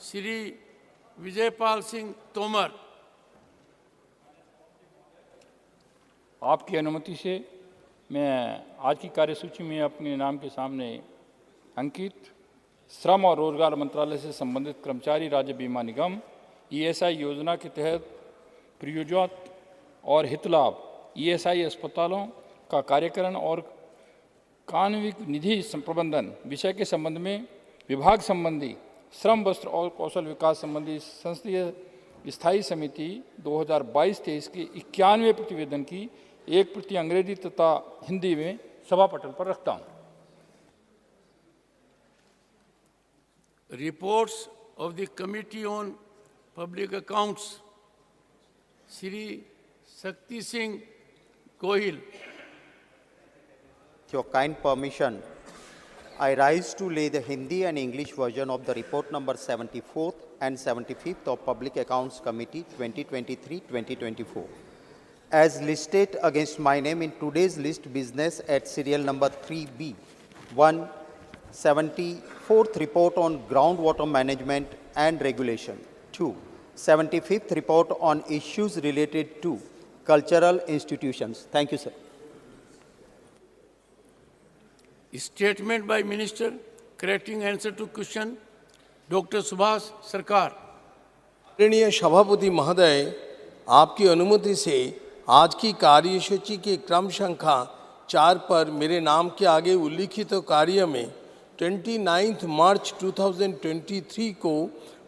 श्री विजयपाल सिंह तोमर। आपकी अनुमति से मैं आज की कार्यसूची में अपने नाम के सामने अंकित श्रम और रोजगार मंत्रालय से संबंधित कर्मचारी राज्य बीमा निगम ईएसआई योजना के तहत प्रयोजक और हितलाभ ईएसआई अस्पतालों का कार्यकरण और कानूनी निधि प्रबंधन विषय के संबंध में विभाग संबंधी श्रम वस्त्र और कौशल विकास संबंधी संसदीय स्थायी समिति 2022-23 के 91वें प्रतिवेदन की एक प्रति अंग्रेजी तथा हिंदी में सभा पटल पर रखता हूं। Reports of the Committee on Public Accounts, Shri Shakti Singh Gohil. With your kind permission, I rise to lay the Hindi and English version of the report number 74th and 75th of Public Accounts Committee 2023-2024. As listed against my name in today's list business at serial number 3B, 1. 74th report on groundwater management and regulation. 2. 75th report on issues related to cultural institutions. Thank you, sir. Statement by Minister, correcting answer to question, Dr. Subhas Sarkar. आदरणीय सभापति महोदय, आपकी अनुमति से आज की कार्यसूची के क्रम संख्या 4 पर मेरे नाम के आगे उल्लिखित कार्य में 29 मार्च 2023 को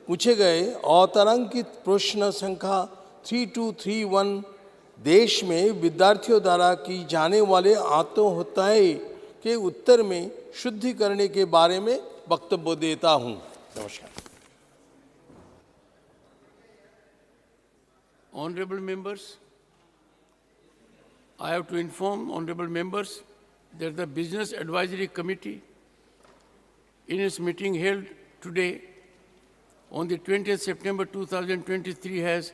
पूछे गए अतारांकित प्रश्न संख्या 3231 देश में विद्यार्थियों द्वारा की जाने वाले आत्महत्याएं के उत्तर में शुद्धिकरण के बारे में वक्तव्य देता हूं। नमस्कार। Honorable members, I have to inform honorable members that the Business Advisory Committee in its meeting held today on the 20th September 2023 has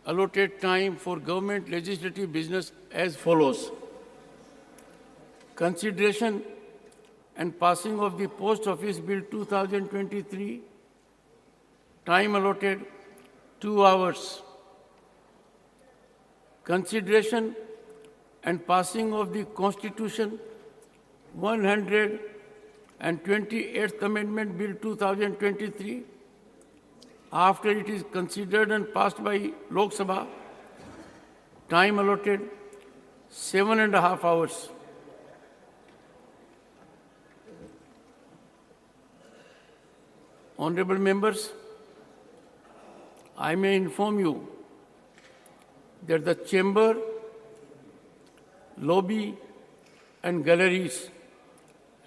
allotted time for government legislative business as follows. Consideration and passing of the Post Office Bill 2023, time allotted 2 hours. Consideration and passing of the Constitution 128th Amendment Bill 2023, after it is considered and passed by Lok Sabha, time allotted 7.5 hours. Honorable members, I may inform you that the chamber, lobby and galleries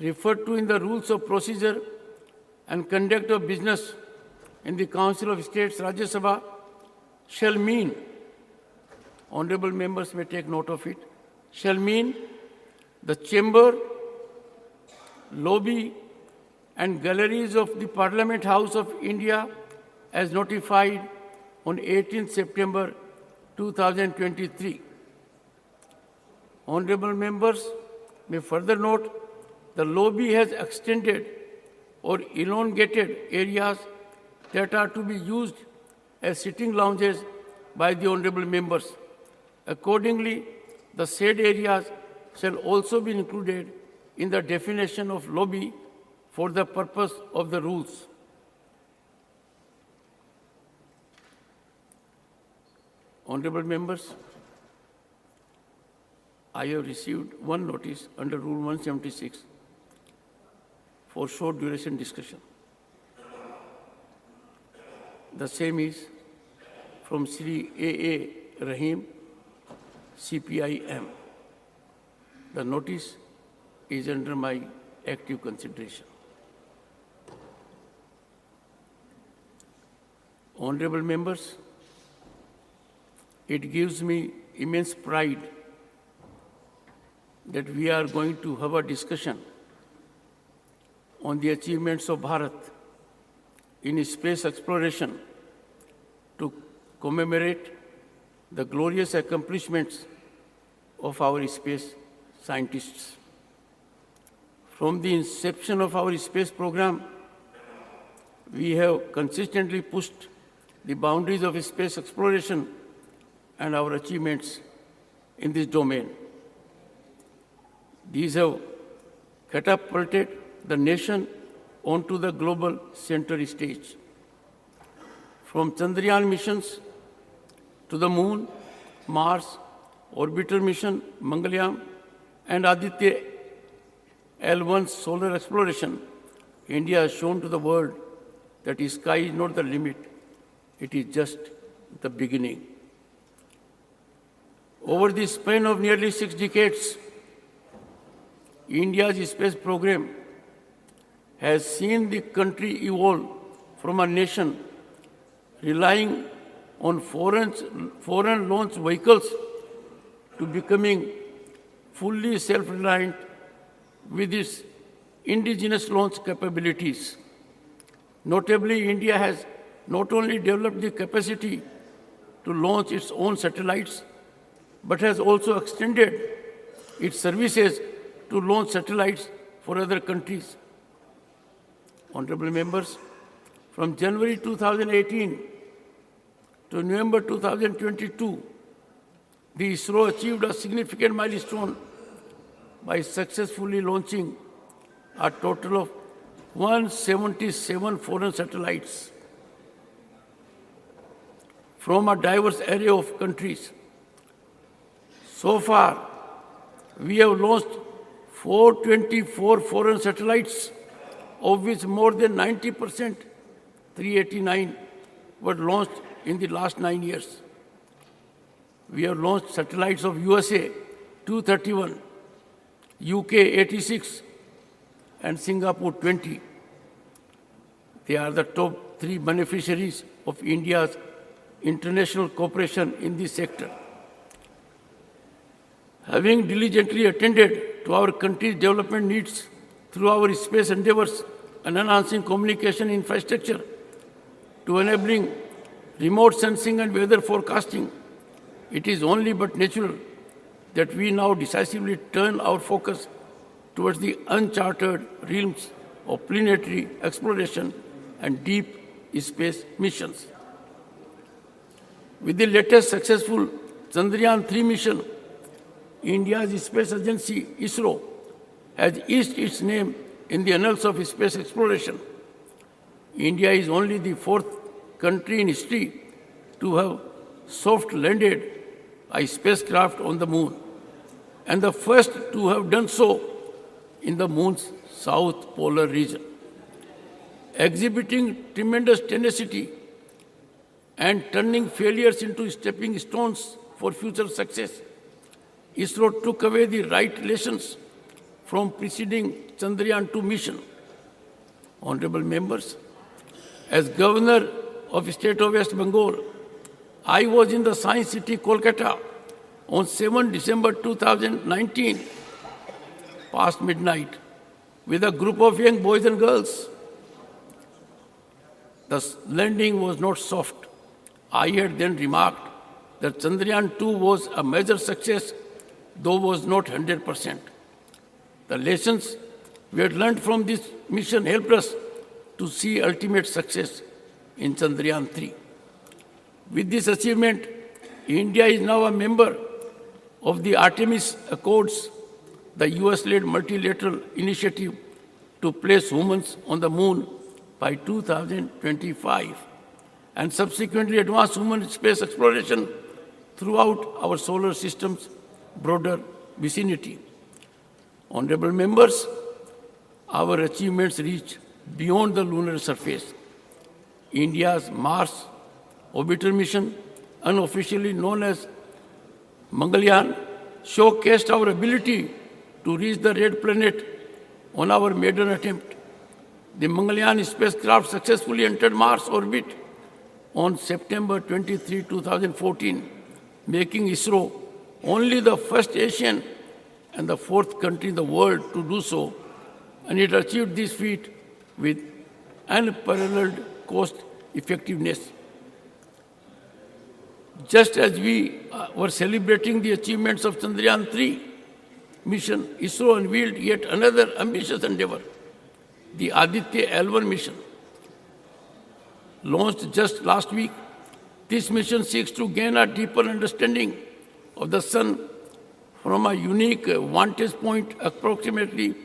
referred to in the rules of procedure and conduct of business in the Council of States Rajya Sabha shall mean, honorable members may take note of it, shall mean the chamber, lobby and galleries of the Parliament House of India as notified on 18th September 2023. Honorable members may further note the lobby has extended or elongated areas that are to be used as sitting lounges by the honorable members. Accordingly, the said areas shall also be included in the definition of lobby for the purpose of the rules. Honorable members, I have received one notice under Rule 176 for short duration discussion. The same is from Sri A.A. Rahim, CPIM. The notice is under my active consideration. Honorable members, it gives me immense pride that we are going to have a discussion on the achievements of Bharat in space exploration to commemorate the glorious accomplishments of our space scientists. From the inception of our space program, we have consistently pushed the boundaries of space exploration and our achievements in this domain. These have catapulted the nation onto the global center stage. From Chandrayaan missions to the Moon, Mars, orbiter mission, Mangalyaan, and Aditya L1 solar exploration, India has shown to the world that the sky is not the limit, it is just the beginning. Over the span of nearly 6 decades, India's space program has seen the country evolve from a nation relying on foreign launch vehicles to becoming fully self-reliant with its indigenous launch capabilities. Notably, India has not only developed the capacity to launch its own satellites, but has also extended its services to launch satellites for other countries. Honorable members, from January 2018 to November 2022, the ISRO achieved a significant milestone by successfully launching a total of 177 foreign satellites from a diverse array of countries. So far, we have launched 424 foreign satellites, of which more than 90%, 389, were launched in the last 9 years. We have launched satellites of USA, 231, UK, 86, and Singapore, 20. They are the top 3 beneficiaries of India's international cooperation in this sector. Having diligently attended to our country's development needs through our space endeavors and enhancing communication infrastructure to enabling remote sensing and weather forecasting, it is only but natural that we now decisively turn our focus towards the uncharted realms of planetary exploration and deep space missions. With the latest successful Chandrayaan-3 mission, India's space agency, ISRO, has etched its name in the annals of space exploration. India is only the 4th country in history to have soft-landed a spacecraft on the moon, and the first to have done so in the moon's south polar region. Exhibiting tremendous tenacity and turning failures into stepping stones for future success, ISRO took away the right lessons from preceding Chandrayaan-2 mission. Honorable members, as Governor of the State of West Bengal, I was in the Science City, Kolkata, on 7 December 2019, past midnight, with a group of young boys and girls. The landing was not soft. I had then remarked that Chandrayaan-2 was a major success, though was not 100%. The lessons we had learned from this mission helped us to see ultimate success in Chandrayaan-3. With this achievement, India is now a member of the Artemis Accords, the US-led multilateral initiative to place humans on the moon by 2025, and subsequently advance human space exploration throughout our solar system's broader vicinity. Honorable members, our achievements reach beyond the lunar surface. India's Mars orbiter mission, unofficially known as Mangalyaan, showcased our ability to reach the red planet on our maiden attempt. The Mangalyaan spacecraft successfully entered Mars orbit on September 23, 2014, making ISRO only the first Asian and the 4th country in the world to do so, and it achieved this feat with unparalleled cost effectiveness. Just as we were celebrating the achievements of Chandrayaan-3 mission, ISRO unveiled yet another ambitious endeavor, the Aditya L1 mission. launched just last week. This mission seeks to gain a deeper understanding of the Sun from a unique vantage point approximately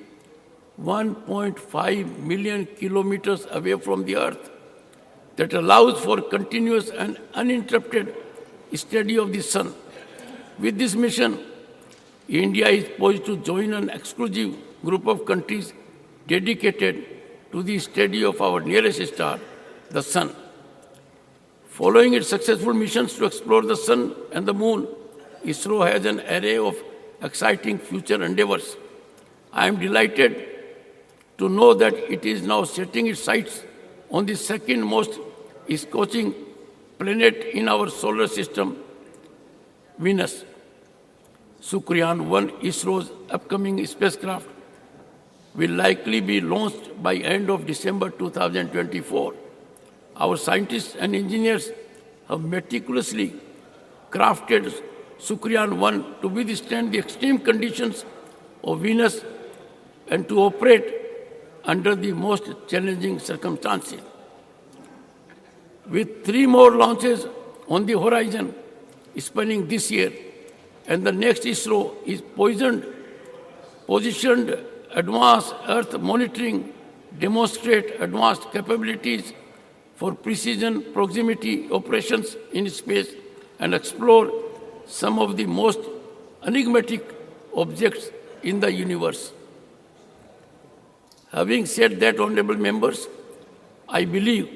1.5 million kilometers away from the Earth that allows for continuous and uninterrupted study of the Sun. With this mission, India is poised to join an exclusive group of countries dedicated to the study of our nearest star, the Sun. Following its successful missions to explore the Sun and the Moon, ISRO has an array of exciting future endeavors. I am delighted to know that it is now setting its sights on the second most scorching planet in our solar system, Venus. Sukryan-1, ISRO's upcoming spacecraft, will likely be launched by end of December 2024. Our scientists and engineers have meticulously crafted Sukryan-1 to withstand the extreme conditions of Venus and to operate under the most challenging circumstances. With 3 more launches on the horizon spanning this year, and the next ISRO is positioned advanced Earth monitoring, demonstrate advanced capabilities for precision proximity operations in space, and explore some of the most enigmatic objects in the universe. Having said that, honorable members, I believe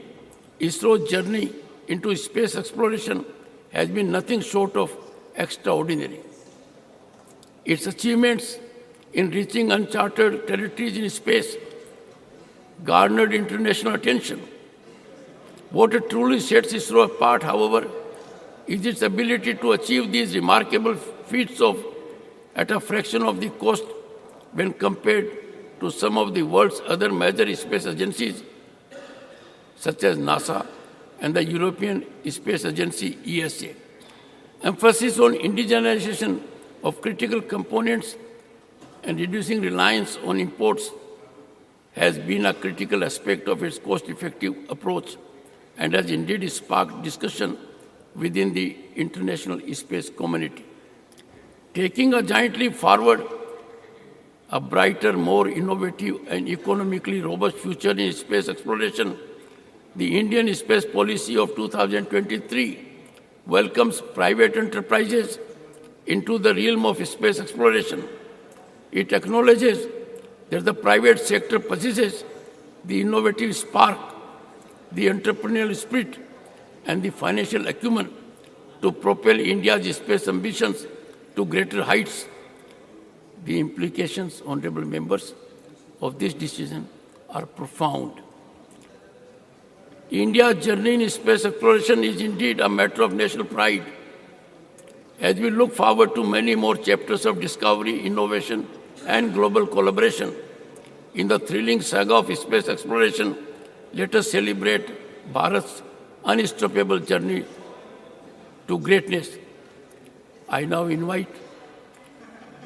ISRO's journey into space exploration has been nothing short of extraordinary. Its achievements in reaching uncharted territories in space garnered international attention. What truly sets ISRO apart, however, is its ability to achieve these remarkable feats at a fraction of the cost when compared to some of the world's other major space agencies, such as NASA and the European Space Agency, ESA. Emphasis on indigenization of critical components and reducing reliance on imports has been a critical aspect of its cost-effective approach and has indeed sparked discussion within the international space community. Taking a giant leap forward, a brighter, more innovative and economically robust future in space exploration, the Indian space policy of 2023 welcomes private enterprises into the realm of space exploration. It acknowledges that the private sector possesses the innovative spark, the entrepreneurial spirit, and the financial acumen to propel India's space ambitions to greater heights. The implications, honorable members, of this decision are profound. India's journey in space exploration is indeed a matter of national pride. As we look forward to many more chapters of discovery, innovation, and global collaboration in the thrilling saga of space exploration, let us celebrate Bharat's unstoppable journey to greatness. I now invite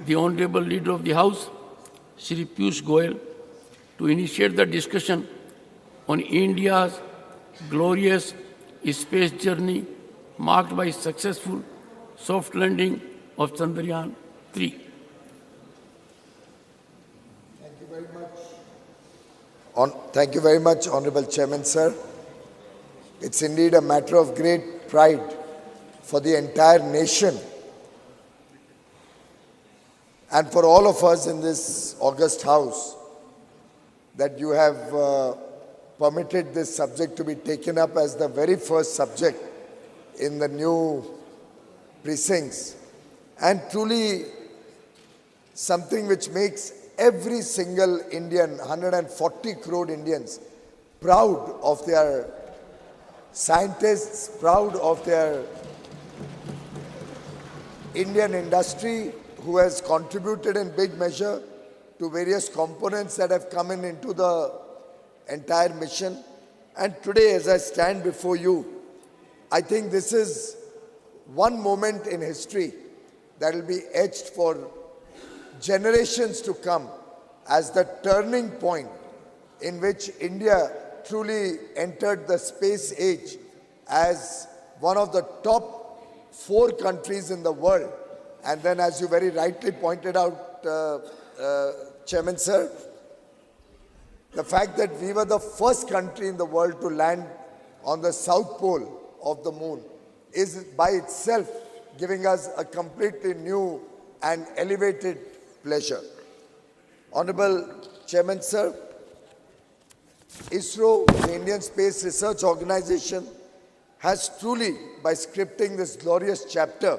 the Honorable Leader of the House, Shri Piyush Goyal, to initiate the discussion on India's glorious space journey marked by successful soft landing of Chandrayaan-3. Thank you very much, Honorable Chairman, sir. It's indeed a matter of great pride for the entire nation and for all of us in this august house that you have permitted this subject to be taken up as the very first subject in the new precincts, and truly something which makes every single Indian, 140 crore Indians, proud of their scientists, proud of their Indian industry who has contributed in big measure to various components that have come into the entire mission. And today, as I stand before you, I think this is one moment in history that will be etched for generations to come as the turning point in which India truly entered the space age as one of the top 4 countries in the world. And then, as you very rightly pointed out, Chairman Sir, the fact that we were the first country in the world to land on the south pole of the moon is by itself giving us a completely new and elevated pleasure. Honorable Chairman Sir, ISRO, the Indian Space Research Organization, has truly, by scripting this glorious chapter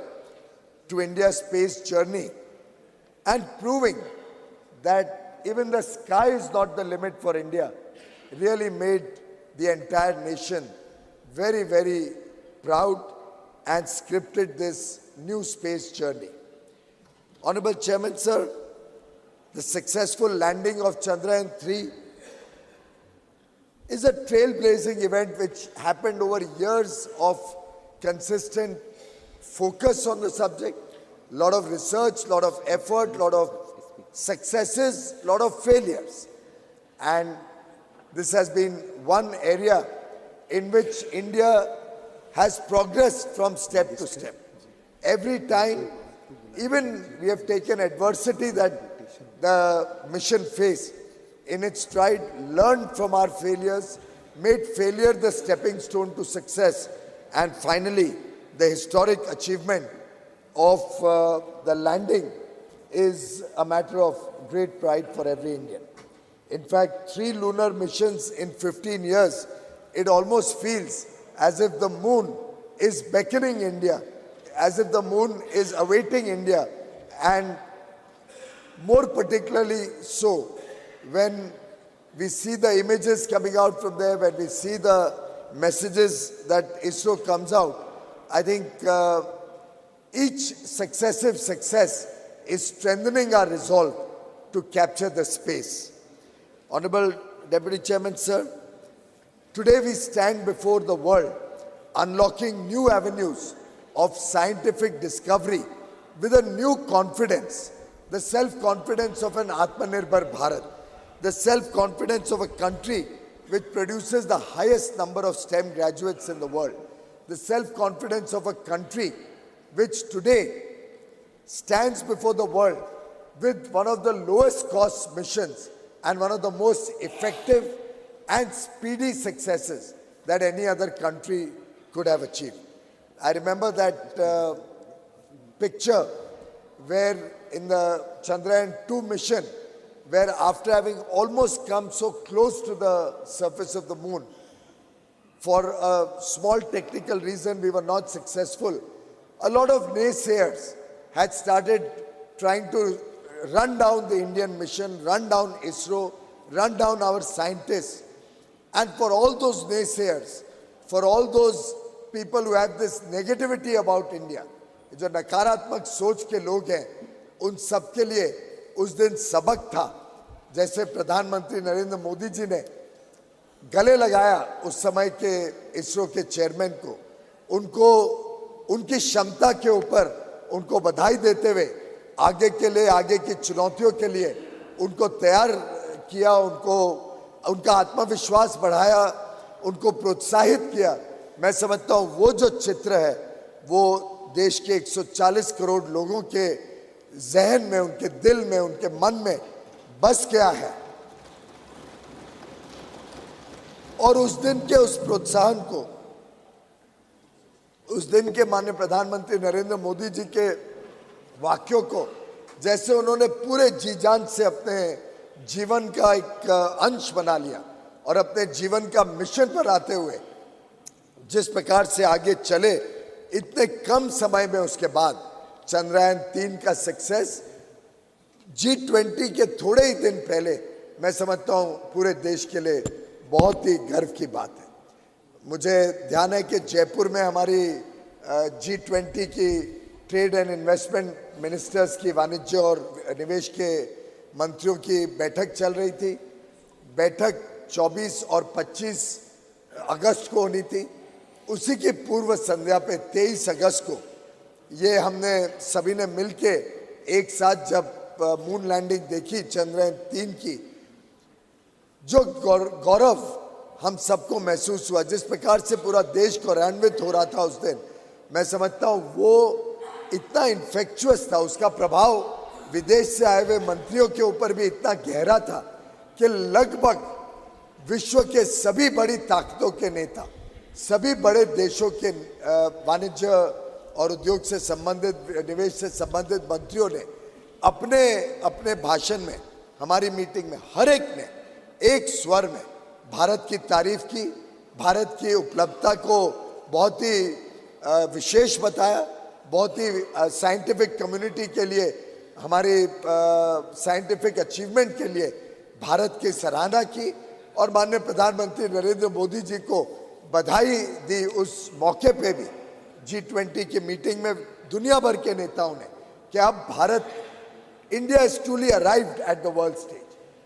to India's space journey and proving that even the sky is not the limit for India, really made the entire nation very, very proud and scripted this new space journey. Honorable Chairman, Sir, the successful landing of Chandrayaan-3 is a trailblazing event which happened over years of consistent focus on the subject, a lot of research, a lot of effort, a lot of successes, a lot of failures. And this has been one area in which India has progressed from step to step. Every time, even we have taken adversity that the mission faced, in its stride, learned from our failures, made failure the stepping stone to success, and finally, the historic achievement of the landing is a matter of great pride for every Indian. In fact, 3 lunar missions in 15 years, it almost feels as if the moon is beckoning India, as if the moon is awaiting India, and more particularly so when we see the images coming out from there, when we see the messages that ISRO comes out, I think each successive success is strengthening our resolve to capture the space. Honorable Deputy Chairman, Sir, today we stand before the world unlocking new avenues of scientific discovery with a new confidence, the self-confidence of an Atmanirbhar Bharat, the self-confidence of a country which produces the highest number of STEM graduates in the world, the self-confidence of a country which today stands before the world with one of the lowest cost missions and one of the most effective and speedy successes that any other country could have achieved. I remember that picture where in the Chandrayaan-2 mission, where after having almost come so close to the surface of the moon, for a small technical reason we were not successful, a lot of naysayers had started trying to run down the Indian mission, run down ISRO, run down our scientists. And for all those naysayers, for all those people who have this negativity about India, जो नकारात्मक सोच के लोग हैं, उन सब के लिए उस दिन सबक था, जैसे प्रधानमंत्री नरेंद्र मोदी जी ने गले लगाया उस समय के इसरो के चेयरमैन को, उनको उनकी क्षमता के ऊपर उनको बधाई देते हुए आगे के लिए, आगे की चुनौतियों के लिए उनको तैयार किया, उनको उनका आत्मविश्वास बढ़ाया, उनको प्रोत्साहित किया। मैं समझता हूँ वो जो चित्र है वो देश के 140 करोड़ लोगों के जहन में, उनके दिल में, उनके मन में बस गया है। और उस दिन के उस प्रोत्साहन को, उस दिन के माननीय प्रधानमंत्री नरेंद्र मोदी जी के वाक्यों को जैसे उन्होंने पूरे जी जान से अपने जीवन का एक अंश बना लिया और अपने जीवन का मिशन पर आते हुए जिस प्रकार से आगे चले, इतने कम समय में उसके बाद चंद्रयान-3 का सक्सेस G20 के थोड़े ही दिन पहले, मैं समझता हूँ पूरे देश के लिए बहुत ही गर्व की बात है। मुझे ध्यान है कि जयपुर में हमारी G20 की ट्रेड एंड इन्वेस्टमेंट मिनिस्टर्स की, वाणिज्य और निवेश के मंत्रियों की बैठक चल रही थी। बैठक 24 और 25 अगस्त को होनी थी। उसी की पूर्व संध्या पे 23 अगस्त को ये हमने सभी ने मिलके एक साथ जब मून लैंडिंग देखी चंद्रयान-3 की, जो गौरव हम सबको महसूस हुआ, जिस प्रकार से पूरा देश गौरवान्वित हो रहा था उस दिन, मैं समझता हूँ वो इतना इन्फेक्चुअस था, उसका प्रभाव विदेश से आए हुए मंत्रियों के ऊपर भी इतना गहरा था कि लगभग विश्व के सभी बड़ी ताकतों के नेता, सभी बड़े देशों के वाणिज्य और उद्योग से संबंधित, निवेश से संबंधित मंत्रियों ने अपने अपने भाषण में, हमारी मीटिंग में, हर एक ने एक स्वर में भारत की तारीफ की, भारत की उपलब्धता को बहुत ही विशेष बताया, बहुत ही साइंटिफिक कम्युनिटी के लिए, हमारी साइंटिफिक अचीवमेंट के लिए भारत की सराहना की और माननीय प्रधानमंत्री नरेंद्र मोदी जी को बधाई दी। उस मौके पे भी G20 की मीटिंग में दुनिया भर के नेताओं ने कि अब Bharat, India is truly arrived at the world stage,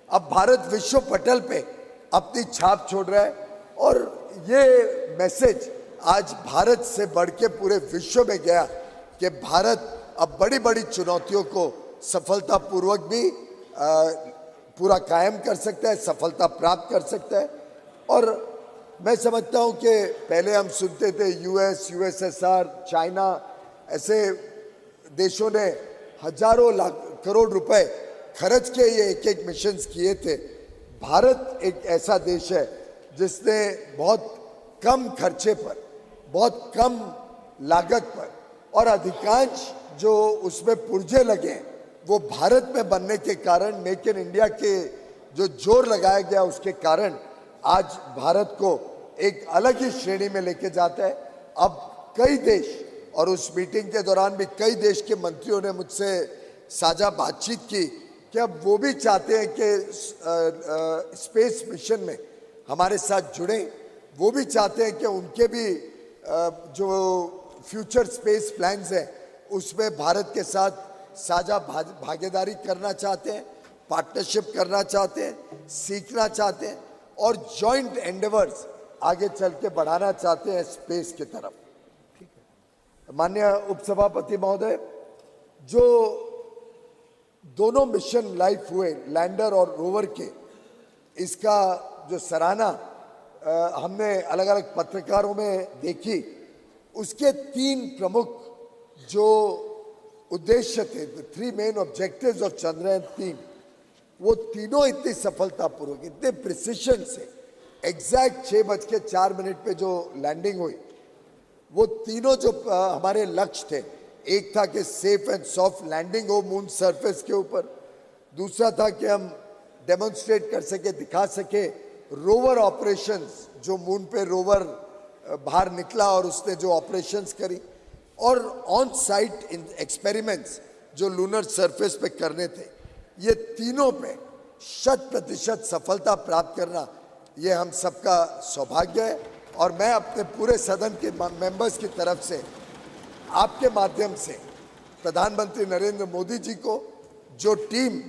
अब भारत विश्व पटल पे अपनी छाप छोड़ रहा है और ये मैसेज आज भारत से बढ़ के पूरे विश्व में गया कि भारत अब बड़ी बड़ी चुनौतियों को सफलतापूर्वक भी पूरा कायम कर सकता है, सफलता प्राप्त कर सकता है। और मैं समझता हूँ कि पहले हम सुनते थे यूएस, यूएसएसआर, चाइना, ऐसे देशों ने हजारों लाख करोड़ रुपए खर्च के ये एक एक मिशंस किए थे। भारत एक ऐसा देश है जिसने बहुत कम खर्चे पर, बहुत कम लागत पर और अधिकांश जो उसमें पुर्जे लगे वो भारत में बनने के कारण, मेक इन इंडिया के जो जोर लगाया गया उसके कारण आज भारत को एक अलग ही श्रेणी में लेके जाता है। अब कई देश, और उस मीटिंग के दौरान भी कई देश के मंत्रियों ने मुझसे साझा बातचीत की कि अब वो भी चाहते हैं कि स्पेस मिशन में हमारे साथ जुड़ें, वो भी चाहते हैं कि उनके भी जो फ्यूचर स्पेस प्लान्स हैं उसमें भारत के साथ साझा भागीदारी करना चाहते हैं, पार्टनरशिप करना चाहते हैं, सीखना चाहते हैं और जॉइंट एंडेवर्स आगे चल के बढ़ाना चाहते हैं स्पेस की तरफ। माननीय उपसभापति महोदय, जो दोनों मिशन लाइफ हुए, लैंडर और रोवर के, इसका जो सराहना हमने अलग अलग पत्रकारों में देखी, उसके 3 प्रमुख जो उद्देश्य थे, 3 मेन ऑब्जेक्टिव्स ऑफ चंद्रयान-3, वो तीनों इतनी सफलतापूर्वक, इतने प्रिसिशन से, एग्जैक्ट 6:04 पे जो लैंडिंग हुई, वो तीनों जो हमारे लक्ष्य थे, एक था कि सेफ एंड सॉफ्ट लैंडिंग हो मून सरफेस के ऊपर, दूसरा था कि हम डेमोन्स्ट्रेट कर सके, दिखा सके रोवर ऑपरेशंस, जो मून पे रोवर बाहर निकला और उसने जो ऑपरेशंस करी, और ऑन साइट एक्सपेरिमेंट्स जो लूनर सरफेस पे करने थे। ये तीनों पे 100% सफलता प्राप्त करना ये हम सबका सौभाग्य है और मैं अपने पूरे सदन के मेंबर्स की तरफ से आपके माध्यम से प्रधानमंत्री नरेंद्र मोदी जी को, जो टीम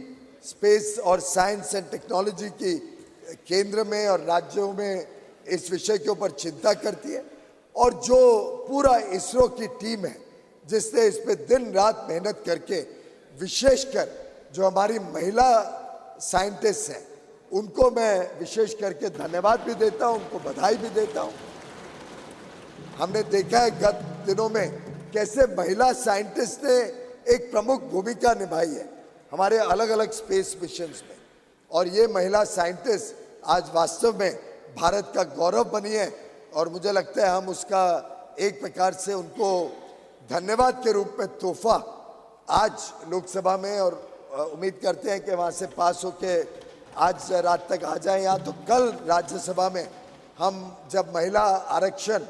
स्पेस और साइंस एंड टेक्नोलॉजी की केंद्र में और राज्यों में इस विषय के ऊपर चिंता करती है, और जो पूरा इसरो की टीम है जिसने इस पे दिन रात मेहनत करके, विशेषकर जो हमारी महिला साइंटिस्ट हैं उनको मैं विशेष करके धन्यवाद भी देता हूं, उनको बधाई भी देता हूं। हमने देखा है गत दिनों में कैसे महिला साइंटिस्ट ने एक प्रमुख भूमिका निभाई है हमारे अलग अलग स्पेस मिशंस में, और ये महिला साइंटिस्ट आज वास्तव में भारत का गौरव बनी है और मुझे लगता है हम उसका एक प्रकार से उनको धन्यवाद के रूप में तोहफा आज लोकसभा में, और उम्मीद करते हैं कि वहाँ से पास होके आज रात तक आ जाए यहाँ, तो कल राज्यसभा में हम जब महिला आरक्षण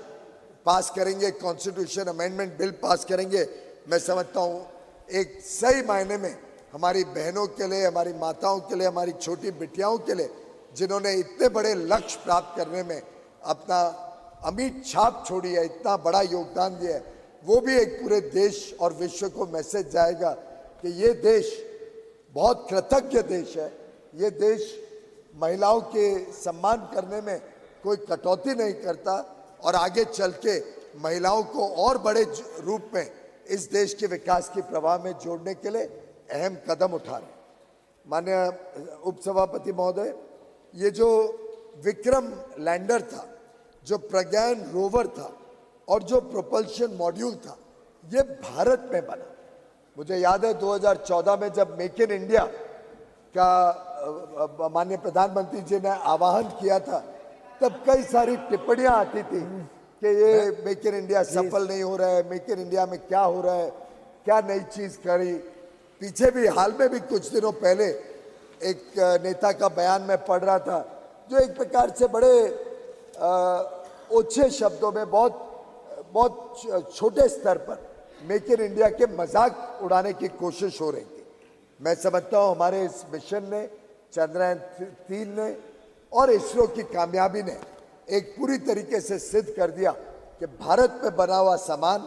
पास करेंगे, कॉन्स्टिट्यूशन अमेंडमेंट बिल पास करेंगे, मैं समझता हूँ एक सही मायने में हमारी बहनों के लिए, हमारी माताओं के लिए, हमारी छोटी बिटियाओं के लिए, जिन्होंने इतने बड़े लक्ष्य प्राप्त करने में अपना अमिट छाप छोड़ी है, इतना बड़ा योगदान दिया है, वो भी एक पूरे देश और विश्व को मैसेज जाएगा कि ये देश बहुत कृतज्ञ देश है, ये देश महिलाओं के सम्मान करने में कोई कटौती नहीं करता और आगे चल के महिलाओं को और बड़े रूप में इस देश के विकास की प्रवाह में जोड़ने के लिए अहम कदम उठा रहे हैं। माननीय उपसभापति महोदय, ये जो विक्रम लैंडर था, जो प्रज्ञान रोवर था और जो प्रोपल्शन मॉड्यूल था, ये भारत में बना। मुझे याद है 2014 में जब मेक इन इंडिया का माननीय प्रधानमंत्री जी ने आह्वान किया था, तब कई सारी टिप्पणियां आती थी कि ये मेक इन इंडिया सफल नहीं हो रहा है, मेक इन इंडिया में क्या हो रहा है, क्या नई चीज करी। पीछे भी हाल में भी कुछ दिनों पहले एक नेता का बयान मैं पढ़ रहा था, जो एक प्रकार से बड़े ओछे शब्दों में बहुत छोटे स्तर पर मेक इन इंडिया के मजाक उड़ाने की कोशिश हो रही थी। मैं समझता हूं हमारे इस मिशन ने, चंद्रयान 3 ने और इसरो की कामयाबी ने एक पूरी तरीके से सिद्ध कर दिया कि भारत में बना हुआ सामान,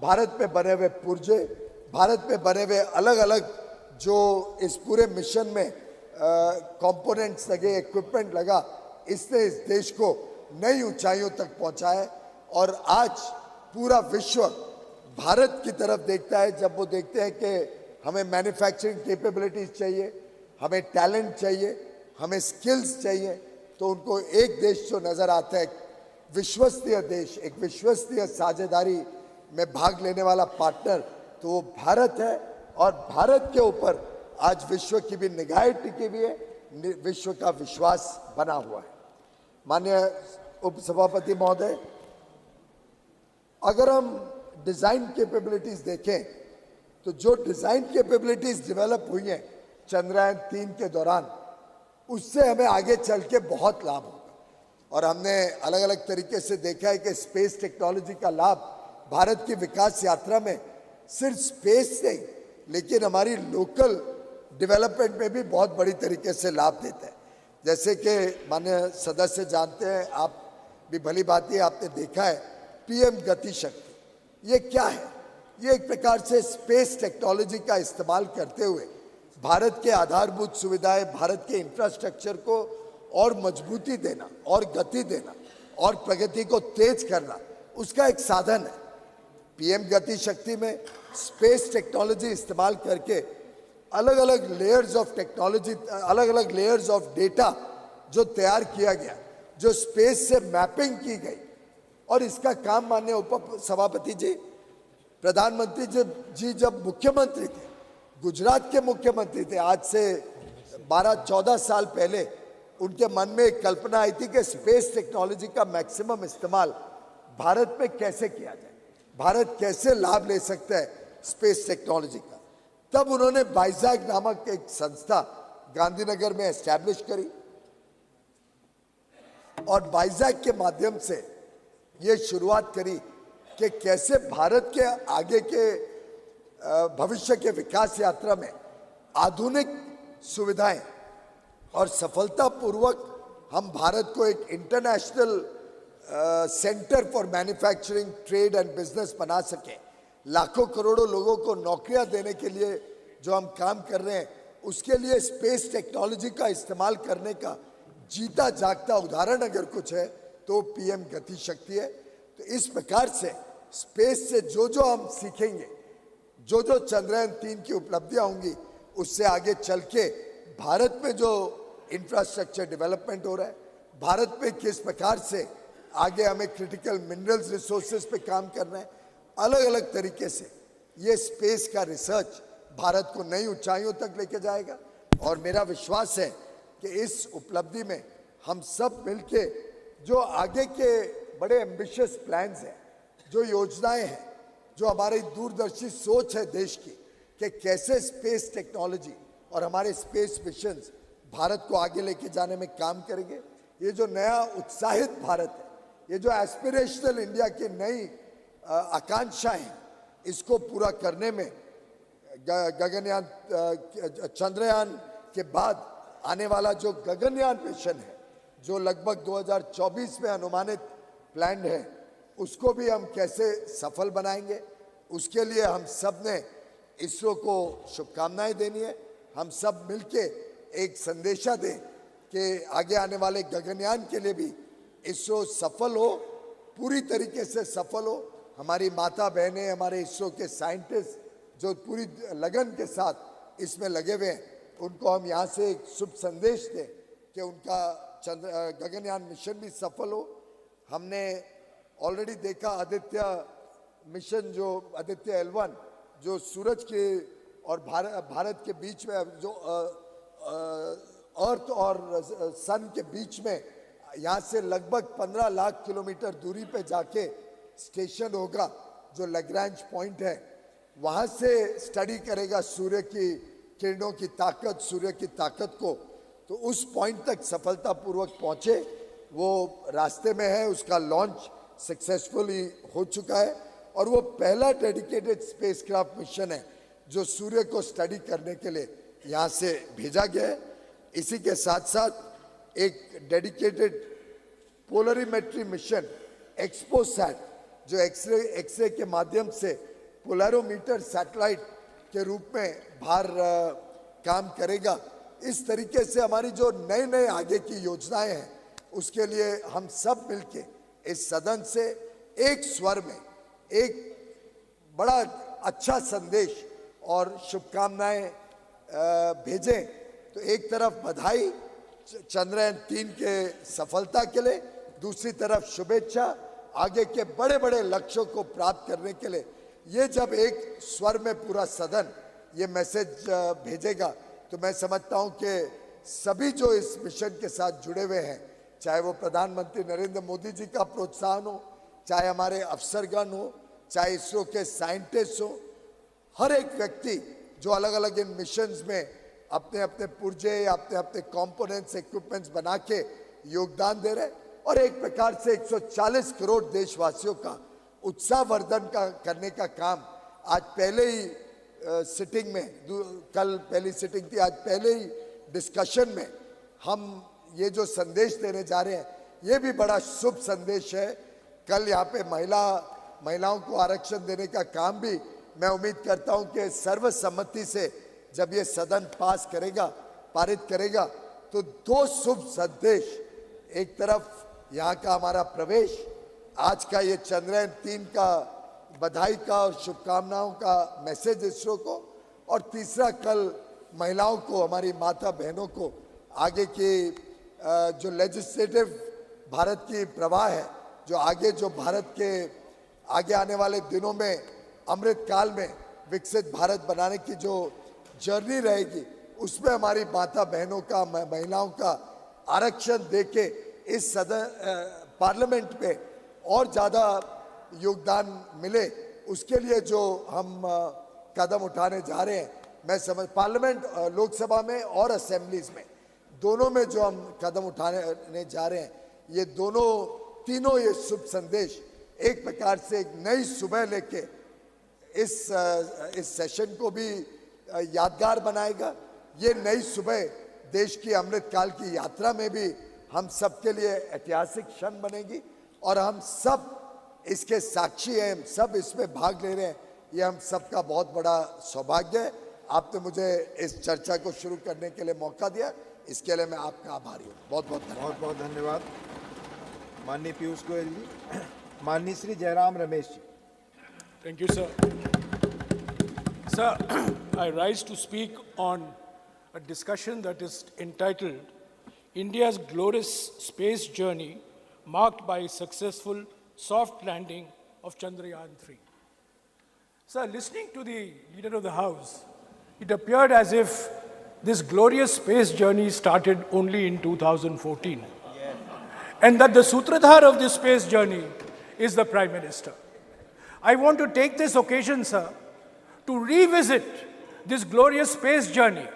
भारत में बने हुए पुर्जे, भारत में बने हुए अलग अलग जो इस पूरे मिशन में कंपोनेंट्स लगे, इक्विपमेंट लगा, इसने इस देश को नई ऊंचाइयों तक पहुंचाया। और आज पूरा विश्व भारत की तरफ देखता है, जब वो देखते हैं कि हमें मैन्युफैक्चरिंग कैपेबिलिटीज चाहिए, हमें टैलेंट चाहिए, हमें स्किल्स चाहिए, तो उनको एक देश जो नजर आता है, विश्वसनीय देश, एक विश्वसनीय साझेदारी में भाग लेने वाला पार्टनर, तो वो भारत है। और भारत के ऊपर आज विश्व की भी निगाहें टिकी हुई है, विश्व का विश्वास बना हुआ है। माननीय उपसभापति महोदय, अगर हम डिजाइन कैपेबिलिटीज देखें तो जो डिजाइन कैपेबिलिटीज डेवलप हुई हैं चंद्रयान 3 के दौरान, उससे हमें आगे चल के बहुत लाभ होगा। और हमने अलग अलग तरीके से देखा है कि स्पेस टेक्नोलॉजी का लाभ भारत की विकास यात्रा में सिर्फ स्पेस नहीं, लेकिन हमारी लोकल डेवलपमेंट में भी बहुत बड़ी तरीके से लाभ देता है। जैसे कि माननीय सदस्य जानते हैं, आप भी भली भांति आपने देखा है, पीएम गति शक्ति, ये क्या है? ये एक प्रकार से स्पेस टेक्नोलॉजी का इस्तेमाल करते हुए भारत के आधारभूत सुविधाएं, भारत के इंफ्रास्ट्रक्चर को और मजबूती देना और गति देना और प्रगति को तेज करना, उसका एक साधन है। पीएम गति शक्ति में स्पेस टेक्नोलॉजी इस्तेमाल करके अलग अलग लेयर्स ऑफ टेक्नोलॉजी, अलग अलग लेयर्स ऑफ डेटा जो तैयार किया गया, जो स्पेस से मैपिंग की गई, और इसका काम माननीय उप सभापति जी, प्रधानमंत्री जी जब मुख्यमंत्री थे, गुजरात के मुख्यमंत्री थे, आज से 12-14 साल पहले उनके मन में एक कल्पना आई थी कि स्पेस टेक्नोलॉजी का मैक्सिमम इस्तेमाल भारत में कैसे किया जाए, भारत कैसे लाभ ले सकता है स्पेस टेक्नोलॉजी का। तब उन्होंने बाइजैक नामक एक संस्था गांधीनगर में एस्टैब्लिश करी और बाइजैक के माध्यम से ये शुरुआत करी कि कैसे भारत के आगे के भविष्य के विकास यात्रा में आधुनिक सुविधाएं और सफलतापूर्वक हम भारत को एक international centre for manufacturing, trade and business बना सके। लाखों करोड़ों लोगों को नौकरियां देने के लिए जो हम काम कर रहे हैं, उसके लिए स्पेस टेक्नोलॉजी का इस्तेमाल करने का जीता जागता उदाहरण अगर कुछ है तो पीएम गति शक्ति है। तो इस प्रकार से स्पेस से जो जो हम सीखेंगे, जो जो चंद्रयान 3 की उपलब्धियां होंगी, उससे आगे चल के भारत में जो इंफ्रास्ट्रक्चर डेवलपमेंट हो रहा है, भारत में किस प्रकार से आगे हमें क्रिटिकल मिनरल्स रिसोर्सेज पे काम करना है, अलग अलग तरीके से ये स्पेस का रिसर्च भारत को नई ऊंचाइयों तक लेके जाएगा। और मेरा विश्वास है कि इस उपलब्धि में हम सब मिलके जो आगे के बड़े एम्बिशियस प्लान्स हैं, जो योजनाएं हैं, जो हमारी दूरदर्शी सोच है देश की कि कैसे स्पेस टेक्नोलॉजी और हमारे स्पेस मिशंस भारत को आगे लेके जाने में काम करेंगे। ये जो नया उत्साहित भारत है, ये जो एस्पिरेशनल इंडिया की नई आकांक्षाएं हैं, इसको पूरा करने में गगनयान, चंद्रयान के बाद आने वाला जो गगनयान मिशन है, जो लगभग 2024 में अनुमानित प्लान है, उसको भी हम कैसे सफल बनाएंगे, उसके लिए हम सब ने इसरो को शुभकामनाएं देनी है। हम सब मिलके एक संदेशा दें कि आगे आने वाले गगनयान के लिए भी इसरो सफल हो, पूरी तरीके से सफल हो। हमारी माता बहनें, हमारे इसरो के साइंटिस्ट जो पूरी लगन के साथ इसमें लगे हुए हैं, उनको हम यहाँ से एक शुभ संदेश दें कि उनका गगनयान मिशन भी सफल हो। हमने ऑलरेडी देखा आदित्य मिशन, जो आदित्य L1 जो सूरज के और भारत के बीच में, जो अर्थ और सन के बीच में, यहाँ से लगभग 15 लाख किलोमीटर दूरी पे जाके स्टेशन होगा, जो लैग्रैंज पॉइंट है, वहाँ से स्टडी करेगा सूर्य की किरणों की ताकत, सूर्य की ताकत को। तो उस पॉइंट तक सफलतापूर्वक पहुँचे, वो रास्ते में है, उसका लॉन्च सक्सेसफुली हो चुका है और वो पहला डेडिकेटेड स्पेसक्राफ्ट मिशन है जो सूर्य को स्टडी करने के लिए यहाँ से भेजा गया है। इसी के साथ साथ एक डेडिकेटेड पोलरीमेट्री मिशन एक्सपोसैट, जो एक्सरे के माध्यम से पोलरोमीटर सैटेलाइट के रूप में बाहर काम करेगा। इस तरीके से हमारी जो नए नए आगे की योजनाएं हैं, उसके लिए हम सब मिलके इस सदन से एक स्वर में एक बड़ा अच्छा संदेश और शुभकामनाएं भेजें। तो एक तरफ बधाई चंद्रयान 3 के सफलता के लिए, दूसरी तरफ शुभेच्छा आगे के बड़े बड़े लक्ष्यों को प्राप्त करने के लिए। ये जब एक स्वर में पूरा सदन ये मैसेज भेजेगा, तो मैं समझता हूं कि सभी जो इस मिशन के साथ जुड़े हुए हैं, चाहे वो प्रधानमंत्री नरेंद्र मोदी जी का प्रोत्साहन हो, चाहे हमारे अफसरगण हो, चाहे इसरो के साइंटिस्ट हो, हर एक व्यक्ति जो अलग अलग इन मिशंस में अपने अपने पुर्जे, अपने अपने कंपोनेंट्स, इक्विपमेंट्स बना के योगदान दे रहे हैं और एक प्रकार से 140 करोड़ देशवासियों का उत्साहवर्धन करने का काम आज पहले ही सिटिंग में, कल पहली सिटिंग थी, आज पहले ही डिस्कशन में हम ये जो संदेश देने जा रहे हैं, ये भी बड़ा शुभ संदेश है। कल यहाँ पे महिलाओं को आरक्षण देने का काम भी मैं उम्मीद करता हूँ कि सर्वसम्मति से जब ये सदन पास करेगा, पारित करेगा, तो दो शुभ संदेश, एक तरफ यहाँ का हमारा प्रवेश, आज का ये चंद्रयान 3 का बधाई का और शुभकामनाओं का मैसेज इसरो को, और तीसरा कल महिलाओं को, हमारी माता बहनों को आगे की जो लेजिस्लेटिव भारत की प्रवाह है, जो भारत के आगे आने वाले दिनों में अमृत काल में विकसित भारत बनाने की जो जर्नी रहेगी, उसमें हमारी माता बहनों का, महिलाओं का आरक्षण देके इस सदन पार्लियामेंट में और ज़्यादा योगदान मिले, उसके लिए जो हम कदम उठाने जा रहे हैं, मैं समझ पार्लियामेंट, लोकसभा में और असेंबलीज में, दोनों में जो हम कदम उठाने जा रहे हैं, ये तीनों ये शुभ संदेश एक प्रकार से एक नई सुबह लेके इस सेशन को भी यादगार बनाएगा। ये नई सुबह देश की अमृत काल की यात्रा में भी हम सब के लिए ऐतिहासिक क्षण बनेगी और हम सब इसके साक्षी हैं, हम सब इसमें भाग ले रहे हैं। ये हम सबका बहुत बड़ा सौभाग्य है। आपने मुझे इस चर्चा को शुरू करने के लिए मौका दिया, इसके लिए मैं आपका आभारी हूँ। बहुत बहुत धन्यवाद माननीय पीयूष गोयल जी। माननीय Shri Jairam Ramesh ji. Thank you, sir. Sir, I rise to speak on a discussion that is entitled India's Glorious Space Journey Marked by Successful Soft Landing of Chandrayaan 3. Sir, listening to the Leader of the House, it appeared as if this glorious space journey started only in 2014. Yes. And that the Sutradhar of this space journey is the Prime Minister. I want to take this occasion, sir, to revisit this glorious space journey,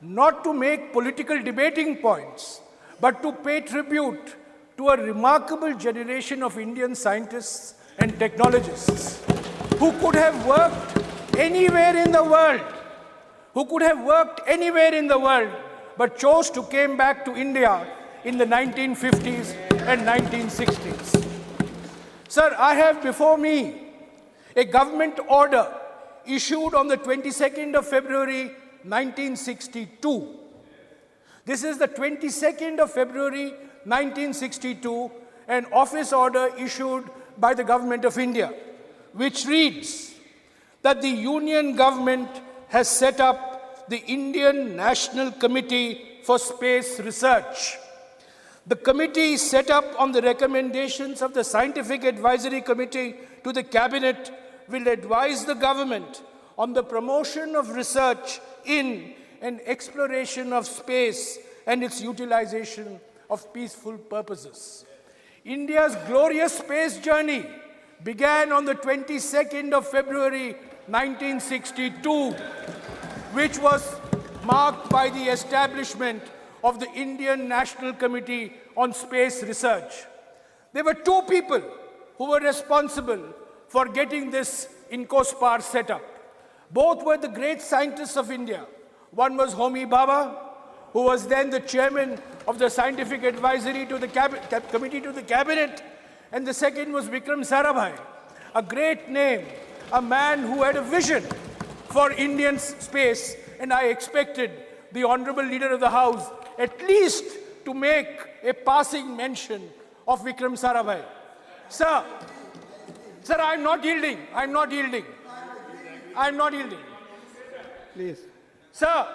not to make political debating points, but to pay tribute to a remarkable generation of Indian scientists and technologists who could have worked anywhere in the world, but chose to come back to India in the 1950s and 1960s. Sir, I have before me a government order issued on the 22nd of February 1962. This is the 22nd of February 1962, an office order issued by the Government of India, which reads that the Union Government has set up the Indian National Committee for Space Research. The committee set up on the recommendations of the Scientific Advisory Committee to the Cabinet will advise the government on the promotion of research in and exploration of space and its utilization of peaceful purposes. India's glorious space journey began on the 22nd of February 1962, which was marked by the establishment of the Indian National Committee on Space Research. There were two people who were responsible for getting this INCOSPAR set up. Both were the great scientists of India. One was Homi Bhabha, who was then the chairman of the Scientific Advisory to the Committee to the Cabinet, and the second was Vikram Sarabhai, a great name, a man who had a vision for Indian space, and I expected the Honorable Leader of the House at least to make a passing mention of Vikram Sarabhai. Sir, I'm not yielding. I'm not yielding. I'm not yielding. Please. Sir,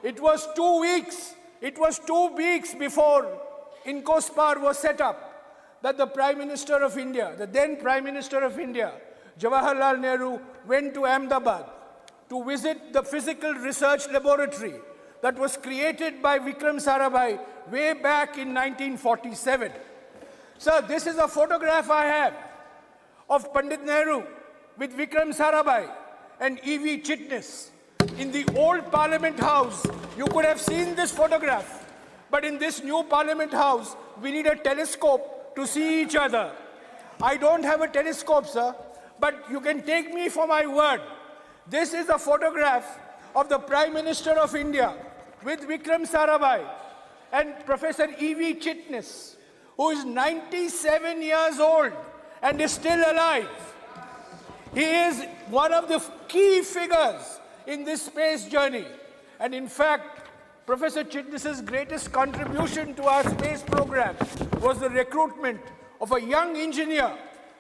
it was 2 weeks. It was 2 weeks before INCOSPAR was set up that the Prime Minister of India, the then Prime Minister of India, Jawaharlal Nehru, went to Ahmedabad to visit the physical research laboratory that was created by Vikram Sarabhai way back in 1947. Sir, this is a photograph I have of Pandit Nehru with Vikram Sarabhai and E.V. Chitnis in the old Parliament House. You could have seen this photograph, but in this new Parliament House, we need a telescope to see each other. I don't have a telescope, sir, but you can take me for my word. This is a photograph of the Prime Minister of India with Vikram Sarabhai and Professor E.V. Chitnis, who is 97 years old and is still alive. He is one of the key figures in this space journey. And in fact, Professor Chitnis's greatest contribution to our space program was the recruitment of a young engineer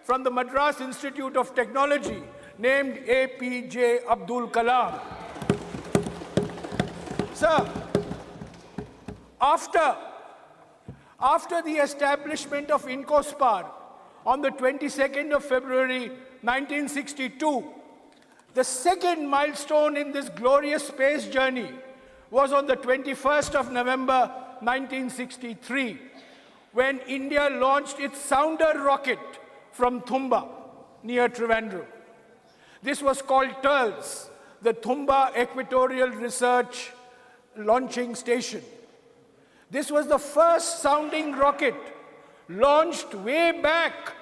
from the Madras Institute of Technology named APJ Abdul Kalam. Sir, after the establishment of INCOSPAR on the 22nd of February 1962, the second milestone in this glorious space journey was on the 21st of November 1963, when India launched its sounder rocket from Thumba, near Trivandrum. This was called TERLS, the Thumba Equatorial Research Launching Station. This was the first sounding rocket launched way back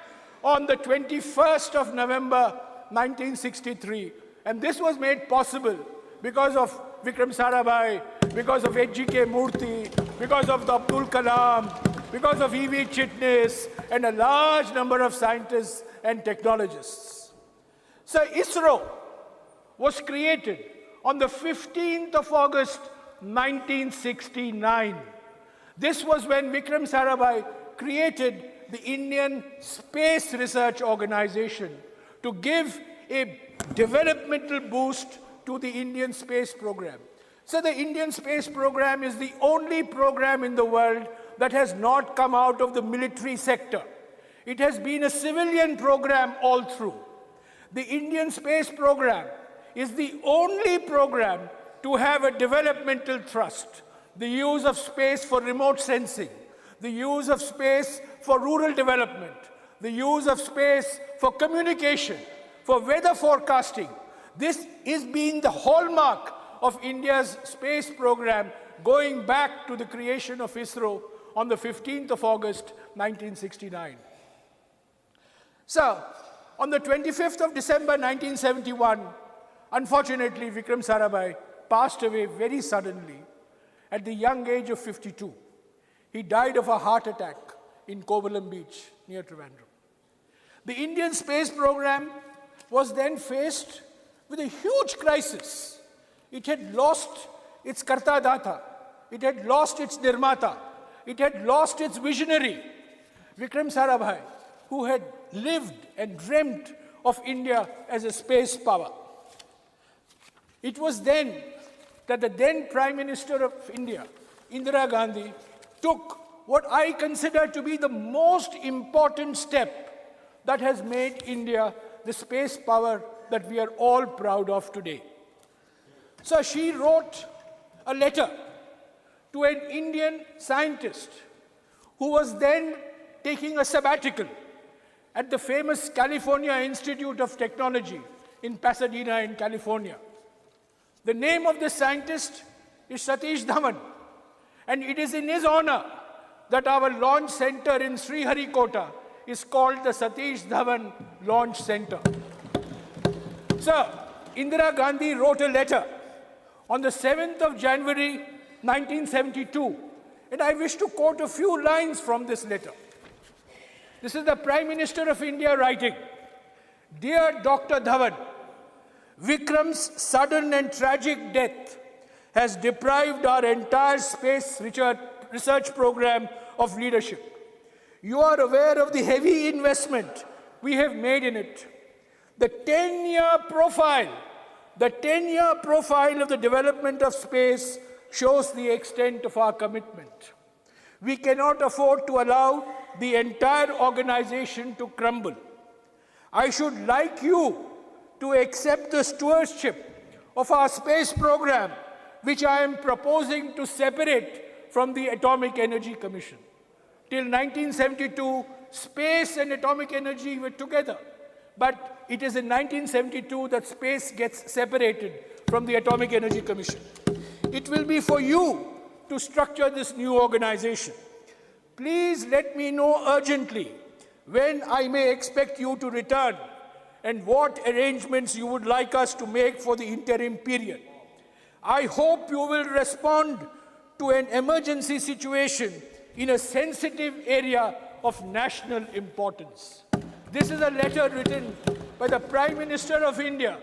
on the 21st of November 1963. And this was made possible because of Vikram Sarabhai, because of H.G.K. Murthy, because of Abdul Kalam, because of E.V. Chitnis, and a large number of scientists and technologists. So ISRO was created on the 15th of August 1969. This was when Vikram Sarabhai created the Indian Space Research Organization to give a developmental boost to the Indian space program. So the Indian space program is the only program in the world that has not come out of the military sector. It has been a civilian program all through. The Indian space program is the only program to have a developmental thrust. The use of space for remote sensing, the use of space for rural development, the use of space for communication, for weather forecasting. This is being the hallmark of India's space program going back to the creation of ISRO on the 15th of August 1969. So, on the 25th of December 1971, unfortunately Vikram Sarabhai passed away very suddenly at the young age of 52. He died of a heart attack in Kovalam Beach near Trivandrum. The Indian space program was then faced with a huge crisis. It had lost its Karta Data. It had lost its Nirmata. It had lost its visionary, Vikram Sarabhai, who had lived and dreamt of India as a space power. It was then that the then Prime Minister of India, Indira Gandhi, took what I consider to be the most important step that has made India the space power that we are all proud of today. So she wrote a letter to an Indian scientist who was then taking a sabbatical at the famous California Institute of Technology in Pasadena in California. The name of this scientist is Satish Dhawan, and it is in his honor that our launch center in Sriharikota is called the Satish Dhawan Launch Center. Sir, Indira Gandhi wrote a letter on the 7th of January 1972, and I wish to quote a few lines from this letter. This is the Prime Minister of India writing, "Dear Dr. Dhawan, Vikram's sudden and tragic death has deprived our entire space research program of leadership. You are aware of the heavy investment we have made in it. The 10-year profile of the development of space shows the extent of our commitment. We cannot afford to allow the entire organization to crumble. I should like you to accept the stewardship of our space program, which I am proposing to separate from the Atomic Energy Commission. Till 1972, space and atomic energy were together. But it is in 1972 that space gets separated from the Atomic Energy Commission. It will be for you to structure this new organization. Please let me know urgently when I may expect you to return and what arrangements you would like us to make for the interim period. I hope you will respond to an emergency situation in a sensitive area of national importance." This is a letter written by the Prime Minister of India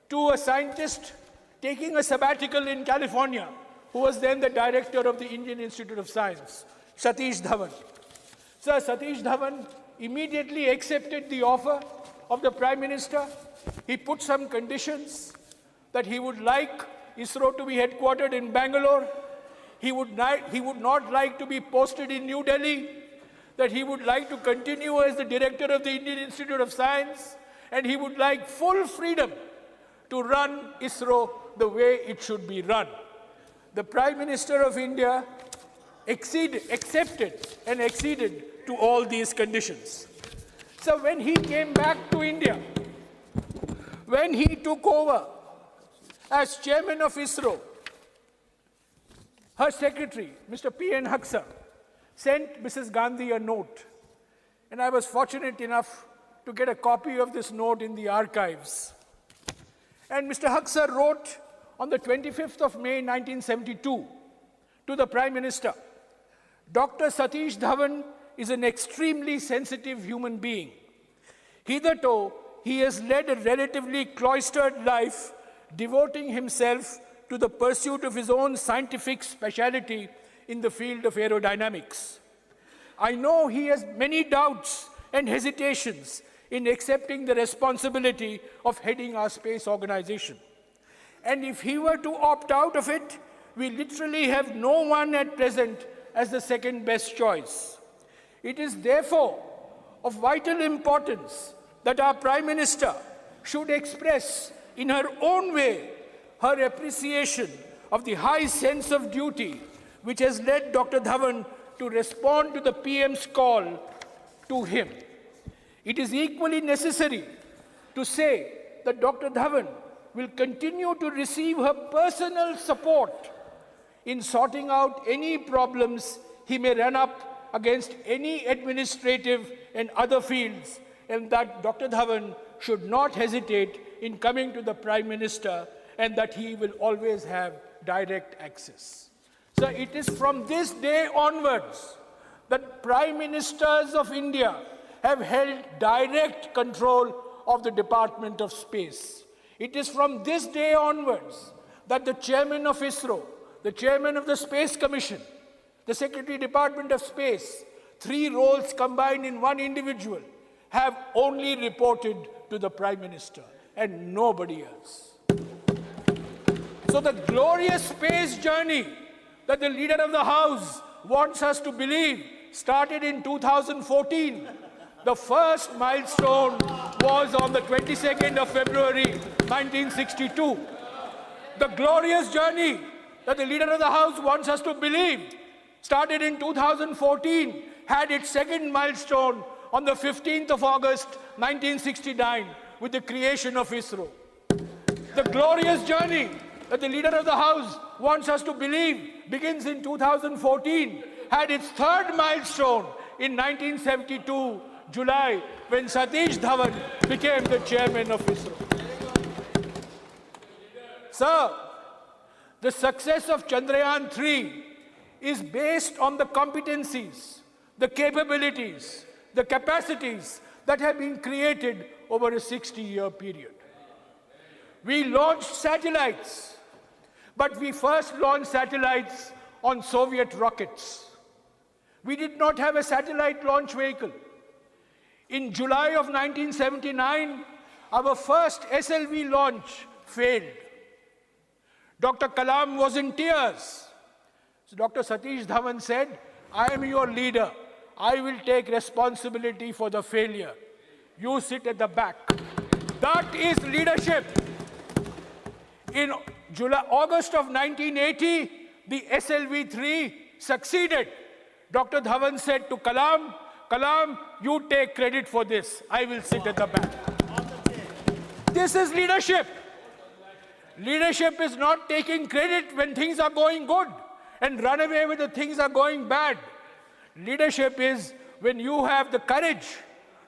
to a scientist taking a sabbatical in California, who was then the director of the Indian Institute of Science, Satish Dhawan. Sir, Satish Dhawan immediately accepted the offer of the Prime Minister. He put some conditions that he would like ISRO to be headquartered in Bangalore. He would not like to be posted in New Delhi, that he would like to continue as the director of the Indian Institute of Science, and he would like full freedom to run ISRO the way it should be run. The Prime Minister of India accepted and acceded to all these conditions. So when he came back to India, when he took over as chairman of ISRO, her secretary, Mr. P.N. Haksar, sent Mrs. Gandhi a note. And I was fortunate enough to get a copy of this note in the archives. And Mr. Haksar wrote on the 25th of May 1972 to the Prime Minister, "Dr. Satish Dhawan is an extremely sensitive human being. Hitherto, he has led a relatively cloistered life, devoting himself to the pursuit of his own scientific specialty in the field of aerodynamics. I know he has many doubts and hesitations in accepting the responsibility of heading our space organization. And if he were to opt out of it, we literally have no one at present as the second best choice. It is therefore of vital importance that our Prime Minister should express in her own way her appreciation of the high sense of duty which has led Dr. Dhawan to respond to the PM's call to him. It is equally necessary to say that Dr. Dhawan will continue to receive her personal support in sorting out any problems he may run up against any administrative and other fields, and that Dr. Dhawan should not hesitate in coming to the Prime Minister, and that he will always have direct access. So it is from this day onwards that Prime Ministers of India have held direct control of the Department of Space. It is from this day onwards that the chairman of ISRO, the chairman of the Space Commission, the Secretary Department of Space, three roles combined in one individual, have only reported to the Prime Minister and nobody else. So the glorious space journey that the leader of the House, wants us to believe started in 2014. The first milestone was on the 22nd of February, 1962. The glorious journey that the Leader of the House wants us to believe started in 2014, had its second milestone on the 15th of August, 1969, with the creation of ISRO. The glorious journey that the Leader of the House wants us to believe begins in 2014, had its third milestone in 1972, July, when Satish Dhawan became the chairman of ISRO. Sir, the success of Chandrayaan-3 is based on the competencies, the capabilities, the capacities that have been created over a 60-year period. We launched satellites, but we first launched satellites on Soviet rockets. We did not have a satellite launch vehicle. In July of 1979, our first SLV launch failed. Dr. Kalam was in tears. So Dr. Satish Dhawan said, I am your leader. I will take responsibility for the failure. You sit at the back. That is leadership. In August of 1980, the SLV-3 succeeded. Dr. Dhawan said to Kalam, Kalam, you take credit for this. I will sit at the back. This is leadership. Leadership is not taking credit when things are going good and run away when the things are going bad. Leadership is when you have the courage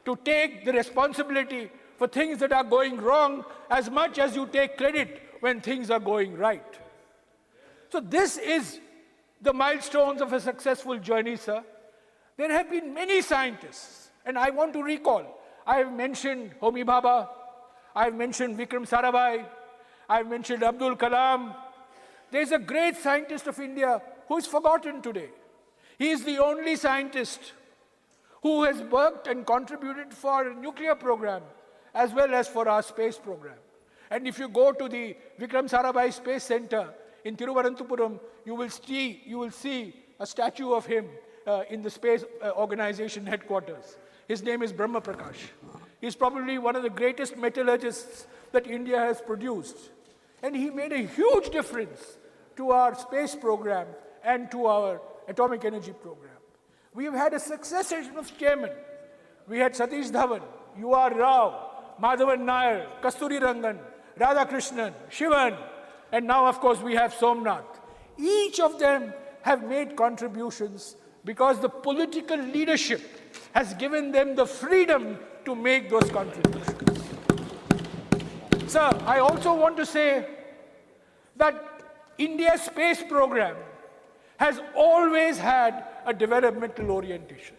to take the responsibility for things that are going wrong as much as you take credit when things are going right. So this is the milestones of a successful journey, sir. There have been many scientists, and I want to recall. I have mentioned Homi Bhabha, I have mentioned Vikram Sarabhai, I have mentioned Abdul Kalam. There is a great scientist of India who is forgotten today. He is the only scientist who has worked and contributed for a nuclear program as well as for our space program. And if you go to the Vikram Sarabhai Space Center in Thiruvananthapuram, you will see a statue of him in the space organization headquarters. His name is Brahma Prakash. He's probably one of the greatest metallurgists that India has produced. And he made a huge difference to our space program and to our atomic energy program. We have had a succession of chairmen. We had Satish Dhawan, U.R. Rao, Madhavan Nair, Kasturi Rangan, Radhakrishnan, Shivan, and now, of course, we have Somnath. Each of them have made contributions because the political leadership has given them the freedom to make those contributions. Sir, I also want to say that India's space program has always had a developmental orientation.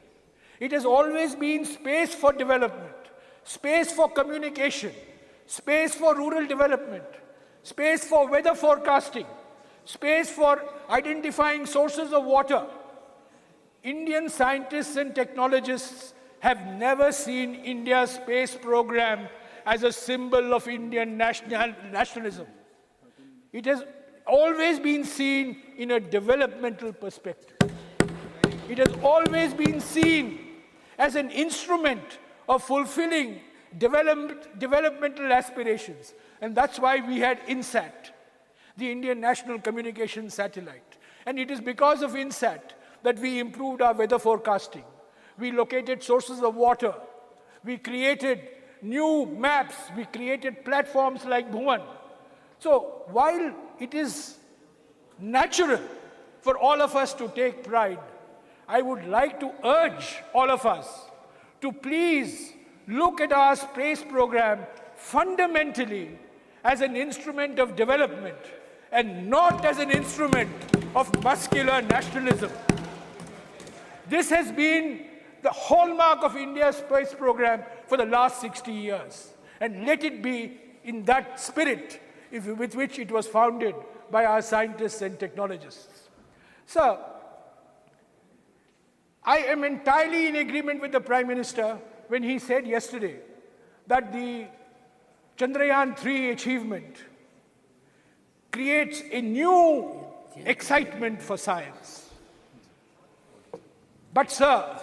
It has always been space for development, space for communication, space for rural development, space for weather forecasting, space for identifying sources of water. Indian scientists and technologists have never seen India's space program as a symbol of Indian nationalism. It has always been seen in a developmental perspective. It has always been seen as an instrument of fulfilling developmental aspirations. And that's why we had INSAT, the Indian National Communication Satellite. And it is because of INSAT that we improved our weather forecasting. We located sources of water. We created new maps. We created platforms like Bhuvan. So while it is natural for all of us to take pride, I would like to urge all of us to please look at our space program fundamentally as an instrument of development and not as an instrument of muscular nationalism. This has been the hallmark of India's space program for the last 60 years. And let it be in that spirit with which it was founded by our scientists and technologists. So, I am entirely in agreement with the Prime Minister when he said yesterday that the Chandrayaan-3 achievement creates a new excitement for science. But sir,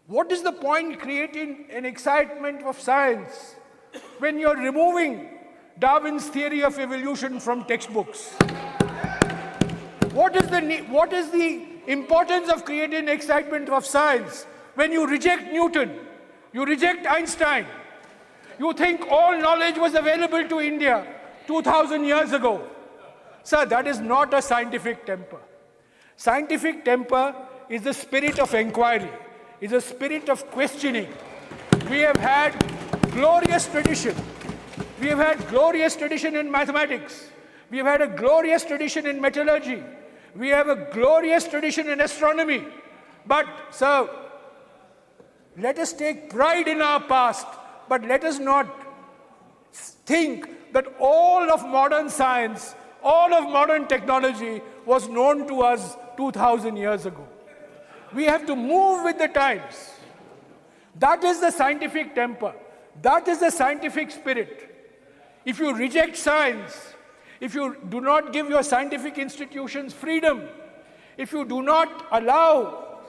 what is the point creating an excitement of science when you're removing Darwin's theory of evolution from textbooks? What is the importance of creating excitement of science when you reject Newton, you reject Einstein, you think all knowledge was available to India 2000 years ago? Sir, that is not a scientific temper. Scientific temper is the spirit of inquiry, is a spirit of questioning. We have had glorious tradition. We have had glorious tradition in mathematics. We have had a glorious tradition in metallurgy. We have a glorious tradition in astronomy. But, sir, let us take pride in our past, but let us not think that all of modern science, all of modern technology was known to us 2000 years ago. We have to move with the times. That is the scientific temper. That is the scientific spirit. If you reject science, if you do not give your scientific institutions freedom, if you do not allow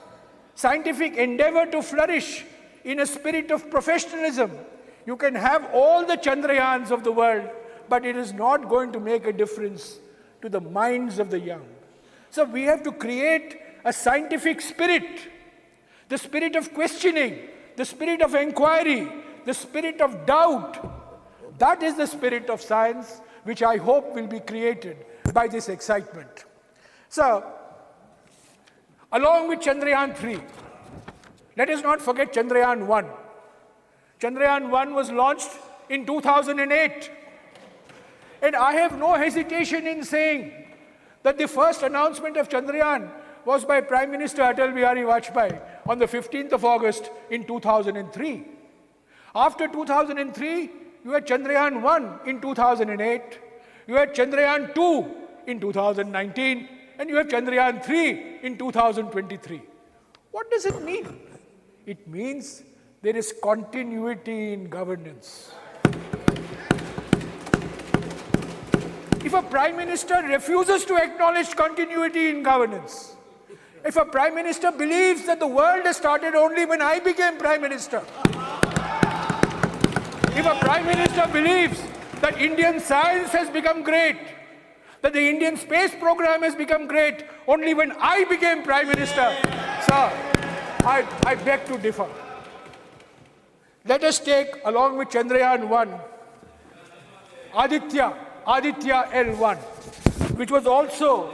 scientific endeavor to flourish in a spirit of professionalism, you can have all the Chandrayans of the world, but it is not going to make a difference to the minds of the young. So we have to create a scientific spirit, the spirit of questioning, the spirit of inquiry, the spirit of doubt. That is the spirit of science, which I hope will be created by this excitement. So, along with Chandrayaan 3, let us not forget Chandrayaan 1. Chandrayaan 1 was launched in 2008. And I have no hesitation in saying that the first announcement of Chandrayaan was by Prime Minister Atal Bihari Vajpayee on the 15th of August in 2003. After 2003, you had Chandrayaan 1 in 2008, you had Chandrayaan 2 in 2019, and you have Chandrayaan 3 in 2023. What does it mean? It means there is continuity in governance. If a Prime Minister refuses to acknowledge continuity in governance, if a Prime Minister believes that the world has started only when I became Prime Minister, if a Prime Minister believes that Indian science has become great, that the Indian space program has become great only when I became Prime Minister, sir, I beg to differ. Let us take, along with Chandrayaan 1, Aditya L1, which was also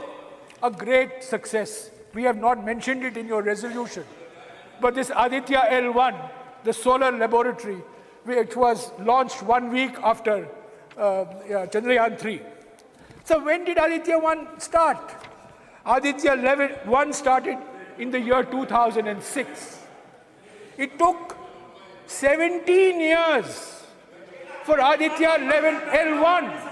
a great success. We have not mentioned it in your resolution. But this Aditya L1, the solar laboratory, which was launched 1 week after Chandrayaan 3. So when did Aditya 1 start? Aditya 1 started in the year 2006. It took 17 years for Aditya L1.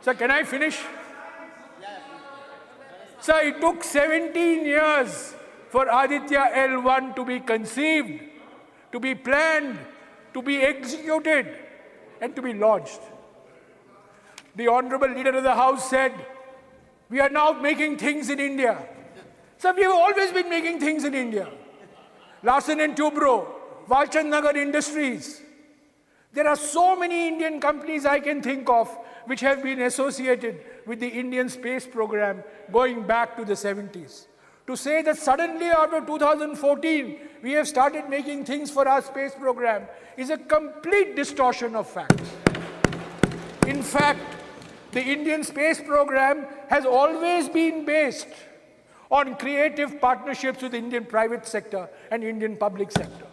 Sir, can I finish? Sir, it took 17 years for Aditya L1 to be conceived, to be planned, to be executed, and to be launched. The Honorable Leader of the House said, we are now making things in India. Sir, we have always been making things in India. Larsen & Toubro, Walchand Nagar Industries. There are so many Indian companies I can think of which have been associated with the Indian space program going back to the 70s. To say that suddenly after 2014, we have started making things for our space program is a complete distortion of facts. In fact, the Indian space program has always been based on creative partnerships with the Indian private sector and Indian public sector.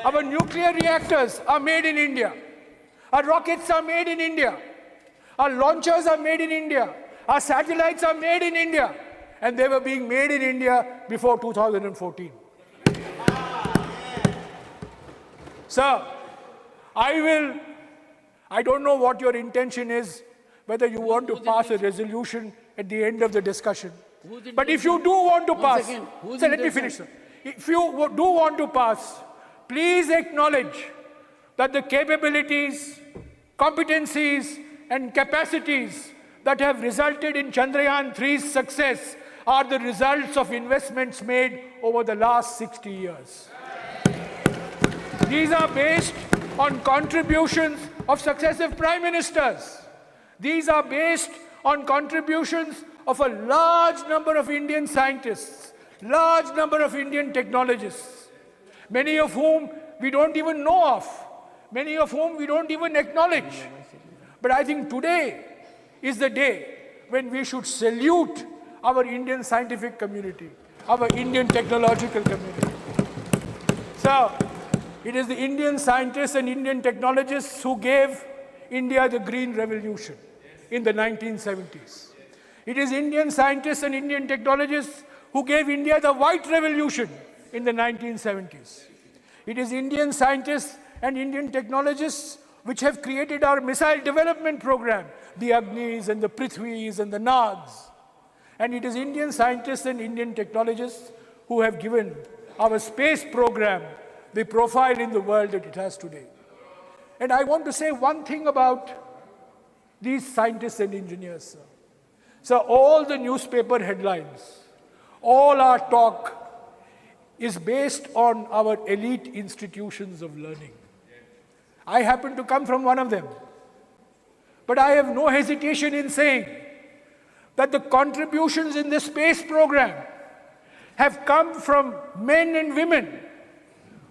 Our nuclear reactors are made in India. Our rockets are made in India. Our launchers are made in India. Our satellites are made in India. And they were being made in India before 2014. Sir, I don't know what your intention is, whether you want to pass a resolution at the end of the discussion. But if you do want to pass, sir, let me finish, sir. If you do want to pass, please acknowledge that the capabilities, competencies, and capacities that have resulted in Chandrayaan-3's success are the results of investments made over the last 60 years. These are based on contributions of successive prime ministers. These are based on contributions of a large number of Indian scientists, large number of Indian technologists, many of whom we don't even know of, many of whom we don't even acknowledge. But I think today is the day when we should salute our Indian scientific community, our Indian technological community. So, it is the Indian scientists and Indian technologists who gave India the Green Revolution in the 1970s. It is Indian scientists and Indian technologists who gave India the White Revolution in the 1970s. It is Indian scientists and Indian technologists which have created our missile development program, the Agnis and the Prithvis and the Nags. And it is Indian scientists and Indian technologists who have given our space program the profile in the world that it has today. And I want to say one thing about these scientists and engineers, sir. So all the newspaper headlines, all our talk is based on our elite institutions of learning. I happen to come from one of them. But I have no hesitation in saying that the contributions in the space program have come from men and women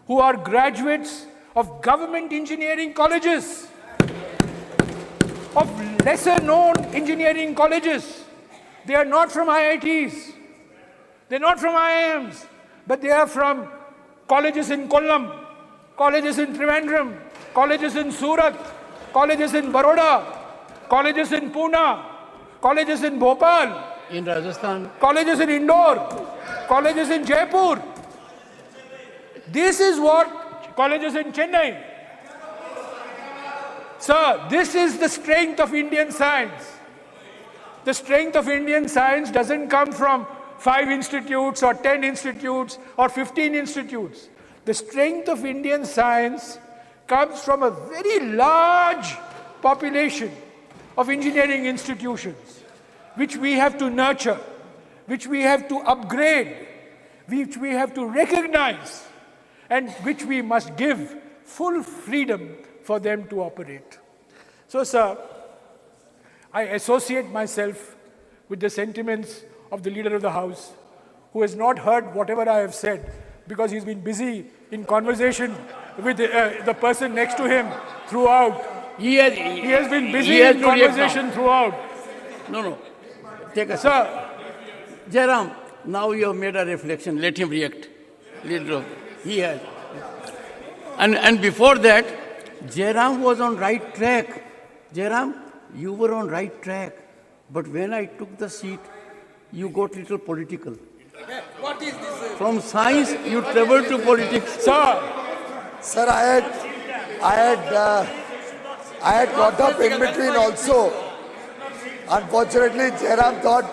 who are graduates of government engineering colleges, of lesser known engineering colleges. They are not from IITs, they're not from IIMs, but they are from colleges in Kollam, colleges in Trivandrum, colleges in Surat, colleges in Baroda, colleges in Pune, colleges in Bhopal, in Rajasthan, colleges in Indore, colleges in Jaipur. This is what colleges in Chennai. Sir, this is the strength of Indian science. The strength of Indian science doesn't come from 5 institutes or 10 institutes or 15 institutes. The strength of Indian science comes from a very large population of engineering institutions, which we have to nurture, which we have to upgrade, which we have to recognize, and which we must give full freedom for them to operate. So, sir, I associate myself with the sentiments of the Leader of the House, who has not heard whatever I have said because he's been busy in conversation with the person next to him throughout. He has been busy in conversation throughout. No. Take a Sir, Jairam, now you have made a reflection. Let him react. He has. And before that, Jairam was on right track. Jairam, you were on right track. But when I took the seat, you got little political. What is this? From science, you traveled to politics. Sir, I had got up in between also. Unfortunately, Jairam thought,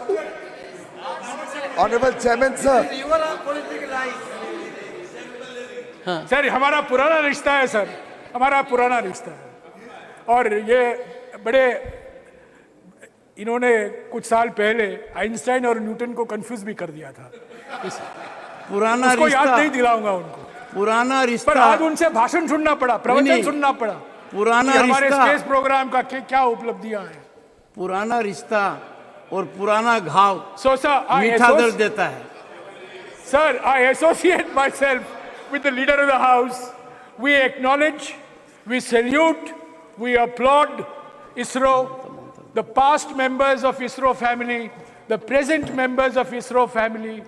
Honorable Chairman, sir. You are on political life. Sir हमारा पुराना रिश्ता है sir, हमारा पुराना रिश्ता है और ये बड़े इन्होंने कुछ साल पहले आइंस्टाइन और न्यूटन को कंफ्यूज भी कर दिया था। पुराना उसको रिश्ता, याद नहीं दिलाऊंगा उनको। पुराना रिश्ता, पर आज उनसे भाषण सुनना पड़ा, प्रवचन सुनना पड़ा। पुराना हमारे रिश्ता, स्पेस प्रोग्राम का क्या उपलब्धियां हैं। पुराना रिश्ता और पुराना घाव मीठा दर्द देता है। Sir, I associate myself with the Leader of the House. We acknowledge, we salute, we applaud ISRO, the past members of ISRO family, the present members of ISRO family.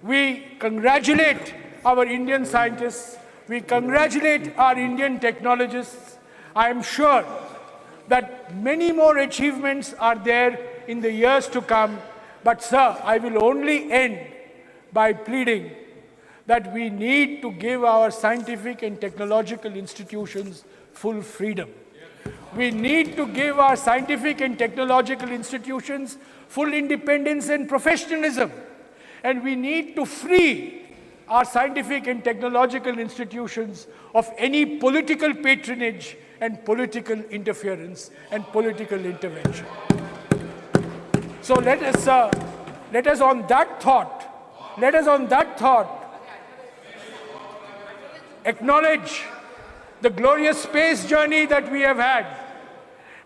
We congratulate our Indian scientists. We congratulate our Indian technologists. I am sure that many more achievements are there in the years to come. But sir, I will only end by pleading that we need to give our scientific and technological institutions full freedom. We need to give our scientific and technological institutions full independence and professionalism. And we need to free our scientific and technological institutions of any political patronage and political interference and political intervention. So let us on that thought, acknowledge the glorious space journey that we have had.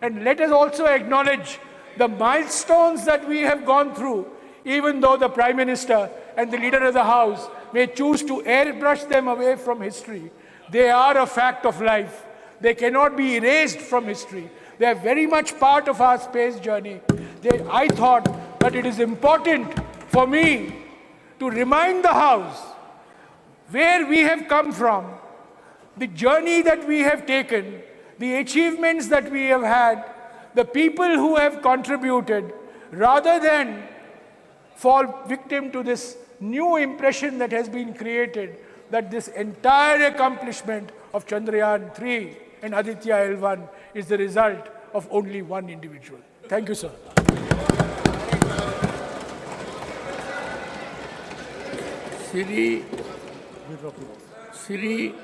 And let us also acknowledge the milestones that we have gone through, even though the Prime Minister and the Leader of the House may choose to airbrush them away from history. They are a fact of life. They cannot be erased from history. They are very much part of our space journey. I thought that it is important for me to remind the House where we have come from, the journey that we have taken, the achievements that we have had, the people who have contributed, rather than fall victim to this new impression that has been created that this entire accomplishment of Chandrayaan-3 and Aditya L1 is the result of only one individual. Thank you, sir. Sri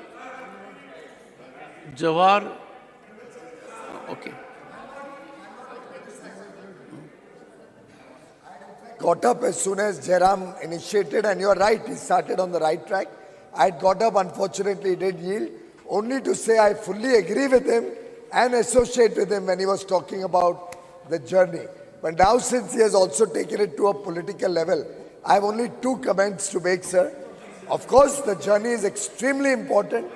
Jawar, okay. Got up as soon as Jairam initiated, and you're right, he started on the right track. I got up, unfortunately, he did yield, only to say I fully agree with him and associate with him when he was talking about the journey. But now, since he has also taken it to a political level, I have only two comments to make, sir. Of course, the journey is extremely important.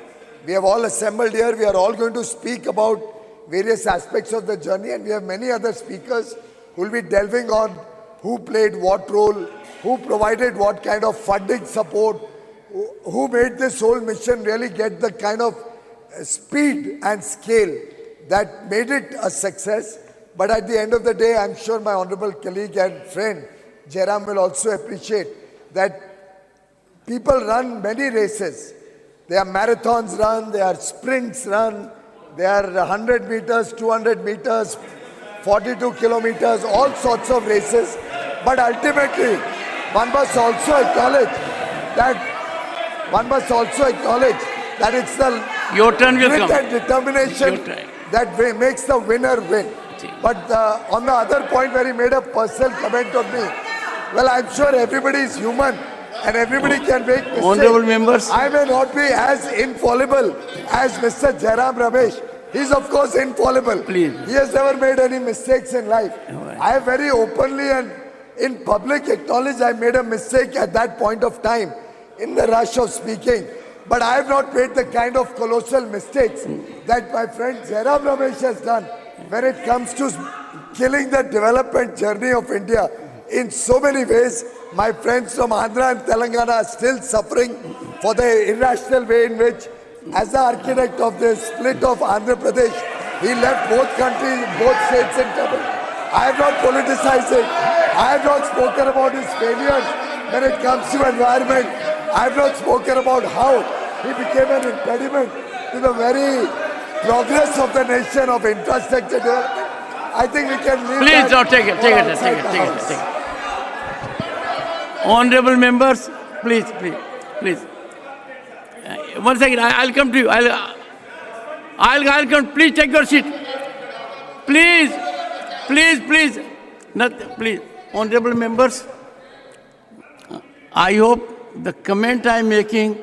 We have all assembled here. We are all going to speak about various aspects of the journey, and we have many other speakers who will be delving on who played what role, who provided what kind of funding support, who made this whole mission really get the kind of speed and scale that made it a success. But at the end of the day, I'm sure my honorable colleague and friend, Jairam, will also appreciate that people run many races. There are marathons run, there are sprints run, there are 100 meters, 200 meters, 42 kilometers, all sorts of races. But ultimately, one must also acknowledge that it's the Your turn will grit come. and determination that makes the winner win. But on the other point where he made a personal comment on me, well, I'm sure everybody is human and everybody can make mistakes. Honorable members. I may not be as infallible as Mr. Jairam Ramesh. He's of course infallible. Please. He has never made any mistakes in life. Right. I have very openly and in public acknowledged I made a mistake at that point of time in the rush of speaking. But I have not made the kind of colossal mistakes that my friend Jairam Ramesh has done when it comes to killing the development journey of India. In so many ways, my friends from Andhra and Telangana are still suffering for the irrational way in which, as the architect of the split of Andhra Pradesh, he left both countries, both states in trouble. I have not politicized it. I have not spoken about his failures when it comes to environment. I have not spoken about how he became an impediment to the very progress of the nation of infrastructure development. I think we can leave Please, that don't take it. Take it. Honorable members, please. One second, I'll come to you. I'll come. Please take your seat. Please. Please. Honorable members, I hope the comment I'm making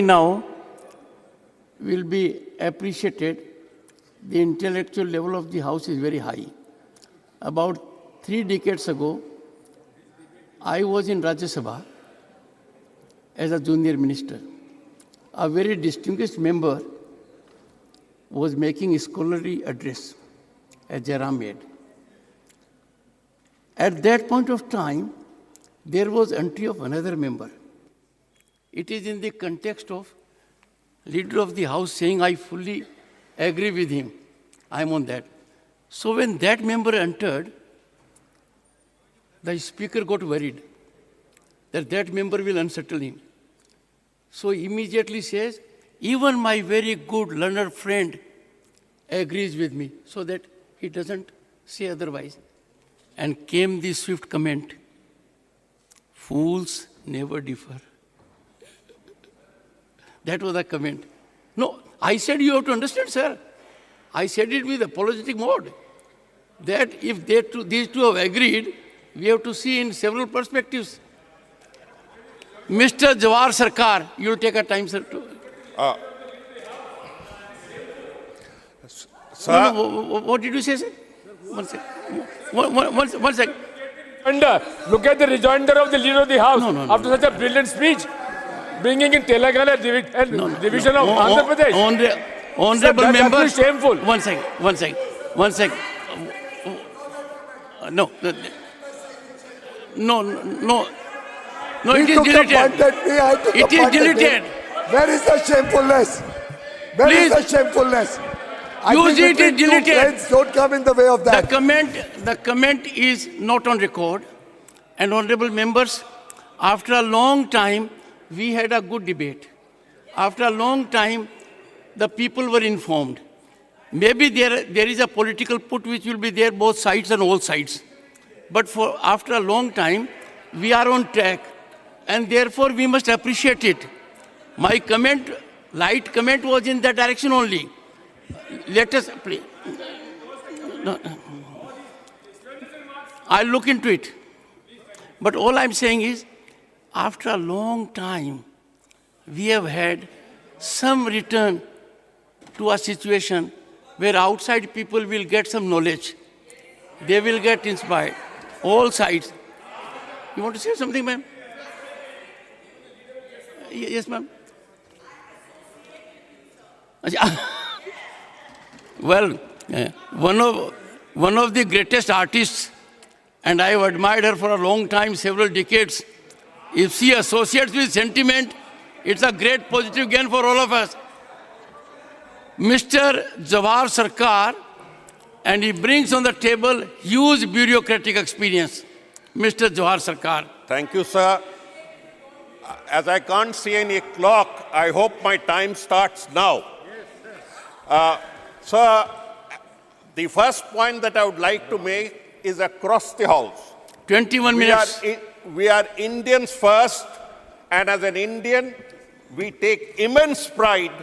now will be appreciated. The intellectual level of the House is very high. About 3 decades ago, I was in Rajya Sabha as a junior minister. A very distinguished member was making a scholarly address, as Jairam made. At that point of time, there was entry of another member. It is in the context of Leader of the House saying, I fully agree with him. I am on that. So when that member entered, the speaker got worried that member will unsettle him. So immediately says, even my very good learned friend agrees with me, so that he doesn't say otherwise. And came the swift comment, Fools never differ. That was the comment. No, I said you have to understand, sir. I said it with apologetic mode. That if these two have agreed, we have to see in several perspectives. Mr. Jawar Sarkar, you will take a time, sir. Sir, No, what did you say, sir? One second. One second. Look at the rejoinder of the leader of the House No. after such a brilliant speech, bringing in Telangana and division of Andhra Pradesh. Honorable Sir, that's members. actually shameful. One second. No, it is deleted. It is deleted. Where is the shamefulness? Where is Please. the shamefulness? I Use think it is between two deleted. friends, don't come in the way of that. The comment is not on record. And honorable members, after a long time, we had a good debate. After a long time, the people were informed. Maybe there is a political put which will be there both sides and all sides. But after a long time, we are on track. And therefore, we must appreciate it. My comment, light comment was in that direction only. Let us, please. No. I'll look into it. But all I'm saying is, after a long time, we have had some return to a situation where outside people will get some knowledge. They will get inspired. All sides. You want to say something, ma'am? Yes, ma'am. Well, one of the greatest artists, and I have admired her for a long time, several decades. If she associates with sentiment, it's a great positive gain for all of us. Mr. Jawar Sarkar, and he brings on the table huge bureaucratic experience. Mr. Jawar Sarkar. thank you, sir. As I can't see any clock, I hope my time starts now. Sir, the first point that I would like to make is across the House. 21 minutes. We are Indians first, and as an Indian, we take immense pride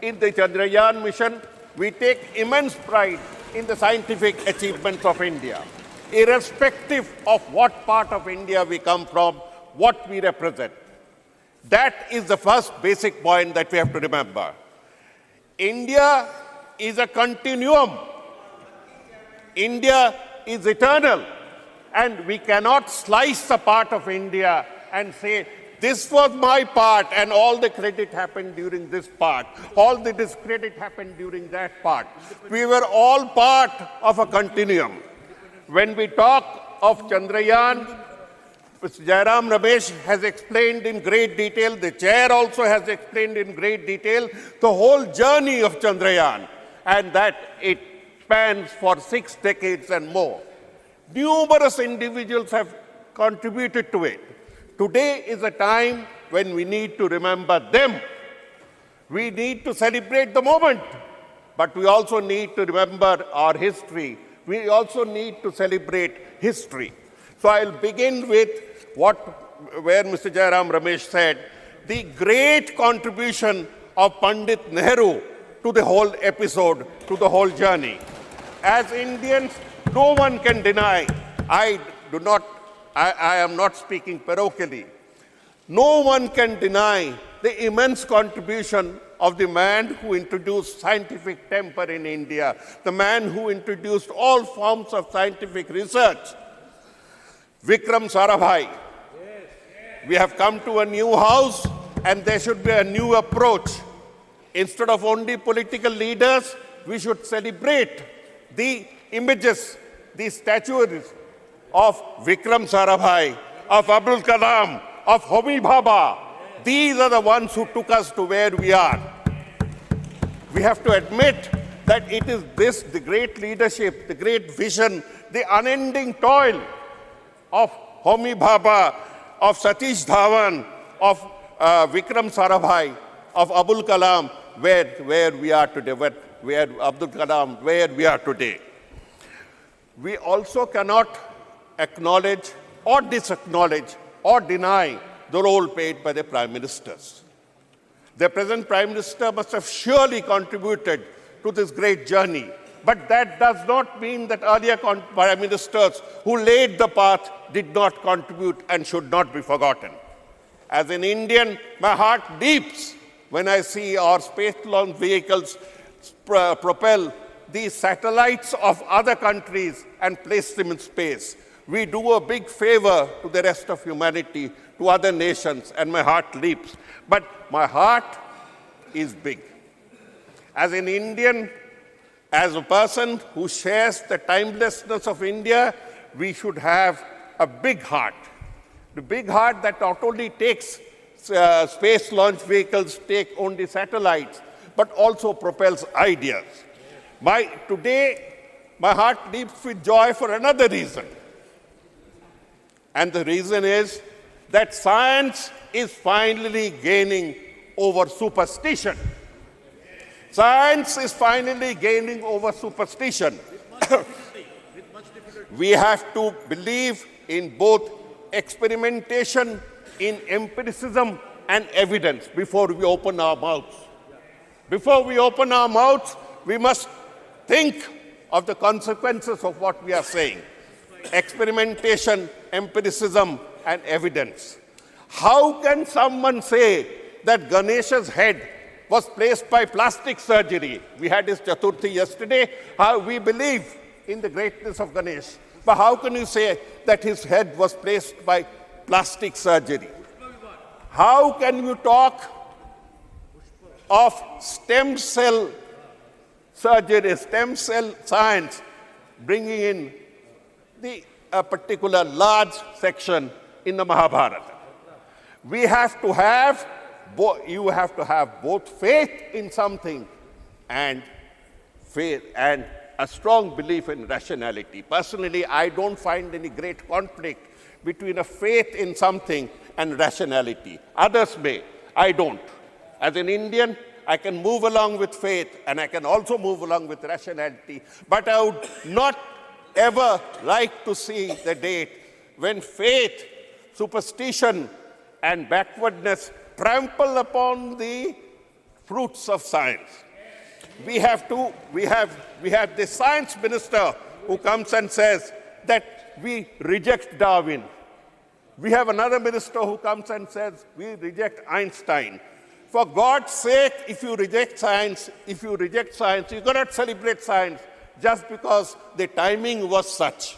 in the Chandrayaan mission. We take immense pride in the scientific achievements of India, irrespective of what part of India we come from, what we represent. That is the first basic point that we have to remember. India is a continuum. India is eternal. And we cannot slice a part of India and say, this was my part and all the credit happened during this part. All the discredit happened during that part. We were all part of a continuum. When we talk of Chandrayaan, Mr. Jairam Ramesh has explained in great detail, the chair also has explained in great detail, the whole journey of Chandrayaan, and that it spans for 6 decades and more. Numerous individuals have contributed to it. Today is a time when we need to remember them. We need to celebrate the moment, but we also need to remember our history. We also need to celebrate history. So I'll begin with where Mr. Jairam Ramesh said, the great contribution of Pandit Nehru to the whole episode, to the whole journey. As Indians, no one can deny, I am not speaking parochially, no one can deny the immense contribution of the man who introduced scientific temper in India, the man who introduced all forms of scientific research, Vikram Sarabhai. We have come to a new house and there should be a new approach. Instead of only political leaders, we should celebrate the images, the statues of Vikram Sarabhai, of Abdul Kalam, of Homi Bhabha. These are the ones who took us to where we are. We have to admit that it is this, the great leadership, the great vision, the unending toil of Homi Bhabha, of Satish Dhawan, of Vikram Sarabhai, of Abdul Kalam, where we are today, where Abdul Kalam, where we are today. We also cannot acknowledge or disacknowledge or deny the role played by the Prime Ministers. The present Prime Minister must have surely contributed to this great journey, but that does not mean that earlier Prime Ministers who laid the path did not contribute and should not be forgotten. As an Indian, my heart leaps when I see our space launch vehicles propel these satellites of other countries and place them in space. We do a big favor to the rest of humanity, to other nations, and my heart leaps. But my heart is big. As an Indian, as a person who shares the timelessness of India, we should have a big heart. The big heart that not only takes space launch vehicles, take only satellites, but also propels ideas. Today, my heart leaps with joy for another reason. And the reason is that science is finally gaining over superstition. Science is finally gaining over superstition. We have to believe in both experimentation, in empiricism and evidence before we open our mouths. Before we open our mouths, we must think of the consequences of what we are saying. Experimentation, empiricism, and evidence. How can someone say that Ganesha's head was placed by plastic surgery? We had his Chaturthi yesterday. We believe in the greatness of Ganesh. But how can you say that his head was placed by plastic surgery? How can you talk of stem cell surgery, stem cell science, bringing in a particular large section in the Mahabharata? You have to have both faith in something and a strong belief in rationality. Personally, I don't find any great conflict between a faith in something and rationality. Others may, I don't. As an Indian, I can move along with faith and I can also move along with rationality, but I would not ever like to see the date when faith, superstition, and backwardness trample upon the fruits of science. We have the science minister who comes and says that we reject Darwin. We have another minister who comes and says we reject Einstein. For God's sake, if you reject science, you cannot celebrate science just because the timing was such.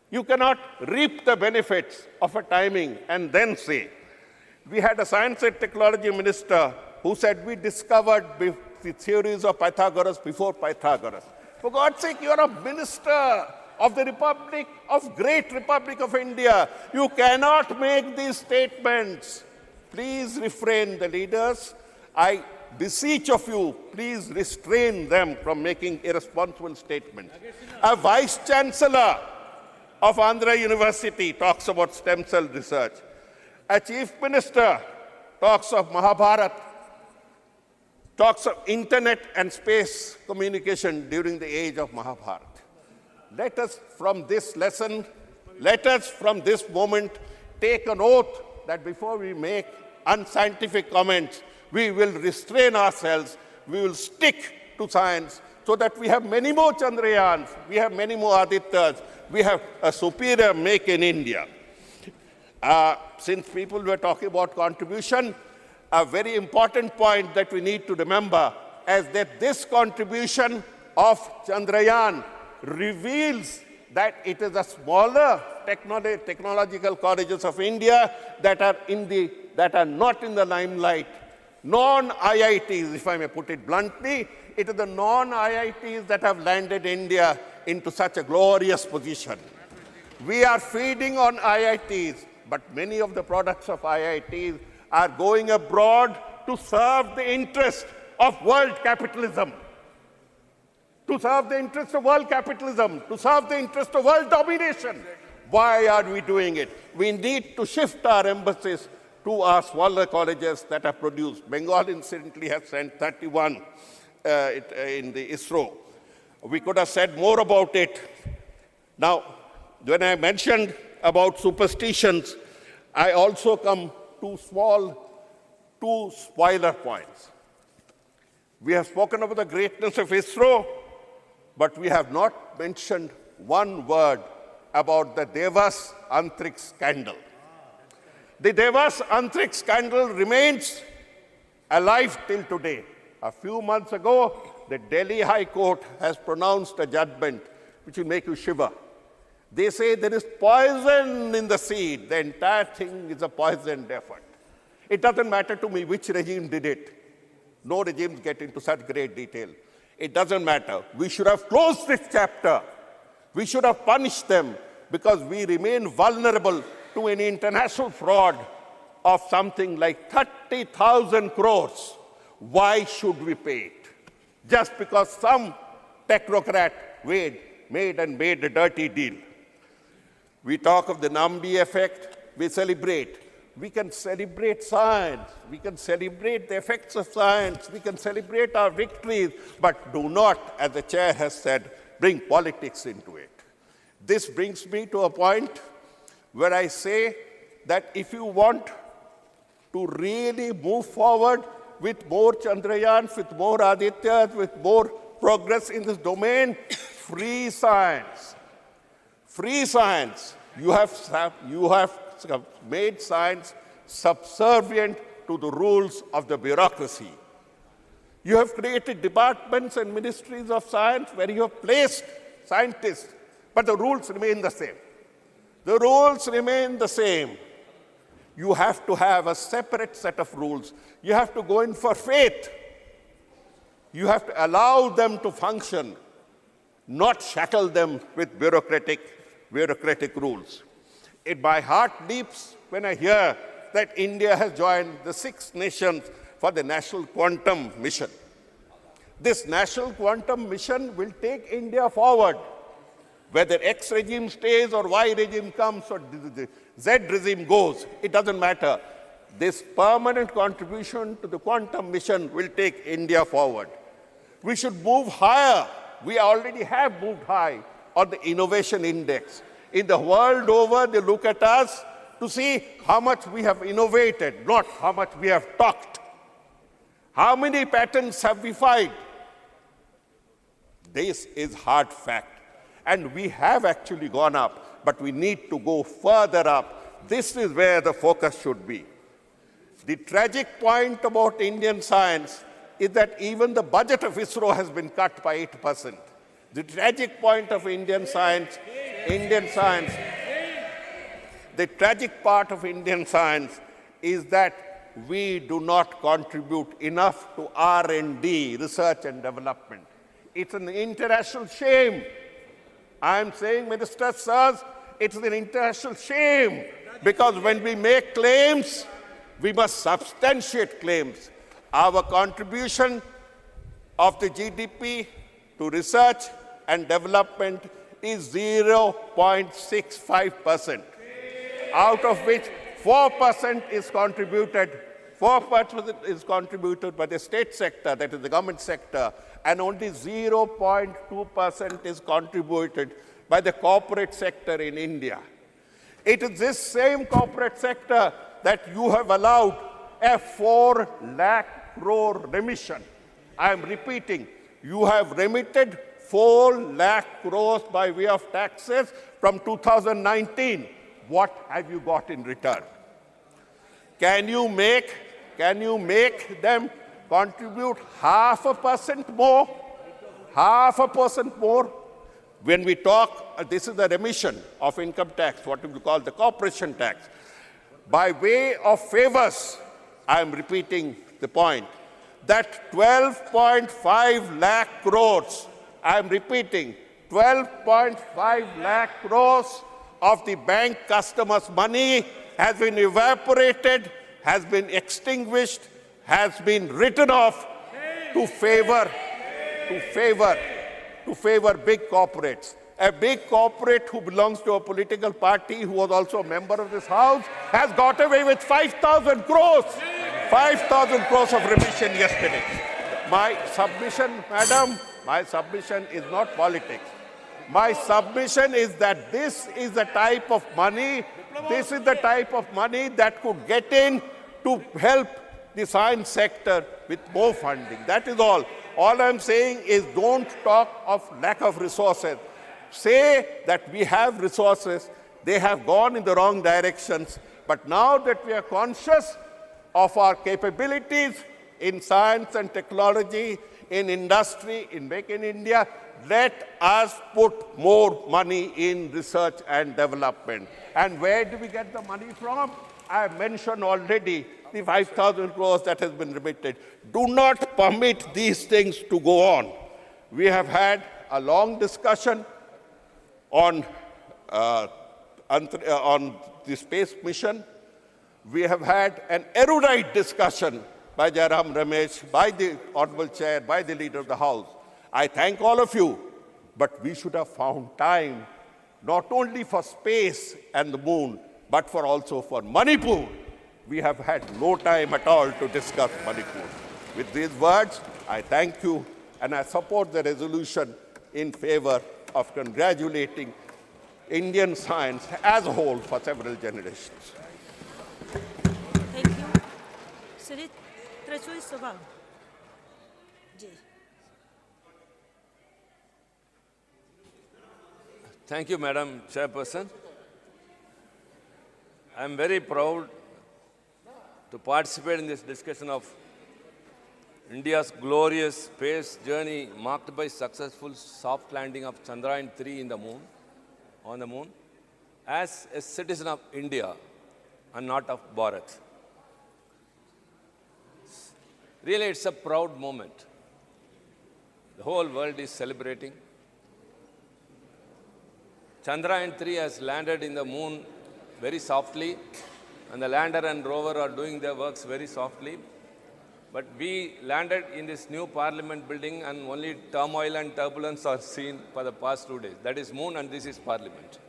You cannot reap the benefits of a timing and then say. We had a science and technology minister who said we discovered the theories of Pythagoras before Pythagoras. For God's sake, you are a minister of the Republic, of great Republic of India. You cannot make these statements. Please refrain, the leaders. I beseech of you, please restrain them from making irresponsible statements. A vice chancellor of Andhra University talks about stem cell research. A chief minister talks of Mahabharata, talks of internet and space communication during the age of Mahabharata. Let us from this lesson, let us from this moment take an oath that before we make unscientific comments, we will restrain ourselves, we will stick to science so that we have many more Chandrayans, we have many more Adityas, we have a superior make in India. Since people were talking about contribution, a very important point that we need to remember is that this contribution of Chandrayaan reveals that it is the smaller technological colleges of India that are not in the limelight. Non-IITs, if I may put it bluntly, it is the non-IITs that have landed India into such a glorious position. We are feeding on IITs, but many of the products of IITs are going abroad to serve the interest of world capitalism. To serve the interest of world capitalism, to serve the interest of world domination. Why are we doing it? We need to shift our emphasis to our smaller colleges that have produced. Bengal, incidentally, has sent 31 in the ISRO. We could have said more about it. Now, when I mentioned about superstitions, I also come to two spoiler points. We have spoken about the greatness of ISRO, but we have not mentioned one word about the Devas Antriksh scandal. The Devas Antriksh scandal remains alive till today. A few months ago, the Delhi High Court has pronounced a judgment which will make you shiver. They say there is poison in the seed. The entire thing is a poisoned effort. It doesn't matter to me which regime did it. No regimes get into such great detail. It doesn't matter. We should have closed this chapter. We should have punished them because we remain vulnerable to an international fraud of something like 30,000 crores. Why should we pay it? Just because some technocrat made a dirty deal. We talk of the Nambi effect. We celebrate. We can celebrate science. We can celebrate the effects of science. We can celebrate our victories, but do not, as the chair has said, bring politics into it. This brings me to a point where I say that if you want to really move forward with more Chandrayans, with more Adityas, with more progress in this domain, free science. Free science. You have made science subservient to the rules of the bureaucracy. You have created departments and ministries of science where you have placed scientists, but the rules remain the same. The rules remain the same. You have to have a separate set of rules. You have to go in for faith. You have to allow them to function, not shackle them with bureaucratic rules. My heart leaps when I hear that India has joined the 6 nations for the National Quantum Mission. This National Quantum Mission will take India forward. Whether X regime stays or Y regime comes or the Z regime goes, it doesn't matter. This permanent contribution to the quantum mission will take India forward. We should move higher. We already have moved high on the innovation index. In the world over, they look at us to see how much we have innovated, not how much we have talked. How many patents have we filed? This is hard fact. And we have actually gone up, but we need to go further up. This is where the focus should be. The tragic point about Indian science is that even the budget of ISRO has been cut by 8%. The tragic point of Indian science, the tragic part of Indian science is that we do not contribute enough to R&D, research and development. It's an international shame. I am saying, Minister Sirs, it's an international shame because when we make claims, we must substantiate claims. Our contribution of the GDP to research and development is 0.65%, out of which 4% is contributed. 4% is contributed by the state sector, that is the government sector, and only 0.2% is contributed by the corporate sector in India. It is this same corporate sector that you have allowed a 4 lakh crore remission. I am repeating, you have remitted 4 lakh crores by way of taxes from 2019. What have you got in return? Can you make them contribute 0.5% more? 0.5% more? When we talk, this is the remission of income tax, what we call the corporation tax. By way of favors, I am repeating the point, that 12.5 lakh crores, I am repeating, 12.5 lakh crores of the bank customers' money has been evaporated, has been extinguished, has been written off to favor big corporates. A big corporate who belongs to a political party, who was also a member of this House, has got away with 5,000 crores. 5,000 crores of remission yesterday. My submission, madam, my submission is not politics. My submission is that this is the type of money, that could get in to help the science sector with more funding. That is all. All I'm saying is don't talk of lack of resources. Say that we have resources, they have gone in the wrong directions, but now that we are conscious of our capabilities in science and technology, in industry, in Make in India, let us put more money in research and development. And where do we get the money from? I have mentioned already the 5,000 crores that has been remitted. Do not permit these things to go on. We have had a long discussion on the space mission. We have had an erudite discussion by Jairam Ramesh, by the Honorable Chair, by the Leader of the House. I thank all of you, but we should have found time not only for space and the moon, but also for Manipur. We have had no time at all to discuss Manipur. With these words, I thank you and I support the resolution in favor of congratulating Indian science as a whole for several generations. Thank you. Sri Trachui Subha. Thank you, Madam Chairperson. I am very proud to participate in this discussion of India's glorious space journey marked by successful soft landing of Chandrayaan-3 on the moon, as a citizen of India and not of Bharat. Really, it's a proud moment. The whole world is celebrating. Chandrayaan-3 has landed in the moon very softly, and the lander and rover are doing their works very softly. But we landed in this new parliament building and only turmoil and turbulence are seen for the past 2 days. That is moon and this is parliament.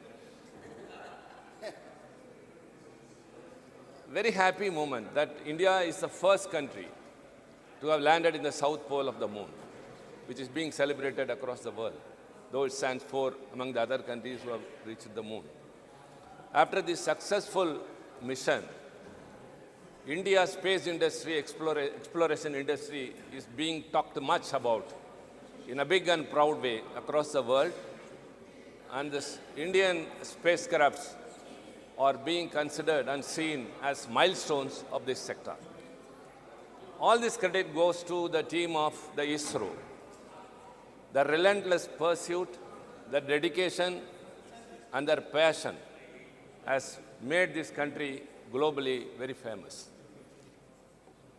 Very happy moment that India is the first country to have landed in the south pole of the moon, which is being celebrated across the world, though it stands for among the other countries who have reached the moon. After this successful mission, India's space industry, exploration industry is being talked much about in a big and proud way across the world. And the Indian spacecrafts are being considered and seen as milestones of this sector. All this credit goes to the team of the ISRO. The relentless pursuit, the dedication, and their passion has made this country globally very famous.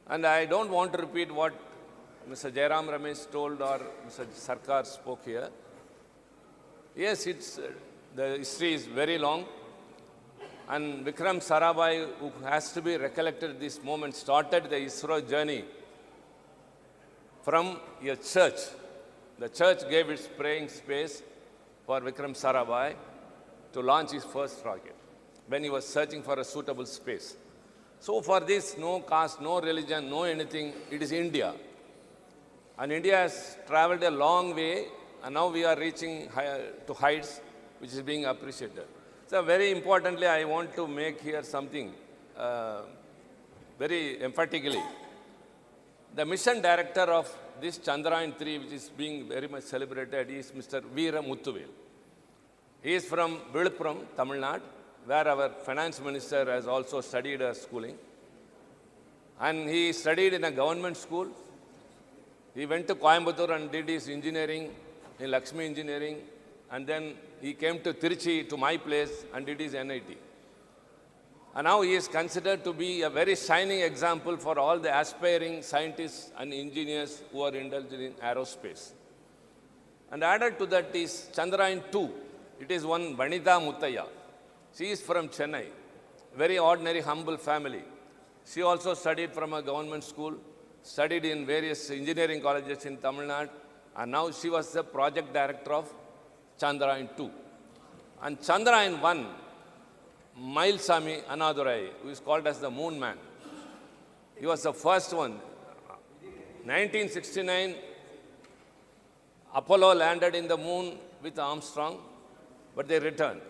And I don't want to repeat what Mr. Jairam Ramesh told or Mr. Sarkar spoke here. Yes, the history is very long. And Vikram Sarabhai, who has to be recollected at this moment, started the ISRO journey from a church. The church gave its praying space for Vikram Sarabhai to launch his first rocket when he was searching for a suitable space. So for this, no caste, no religion, no anything, it is India. And India has traveled a long way, and now we are reaching to heights which is being appreciated. So very importantly, I want to make here something very emphatically. The mission director of this Chandrayaan-3, which is being very much celebrated, is Mr. Veera Muthuvel. He is from Viluppuram, Tamil Nadu, where our finance minister has also studied schooling. And he studied in a government school. He went to Coimbatore and did his engineering in Lakshmi Engineering. And then he came to Tiruchi, to my place, and did his NIT. And now he is considered to be a very shining example for all the aspiring scientists and engineers who are indulged in aerospace. And added to that is Chandrayaan-2. It is one Vanitha Muttaya. She is from Chennai, very ordinary, humble family. She also studied from a government school, studied in various engineering colleges in Tamil Nadu, and now she was the project director of Chandrayaan-2. And Chandrayaan-1, Mailsamy Anadurai, who is called as the Moon Man, he was the first one. 1969, Apollo landed in the moon with Armstrong, but they returned.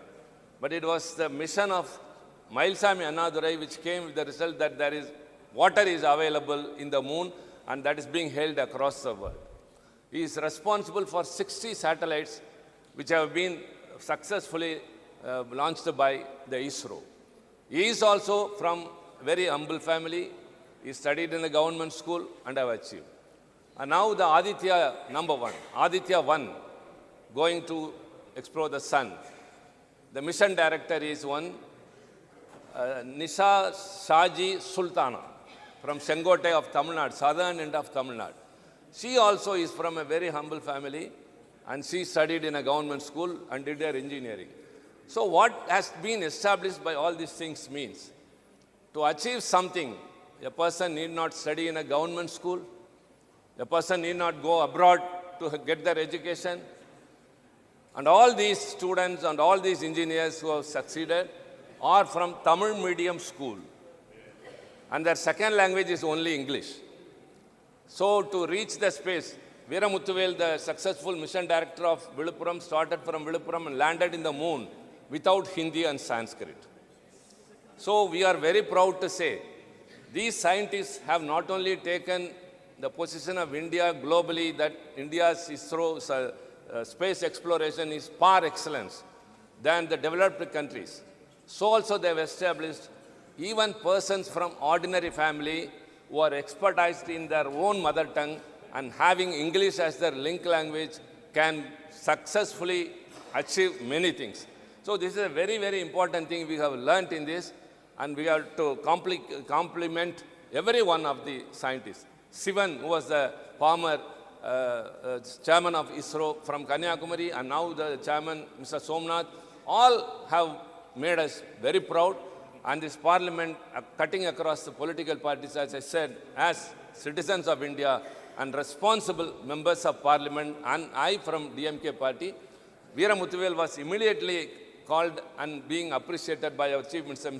But it was the mission of Mailsami Annadurai which came with the result that there is water is available in the moon, and that is being held across the world. He is responsible for 60 satellites which have been successfully launched by the ISRO. He is also from a very humble family. He studied in a government school and have achieved. And now the Aditya #1, Aditya 1, going to explore the sun. The mission director is one, Nisha Shaji Sultana, from Sengote of Tamil Nadu, southern end of Tamil Nadu. She also is from a very humble family, and she studied in a government school and did her engineering. So what has been established by all these things means, to achieve something, a person need not study in a government school, a person need not go abroad to get their education. And all these students and all these engineers who have succeeded are from Tamil medium school. And their second language is only English. So to reach the space, Veera Muthuvel, the successful mission director of Viluppuram, started from Viluppuram and landed in the moon without Hindi and Sanskrit. So we are very proud to say, these scientists have not only taken the position of India globally, that India's ISRO space exploration is par excellence than the developed countries. So also they have established even persons from ordinary family who are expertised in their own mother tongue and having English as their link language can successfully achieve many things. So this is a very, very important thing we have learnt in this, and we have to compliment every one of the scientists. Sivan, who was the former chairman of ISRO from Kanyakumari, and now the chairman, Mr. Somnath, all have made us very proud. And this parliament, cutting across the political parties, as I said, as citizens of India and responsible members of parliament, and I from DMK party, Veera Muthuvel was immediately called and being appreciated by our Chief Minister,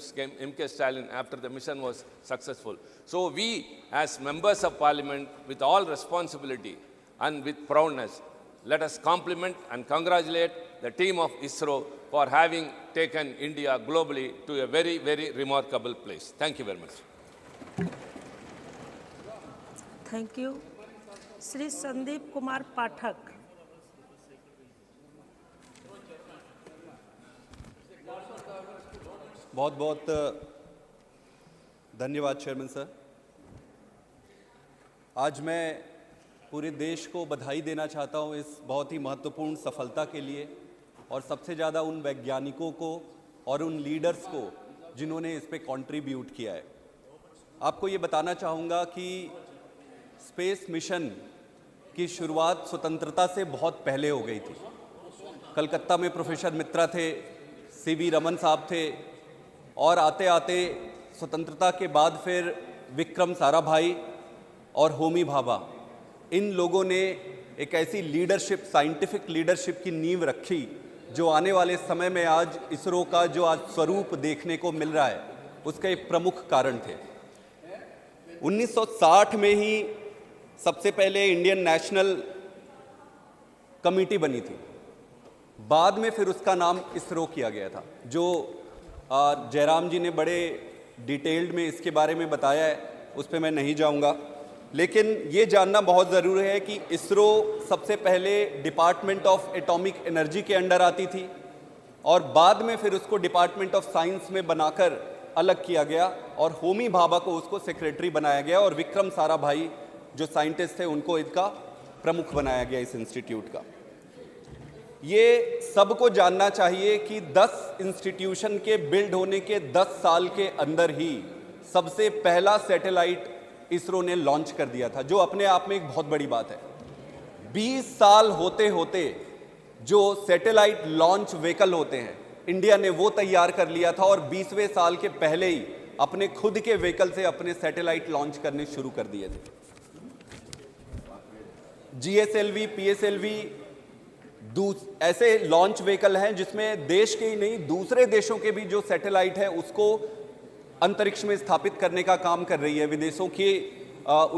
M.K. Stalin, after the mission was successful. So we, as members of parliament, with all responsibility and with proudness, let us compliment and congratulate the team of ISRO for having taken India globally to a very, very remarkable place. Thank you very much. Thank you. Shri Sandeep Kumar Pathak. बहुत बहुत धन्यवाद chairman sir. आज मैं पूरे देश को बधाई देना चाहता हूं इस बहुत ही महत्वपूर्ण सफलता के लिए, और सबसे ज़्यादा उन वैज्ञानिकों को और उन लीडर्स को जिन्होंने इस पे कंट्रीब्यूट किया है। आपको ये बताना चाहूँगा कि स्पेस मिशन की शुरुआत स्वतंत्रता से बहुत पहले हो गई थी। कलकत्ता में प्रोफेसर मित्रा थे, C.V. रमन साहब थे, और आते आते स्वतंत्रता के बाद फिर विक्रम साराभाई और होमी भाभा, इन लोगों ने एक ऐसी लीडरशिप, साइंटिफिक लीडरशिप की नींव रखी जो आने वाले समय में आज इसरो का जो आज स्वरूप देखने को मिल रहा है, उसका एक प्रमुख कारण थे। 1960 में ही सबसे पहले इंडियन नेशनल कमेटी बनी थी, बाद में फिर उसका नाम इसरो किया गया था, जो जयराम जी ने बड़े डिटेल्ड में इसके बारे में बताया है, उस पर मैं नहीं जाऊंगा। लेकिन ये जानना बहुत ज़रूरी है कि इसरो सबसे पहले डिपार्टमेंट ऑफ एटॉमिक एनर्जी के अंडर आती थी, और बाद में फिर उसको डिपार्टमेंट ऑफ साइंस में बनाकर अलग किया गया, और होमी भाभा को उसको सेक्रेटरी बनाया गया, और विक्रम साराभाई जो साइंटिस्ट थे उनको इसका प्रमुख बनाया गया इस इंस्टीट्यूट का। ये सबको जानना चाहिए कि 10 इंस्टीट्यूशन के बिल्ड होने के 10 साल के अंदर ही सबसे पहला सैटेलाइट इसरो ने लॉन्च कर दिया था, जो अपने आप में एक बहुत बड़ी बात है। 20 साल होते होते जो सैटेलाइट लॉन्च व्हीकल होते हैं, इंडिया ने वो तैयार कर लिया था, और 20वें साल के पहले ही अपने खुद के व्हीकल से अपने सैटेलाइट लॉन्च करने शुरू कर दिए थे। GSLV, PSLV ऐसे लॉन्च व्हीकल हैं जिसमें देश के ही नहीं, दूसरे देशों के भी जो सैटेलाइट है उसको अंतरिक्ष में स्थापित करने का काम कर रही है, विदेशों के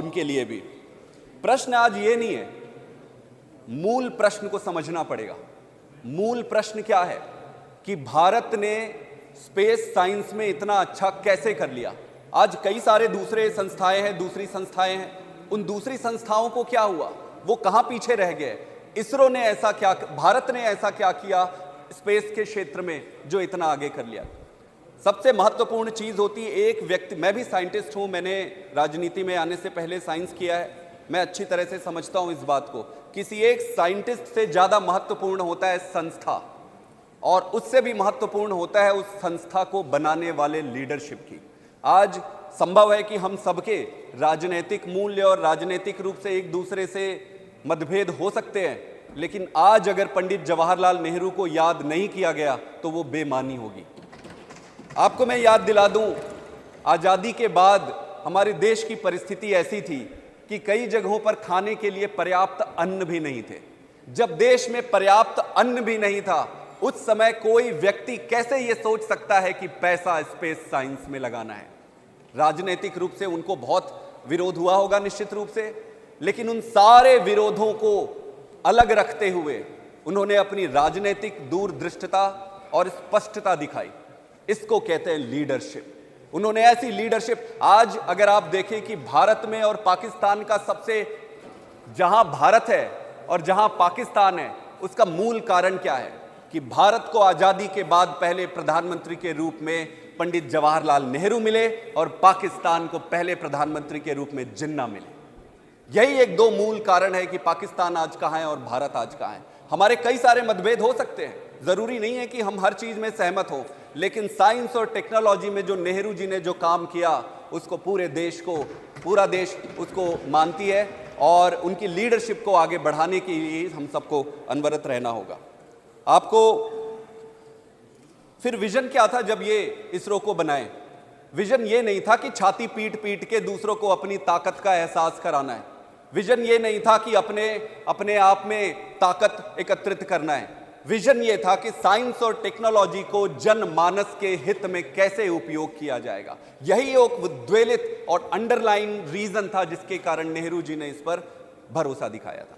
उनके लिए भी। प्रश्न आज ये नहीं है, मूल प्रश्न को समझना पड़ेगा। मूल प्रश्न क्या है कि भारत ने स्पेस साइंस में इतना अच्छा कैसे कर लिया। आज कई सारे दूसरे संस्थाएं हैं, दूसरी संस्थाएं हैं, उन दूसरी संस्थाओं को क्या हुआ, वो कहां पीछे रह गए। इसरो ने ऐसा क्या, भारत ने ऐसा क्या किया स्पेस के क्षेत्र में जो इतना आगे कर लिया। सबसे महत्वपूर्ण चीज होती है एक व्यक्ति, मैं भी साइंटिस्ट हूं, मैंने राजनीति में आने से पहले साइंस किया है, मैं अच्छी तरह से समझता हूं इस बात को। किसी एक साइंटिस्ट से ज्यादा महत्वपूर्ण होता है संस्था, और उससे भी महत्वपूर्ण होता है उस संस्था को बनाने वाले लीडरशिप की। आज संभव है कि हम सबके राजनीतिक मूल्य और राजनीतिक रूप से एक दूसरे से मतभेद हो सकते हैं, लेकिन आज अगर पंडित जवाहरलाल नेहरू को याद नहीं किया गया तो वो बेमानी होगी। आपको मैं याद दिला दूं, आजादी के बाद हमारे देश की परिस्थिति ऐसी थी कि कई जगहों पर खाने के लिए पर्याप्त अन्न भी नहीं थे। जब देश में पर्याप्त अन्न भी नहीं था, उस समय कोई व्यक्ति कैसे यह सोच सकता है कि पैसा स्पेस साइंस में लगाना है। राजनीतिक रूप से उनको बहुत विरोध हुआ होगा निश्चित रूप से, लेकिन उन सारे विरोधों को अलग रखते हुए उन्होंने अपनी राजनीतिक दूरदृष्टता और स्पष्टता दिखाई। इसको कहते हैं लीडरशिप। उन्होंने ऐसी लीडरशिप, आज अगर आप देखें कि भारत में और पाकिस्तान का सबसे, जहां भारत है और जहां पाकिस्तान है, उसका मूल कारण क्या है कि भारत को आजादी के बाद पहले प्रधानमंत्री के रूप में पंडित जवाहरलाल नेहरू मिले और पाकिस्तान को पहले प्रधानमंत्री के रूप में जिन्ना मिले। यही एक दो मूल कारण है कि पाकिस्तान आज कहां है और भारत आज कहां है। हमारे कई सारे मतभेद हो सकते हैं, जरूरी नहीं है कि हम हर चीज में सहमत हो, लेकिन साइंस और टेक्नोलॉजी में जो नेहरू जी ने जो काम किया उसको पूरे देश को, पूरा देश उसको मानती है, और उनकी लीडरशिप को आगे बढ़ाने के लिए हम सबको अनवरत रहना होगा। आपको फिर विजन क्या था जब ये इसरो को बनाए? विजन ये नहीं था कि छाती पीट पीट के दूसरों को अपनी ताकत का एहसास कराना है। विजन ये नहीं था कि अपने आप में ताकत एकत्रित करना है। विजन ये था कि साइंस और टेक्नोलॉजी को जनमानस के हित में कैसे उपयोग किया जाएगा। यही एक उद्वेलित और अंडरलाइन रीजन था जिसके कारण नेहरू जी ने इस पर भरोसा दिखाया था।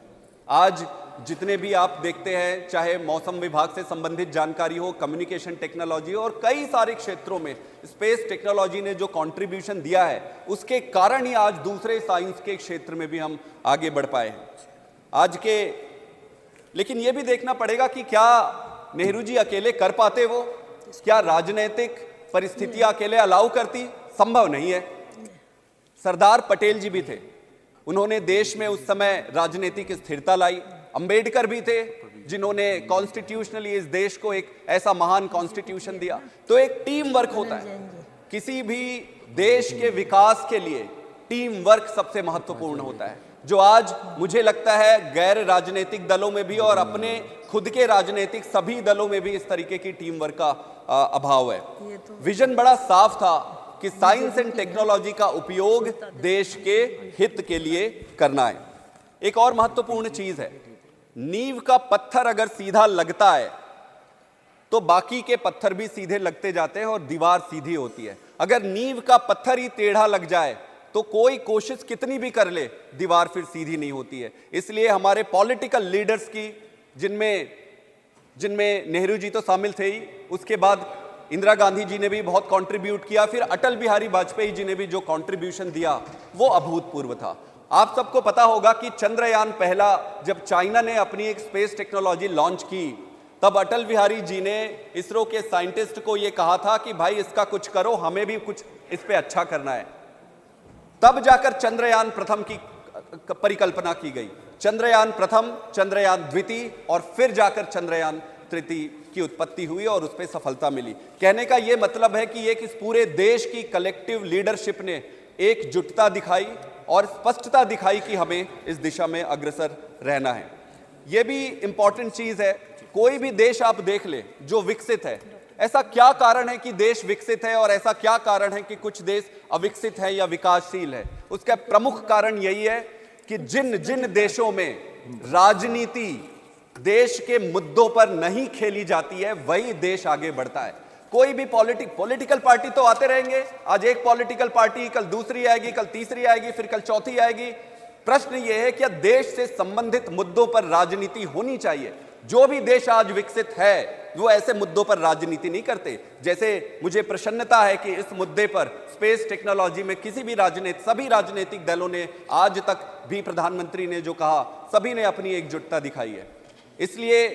आज जितने भी आप देखते हैं, चाहे मौसम विभाग से संबंधित जानकारी हो, कम्युनिकेशन टेक्नोलॉजी हो, और कई सारे क्षेत्रों में स्पेस टेक्नोलॉजी ने जो कंट्रीब्यूशन दिया है, उसके कारण ही आज दूसरे साइंस के क्षेत्र में भी हम आगे बढ़ पाए हैं आज के। लेकिन यह भी देखना पड़ेगा कि क्या नेहरू जी अकेले कर पाते वो? क्या राजनीतिक परिस्थितियां अकेले अलाउ करती? संभव नहीं है। सरदार पटेल जी भी थे, उन्होंने देश में उस समय राजनीतिक स्थिरता लाई। अंबेडकर भी थे जिन्होंने कॉन्स्टिट्यूशनली इस देश को एक ऐसा महान कॉन्स्टिट्यूशन दिया। तो एक टीम वर्क होता है, किसी भी देश के विकास के लिए टीम वर्क सबसे महत्वपूर्ण होता है, जो आज मुझे लगता है गैर राजनीतिक दलों में भी और अपने खुद के राजनीतिक सभी दलों में भी इस तरीके की टीम वर्क का अभाव है। विजन बड़ा साफ था कि साइंस एंड टेक्नोलॉजी का उपयोग देश के हित के लिए करना है। एक और महत्वपूर्ण चीज है, नींव का पत्थर अगर सीधा लगता है तो बाकी के पत्थर भी सीधे लगते जाते हैं और दीवार सीधी होती है। अगर नींव का पत्थर ही टेढ़ा लग जाए तो कोई कोशिश कितनी भी कर ले, दीवार फिर सीधी नहीं होती है। इसलिए हमारे पॉलिटिकल लीडर्स की, जिनमें नेहरू जी तो शामिल थे ही, उसके बाद इंदिरा गांधी जी ने भी बहुत कंट्रीब्यूट किया, फिर अटल बिहारी वाजपेयी जी ने भी जो कंट्रीब्यूशन दिया वो अभूतपूर्व था। आप सबको पता होगा कि चंद्रयान पहला, जब चाइना ने अपनी एक स्पेस टेक्नोलॉजी लॉन्च की, तब अटल बिहारी जी ने इसरो के साइंटिस्ट को यह कहा था कि भाई इसका कुछ करो, हमें भी कुछ इस पे अच्छा करना है। तब जाकर चंद्रयान प्रथम की परिकल्पना की गई। चंद्रयान प्रथम, चंद्रयान द्वितीय और फिर जाकर चंद्रयान तृतीय की उत्पत्ति हुई और उस पर सफलता मिली। कहने का यह मतलब है कि इस पूरे देश की कलेक्टिव लीडरशिप ने एकजुटता दिखाई और स्पष्टता दिखाई कि हमें इस दिशा में अग्रसर रहना है। यह भी इंपॉर्टेंट चीज है। कोई भी देश आप देख ले जो विकसित है, ऐसा क्या कारण है कि देश विकसित है और ऐसा क्या कारण है कि कुछ देश अविकसित है या विकासशील है? उसका प्रमुख कारण यही है कि जिन देशों में राजनीति देश के मुद्दों पर नहीं खेली जाती है, वही देश आगे बढ़ता है। कोई भी पॉलिटिकल पार्टी तो आते रहेंगे, आज एक पॉलिटिकल पार्टी, कल दूसरी आएगी, कल तीसरी आएगी, फिर कल चौथी आएगी। प्रश्न यह है कि देश से संबंधित मुद्दों पर राजनीति होनी चाहिए। जो भी देश आज विकसित है वो ऐसे मुद्दों पर राजनीति नहीं करते। जैसे मुझे प्रसन्नता है कि इस मुद्दे पर स्पेस टेक्नोलॉजी में किसी भी सभी राजनीतिक दलों ने आज तक भी प्रधानमंत्री ने जो कहा सभी ने अपनी एकजुटता दिखाई है। इसलिए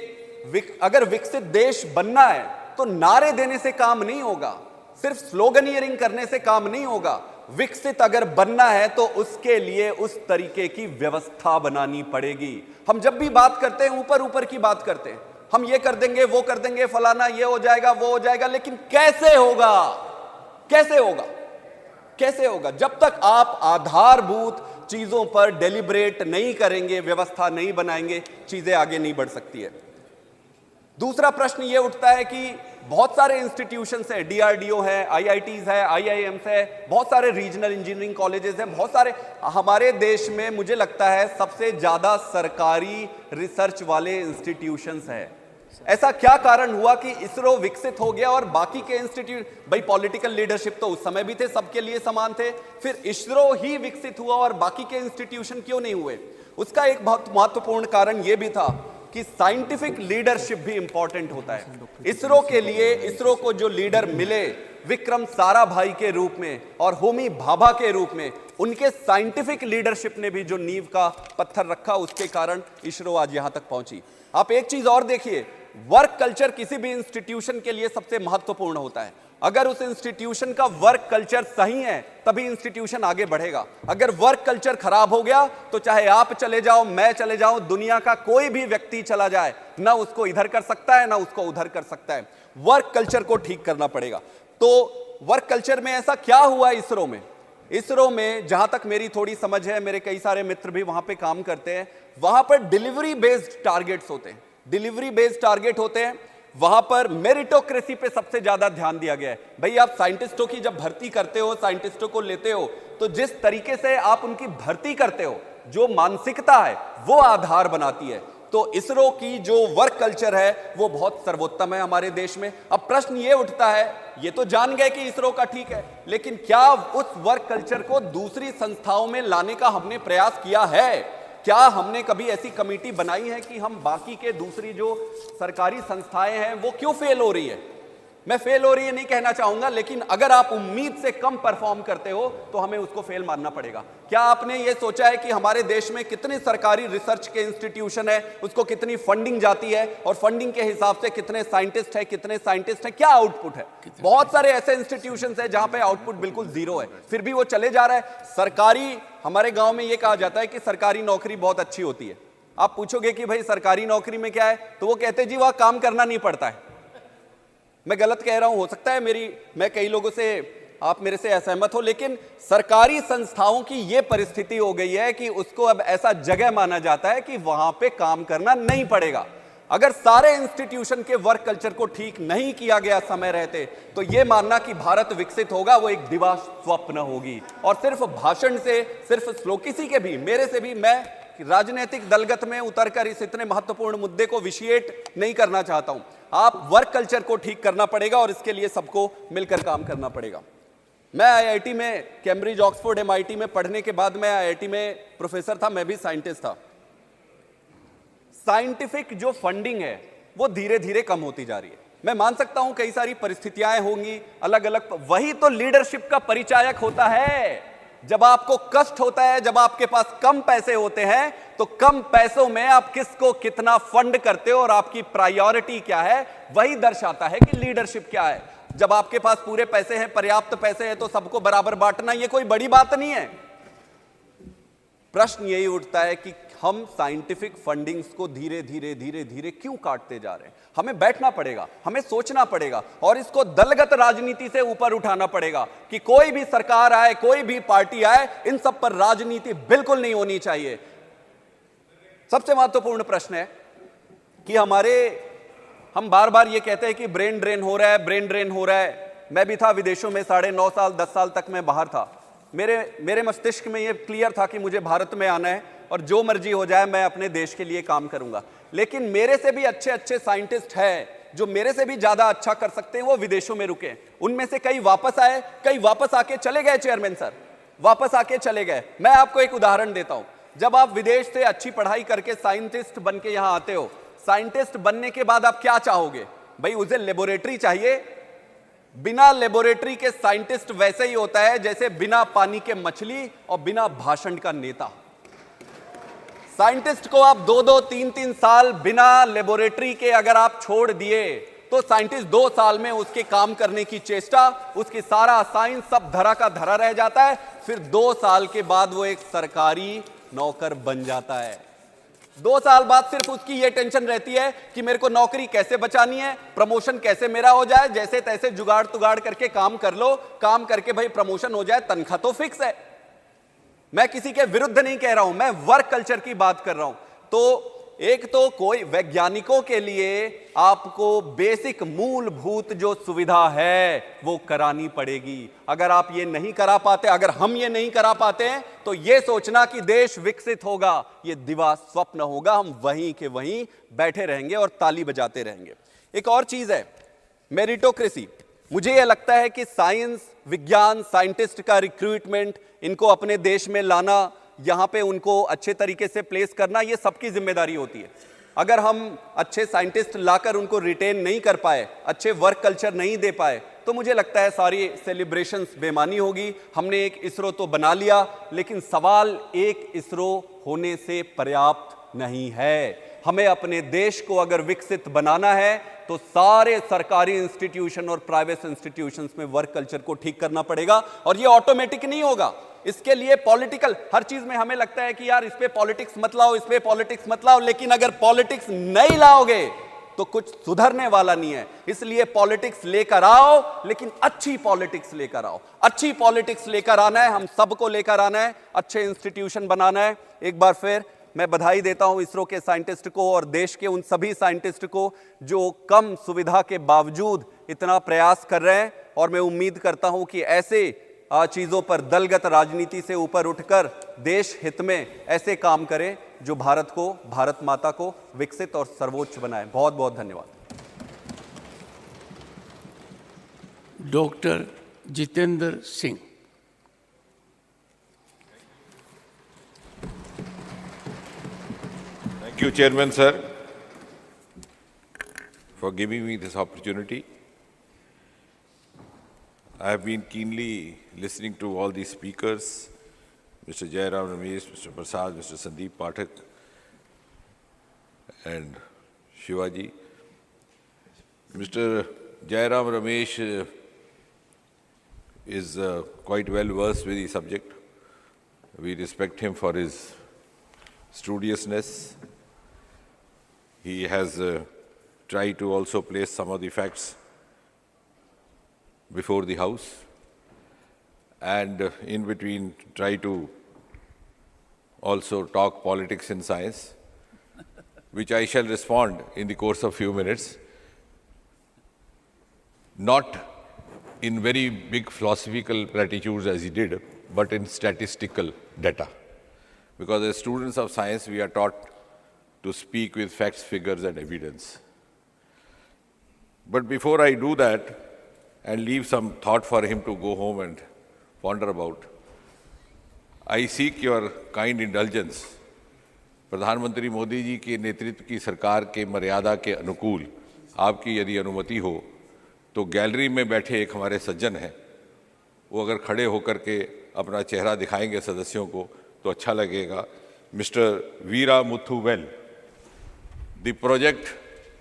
अगर विकसित देश बनना है तो नारे देने से काम नहीं होगा, सिर्फ स्लोगनियरिंग करने से काम नहीं होगा। विकसित अगर बनना है तो उसके लिए उस तरीके की व्यवस्था बनानी पड़ेगी। हम जब भी बात करते हैं ऊपर ऊपर की बात करते हैं, हम ये कर देंगे वो कर देंगे, फलाना ये हो जाएगा वो हो जाएगा, लेकिन कैसे होगा? कैसे होगा? कैसे होगा? जब तक आप आधारभूत चीजों पर डेलिब्रेट नहीं करेंगे, व्यवस्था नहीं बनाएंगे, चीजें आगे नहीं बढ़ सकती है। दूसरा प्रश्न यह उठता है कि बहुत सारे इंस्टीट्यूशंस हैं, डीआरडीओ है, आईआईटीज है, आईआईएम्स है, बहुत सारे रीजनल इंजीनियरिंग कॉलेजेस हैं, बहुत सारे हमारे देश में मुझे लगता है सबसे ज्यादा सरकारी रिसर्च वाले इंस्टीट्यूशंस हैं। ऐसा क्या कारण हुआ कि इसरो विकसित हो गया और बाकी के इंस्टीट्यूट, भाई पॉलिटिकल लीडरशिप तो उस समय भी थे, सबके लिए समान थे, फिर इसरो ही विकसित हुआ और बाकी के इंस्टीट्यूशन क्यों नहीं हुए? उसका एक बहुत महत्वपूर्ण कारण यह भी था कि साइंटिफिक लीडरशिप भी इंपॉर्टेंट होता है। इसरो के लिए, इसरो को जो लीडर मिले विक्रम साराभाई के रूप में और होमी भाभा के रूप में, उनके साइंटिफिक लीडरशिप ने भी जो नींव का पत्थर रखा, उसके कारण इसरो आज यहां तक पहुंची। आप एक चीज और देखिए, वर्क कल्चर किसी भी इंस्टीट्यूशन के लिए सबसे महत्वपूर्ण होता है। अगर उस इंस्टीट्यूशन का वर्क कल्चर सही है तभी इंस्टीट्यूशन आगे बढ़ेगा। अगर वर्क कल्चर खराब हो गया तो चाहे आप चले जाओ, मैं चले जाऊं, दुनिया का कोई भी व्यक्ति चला जाए, ना उसको इधर कर सकता है ना उसको उधर कर सकता है। वर्क कल्चर को ठीक करना पड़ेगा। तो वर्क कल्चर में ऐसा क्या हुआ इसरो में? इसरो में जहां तक मेरी थोड़ी समझ है, मेरे कई सारे मित्र भी वहां पे काम करते हैं, वहां पर डिलीवरी बेस्ड टारगेट्स होते हैं, डिलीवरी बेस्ड टारगेट होते हैं। वहां पर मेरिटोक्रेसी पे सबसे ज्यादा ध्यान दिया गया है। भाई आप साइंटिस्टों की जब भर्ती करते हो, साइंटिस्टों को लेते हो, तो जिस तरीके से आप उनकी भर्ती करते हो, जो मानसिकता है वो आधार बनाती है। तो इसरो की जो वर्क कल्चर है वो बहुत सर्वोत्तम है हमारे देश में। अब प्रश्न ये उठता है, ये तो जान गए कि इसरो का ठीक है, लेकिन क्या उस वर्क कल्चर को दूसरी संस्थाओं में लाने का हमने प्रयास किया है? क्या हमने कभी ऐसी कमेटी बनाई है कि हम बाकी के दूसरी जो सरकारी संस्थाएं हैं वो क्यों फेल हो रही है? मैं फेल हो रही है नहीं कहना चाहूंगा, लेकिन अगर आप उम्मीद से कम परफॉर्म करते हो तो हमें उसको फेल मानना पड़ेगा। क्या आपने ये सोचा है कि हमारे देश में कितने सरकारी रिसर्च के इंस्टीट्यूशन है, उसको कितनी फंडिंग जाती है और फंडिंग के हिसाब से कितने साइंटिस्ट है, क्या आउटपुट है? बहुत सारे ऐसे इंस्टीट्यूशन है जहां पे आउटपुट बिल्कुल जीरो है, फिर भी वो चले जा रहा है। सरकारी, हमारे गांव में ये कहा जाता है कि सरकारी नौकरी बहुत अच्छी होती है। आप पूछोगे कि भाई सरकारी नौकरी में क्या है, तो वो कहते जी वहां काम करना नहीं पड़ता है। मैं गलत कह रहा हूं, हो सकता है मैं कई लोगों से, आप मेरे से असहमत हो, लेकिन सरकारी संस्थाओं की यह परिस्थिति हो गई है कि उसको अब ऐसा जगह माना जाता है कि वहां पे काम करना नहीं पड़ेगा। अगर सारे इंस्टीट्यूशन के वर्क कल्चर को ठीक नहीं किया गया समय रहते, तो यह मानना कि भारत विकसित होगा वो एक दिवा स्वप्न होगी। और सिर्फ भाषण से, सिर्फ स्लो, किसी के भी, मेरे से भी, मैं राजनीतिक दलगत में उतरकर इस इतने महत्वपूर्ण मुद्दे को विशिएट नहीं करना चाहता हूं। आप वर्क कल्चर को ठीक करना पड़ेगा और इसके लिए सबको मिलकर काम करना पड़ेगा। मैं आईआईटी में, कैम्ब्रिज, ऑक्सफोर्ड, एमआईटी में पढ़ने के बाद मैं आईआईटी में प्रोफेसर था, मैं भी साइंटिस्ट था। साइंटिफिक जो फंडिंग है वो धीरे धीरे कम होती जा रही है। मैं मान सकता हूं कई सारी परिस्थितियां होंगी अलग अलग, वही तो लीडरशिप का परिचायक होता है। जब आपको कष्ट होता है, जब आपके पास कम पैसे होते हैं, तो कम पैसों में आप किसको कितना फंड करते हो और आपकी प्रायोरिटी क्या है, वही दर्शाता है कि लीडरशिप क्या है। जब आपके पास पूरे पैसे हैं, पर्याप्त पैसे हैं, तो सबको बराबर बांटना ये कोई बड़ी बात नहीं है। प्रश्न यही उठता है कि हम साइंटिफिक फंडिंग्स को धीरे धीरे धीरे धीरे क्यों काटते जा रहे हैं? हमें बैठना पड़ेगा, हमें सोचना पड़ेगा और इसको दलगत राजनीति से ऊपर उठाना पड़ेगा कि कोई भी सरकार आए, कोई भी पार्टी आए, इन सब पर राजनीति बिल्कुल नहीं होनी चाहिए। सबसे महत्वपूर्ण प्रश्न है कि हम बार बार ये कहते हैं कि ब्रेन ड्रेन हो रहा है, ब्रेन ड्रेन हो रहा है। मैं भी था विदेशों में 9.5 साल, 10 साल तक मैं बाहर था। मेरे मस्तिष्क में ये क्लियर था कि मुझे भारत में आना है और जो मर्जी हो जाए मैं अपने देश के लिए काम करूंगा। लेकिन मेरे से भी अच्छे अच्छे साइंटिस्ट हैं जो मेरे से भी ज्यादा अच्छा कर सकते हैं, वो विदेशों में रुके। उनमें से कई वापस आए, कई वापस आके चले गए। चेयरमैन सर वापस आके चले गए। मैं आपको एक उदाहरण देता हूं। जब आप विदेश से अच्छी पढ़ाई करके साइंटिस्ट बन के यहां आते हो, साइंटिस्ट बनने के बाद आप क्या चाहोगे? भाई उसे लेबोरेटरी चाहिए। बिना लेबोरेटरी के साइंटिस्ट वैसे ही होता है जैसे बिना पानी के मछली और बिना भाषण का नेता। साइंटिस्ट को आप 2-2, 3-3 साल बिना लेबोरेटरी के अगर आप छोड़ दिए तो साइंटिस्ट 2 साल में उसके काम करने की चेष्टा, उसकी सारा साइंस सब धरा का धरा रह जाता है। फिर 2 साल के बाद वो एक सरकारी नौकर बन जाता है। 2 साल बाद सिर्फ उसकी ये टेंशन रहती है कि मेरे को नौकरी कैसे बचानी है, प्रमोशन कैसे मेरा हो जाए, जैसे तैसे जुगाड़ तुगाड़ करके काम कर लो, काम करके भाई प्रमोशन हो जाए, तनख्वाह तो फिक्स है। मैं किसी के विरुद्ध नहीं कह रहा हूं, मैं वर्क कल्चर की बात कर रहा हूं। तो एक तो कोई वैज्ञानिकों के लिए आपको बेसिक मूलभूत जो सुविधा है वो करानी पड़ेगी। अगर आप ये नहीं करा पाते, अगर हम ये नहीं करा पाते हैं तो ये सोचना कि देश विकसित होगा, ये दिवा स्वप्न होगा। हम वहीं के वहीं बैठे रहेंगे और ताली बजाते रहेंगे। एक और चीज है मेरिटोक्रेसी। मुझे यह लगता है कि साइंस, विज्ञान, साइंटिस्ट का रिक्रूटमेंट, इनको अपने देश में लाना, यहां पे उनको अच्छे तरीके से प्लेस करना, ये सबकी जिम्मेदारी होती है। अगर हम अच्छे साइंटिस्ट लाकर उनको रिटेन नहीं कर पाए, अच्छे वर्क कल्चर नहीं दे पाए, तो मुझे लगता है सारी सेलिब्रेशंस बेमानी होगी। हमने एक इसरो तो बना लिया, लेकिन सवाल एक इसरो होने से पर्याप्त नहीं है। हमें अपने देश को अगर विकसित बनाना है तो सारे सरकारी इंस्टीट्यूशन और प्राइवेट इंस्टीट्यूशंस में वर्क कल्चर को ठीक करना पड़ेगा। और ये ऑटोमेटिक नहीं होगा, इसके लिए पॉलिटिकल, हर चीज में हमें लगता है कि यार इस पे पॉलिटिक्स मत लाओ, इस पे पॉलिटिक्स मत लाओ, लेकिन अगर पॉलिटिक्स नहीं लाओगे तो कुछ सुधरने वाला नहीं है। इसलिए पॉलिटिक्स लेकर आओ, लेकिन अच्छी पॉलिटिक्स लेकर आओ। अच्छी पॉलिटिक्स लेकर आना है, हम सबको लेकर आना है, अच्छे इंस्टीट्यूशन बनाना है। एक बार फिर मैं बधाई देता हूं इसरो के साइंटिस्ट को और देश के उन सभी साइंटिस्ट को जो कम सुविधा के बावजूद इतना प्रयास कर रहे हैं। और मैं उम्मीद करता हूं कि ऐसे चीजों पर दलगत राजनीति से ऊपर उठकर देश हित में ऐसे काम करें जो भारत को, भारत माता को विकसित और सर्वोच्च बनाए। बहुत बहुत धन्यवाद। Doctor Jitendra Singh. Thank you, Chairman, sir, for giving me this opportunity. I have been keenly listening to all these speakers, Mr. Jairam Ramesh, Mr. Prasad, Mr. Sandeep Pathak, and Shivaji. Mr. Jairam Ramesh is quite well versed with the subject. We respect him for his studiousness. He has tried to also place some of the facts before the House, and in between try to also talk politics and science, which I shall respond in the course of few minutes, not in very big philosophical platitudes as he did, but in statistical data. Because as students of science, we are taught to speak with facts, figures, and evidence. But before I do that, and leave some thought for him to go home and ponder about, I seek your kind indulgence. प्रधानमंत्री मोदी जी के नेतृत्व की सरकार के मर्यादा के अनुकूल आपकी यदि अनुमति हो तो गैलरी में बैठे एक हमारे सज्जन हैं, वो अगर खड़े होकर के अपना चेहरा दिखाएंगे सदस्यों को तो अच्छा लगेगा। Mister Veera Muthuvel, the project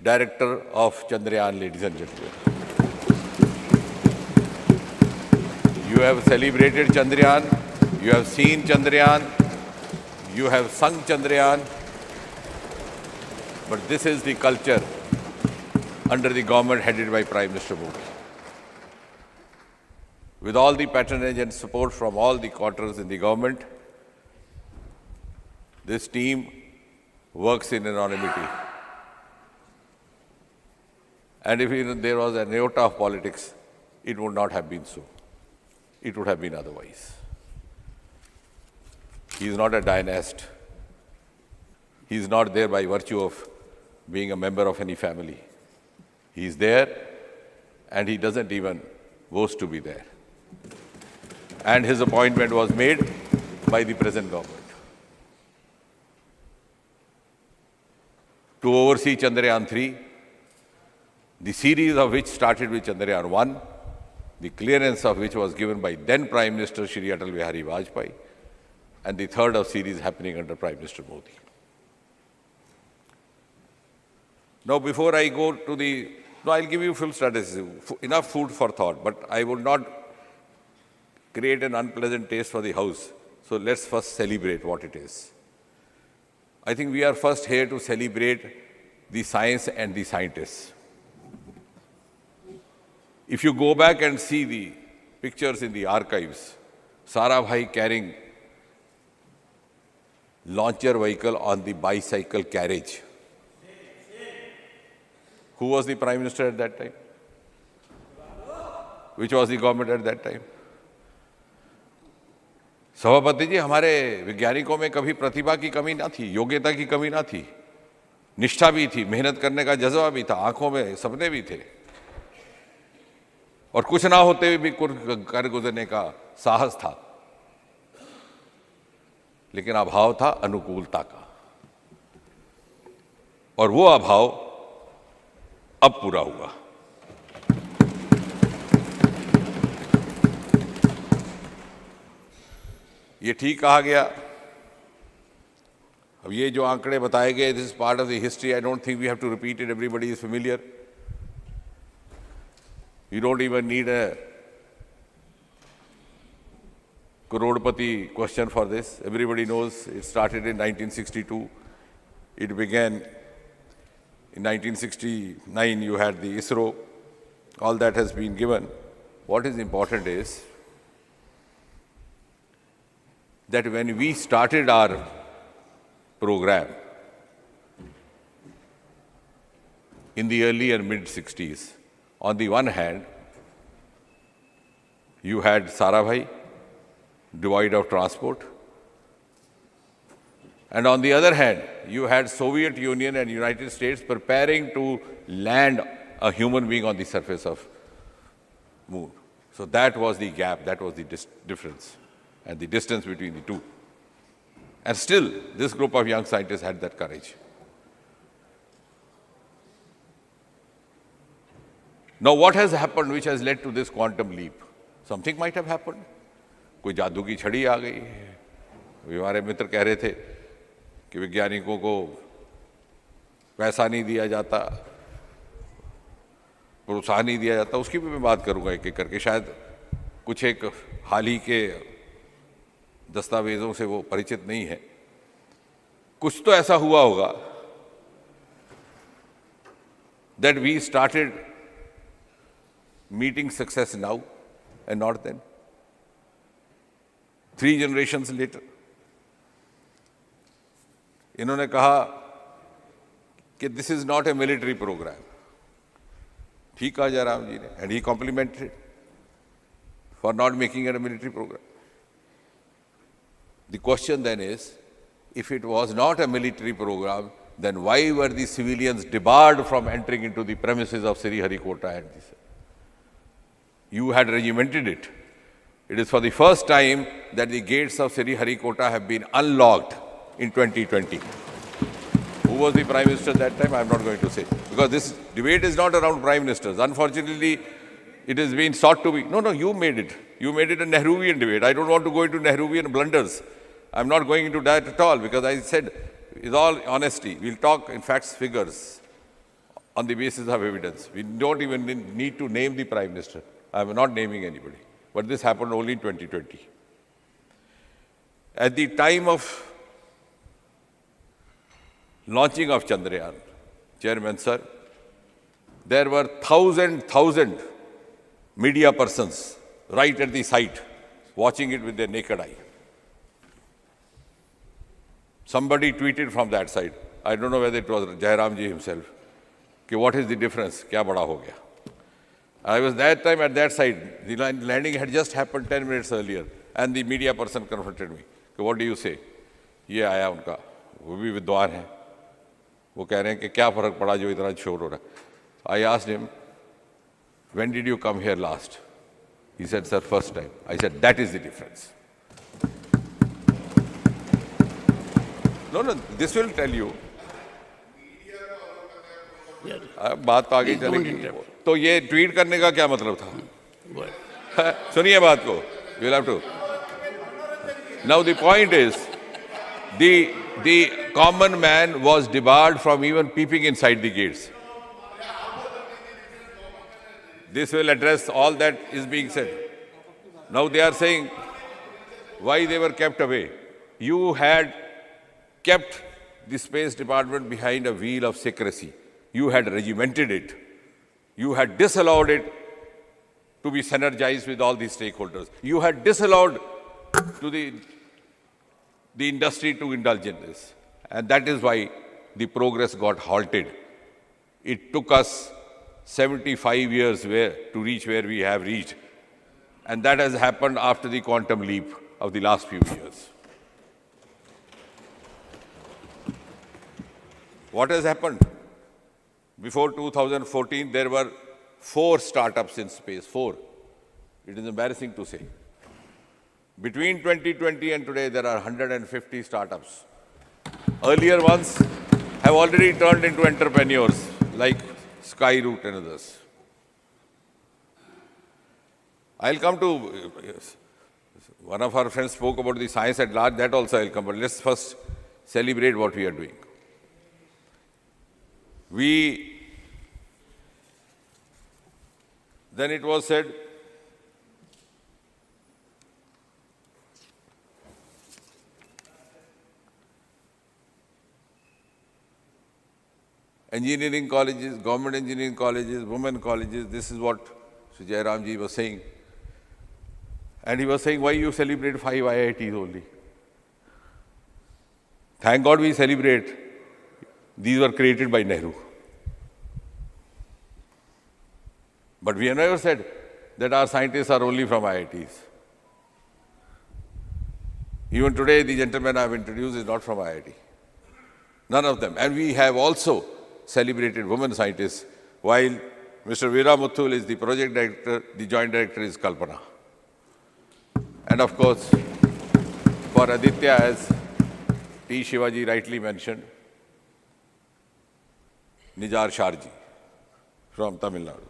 director of Chandrayaan, ladies and gentleman. You have celebrated Chandrayaan, you have seen Chandrayaan, you have sung Chandrayaan, but this is the culture under the government headed by Prime Minister Modi. With all the patronage and support from all the quarters in the government, this team works in anonymity. And if even there was an iota of politics, it would not have been so. It would have been otherwise. He is not a dynast. He is not there by virtue of being a member of any family. He is there and he doesn't even boast to be there. And his appointment was made by the present government. to oversee Chandrayaan 3, the series of which started with Chandrayaan 1, the clearance of which was given by then Prime Minister Shri Atal Bihari Vajpayee, and the third of series happening under Prime Minister Modi. Now, before I go to the... No, I'll give you full strategy, enough food for thought, but I will not create an unpleasant taste for the House. So let's first celebrate what it is. I think we are first here to celebrate the science and the scientists. If you go back and see the pictures in the archives, Sarabhai carrying launcher vehicle on the bicycle carriage. Who was the Prime Minister at that time? Which was the government at that time? सभापति जी, हमारे वैज्ञानिकों में कभी प्रतिभा की कमी ना थी, योग्यता की कमी ना थी, निष्ठा भी थी, मेहनत करने का जज्बा भी था, आंखों में सपने भी थे, और कुछ ना होते हुए भी कर गुजरने का साहस था, लेकिन अभाव था अनुकूलता का, और वो अभाव अब पूरा हुआ। ये ठीक कहा गया। अब ये जो आंकड़े बताए गए, this is part of the history, I don't think we have to repeat it, everybody is familiar. You don't even need a crorepati question for this. Everybody knows it started in 1962. It began in 1969. You had the ISRO. All that has been given. What is important is that when we started our program in the early and mid-60s, on the one hand, you had Sarabhai, devoid of transport, and on the other hand, you had Soviet Union and United States preparing to land a human being on the surface of moon. So that was the gap, that was the difference and the distance between the two. And still, this group of young scientists had that courage. Now, what has happened which has led to this quantum leap? Something might have happened. कोई जादू की छड़ी आ गई। अभी हमारे मित्र कह रहे थे कि वैज्ञानिकों को पैसा नहीं दिया जाता, प्रोत्साहन नहीं दिया जाता। उसकी भी मैं बात करूंगा एक एक करके। शायद कुछ एक हाल ही के दस्तावेजों से वो परिचित नहीं है। कुछ तो ऐसा हुआ होगा that we started meeting success now and not then. 3 generations later, इन्होंने कहा कि this is not a military program. ठीक कहा जयराम जी ने, and he complimented for not making it a military program. The question then is, if it was not a military program, then why were the civilians debarred from entering into the premises of Sriharikota? And this? You had regimented it. It is for the first time that the gates of Sriharikota have been unlocked in 2020. Who was the Prime Minister at that time? I am not going to say. Because this debate is not around Prime Ministers. Unfortunately, it has been sought to be. No, you made it. You made it a Nehruvian debate. I don't want to go into Nehruvian blunders. I am not going into that at all, because I said, with all honesty, we'll talk in facts, figures, on the basis of evidence. We don't even need to name the Prime Minister. I am not naming anybody. But this happened only in 2020. At the time of launching of Chandrayaan, Chairman Sir, there were thousand media persons right at the site watching it with their naked eye. Somebody tweeted from that side, I don't know whether it was Jairam ji himself, कि what is the difference, क्या बड़ा हो गया. I was that time at that side. The landing had just happened 10 minutes earlier, and the media person confronted me. What do you say? ये आया उनका, वो भी विद्वान है. वो कह रहे हैं कि क्या फर्क पड़ा जो इतना शोर हो रहा है. I asked him, when did you come here last? He said, sir, first time. I said, that is the difference. No, this will tell you. अब बात तो आगे चलेगी। तो ये ट्वीट करने का क्या मतलब था? सुनिए बात को। You'll have to. Now the point is, the common man was debarred from even peeping inside the gates. This will address all that is being said. Now they are saying why they were kept away. You had kept the Space Department behind a wheel of secrecy. You had regimented it. You had disallowed it to be synergized with all these stakeholders. You had disallowed to the industry to indulge in this. And that is why the progress got halted. It took us 75 years to reach where we have reached. And that has happened after the quantum leap of the last few years. What has happened? Before 2014, there were 4 startups in space, 4. It is embarrassing to say. Between 2020 and today, there are 150 startups. Earlier ones have already turned into entrepreneurs like Skyroot and others. I'll come to, one of our friends spoke about the science at large, that also I'll come, but let's first celebrate what we are doing. Then it was said, engineering colleges, government engineering colleges, women colleges, this is what Sri Jairamji was saying. And he was saying, why you celebrate 5 IITs only? Thank God we celebrate. These were created by Nehru. But we have never said that our scientists are only from IITs. Even today, the gentleman I have introduced is not from IIT. None of them. And we have also celebrated women scientists, while Mr. Veera Muthul is the project director, the joint director is Kalpana. And of course, for Aditya, as T. Shivaji rightly mentioned, Nijar Sharji from Tamil Nadu.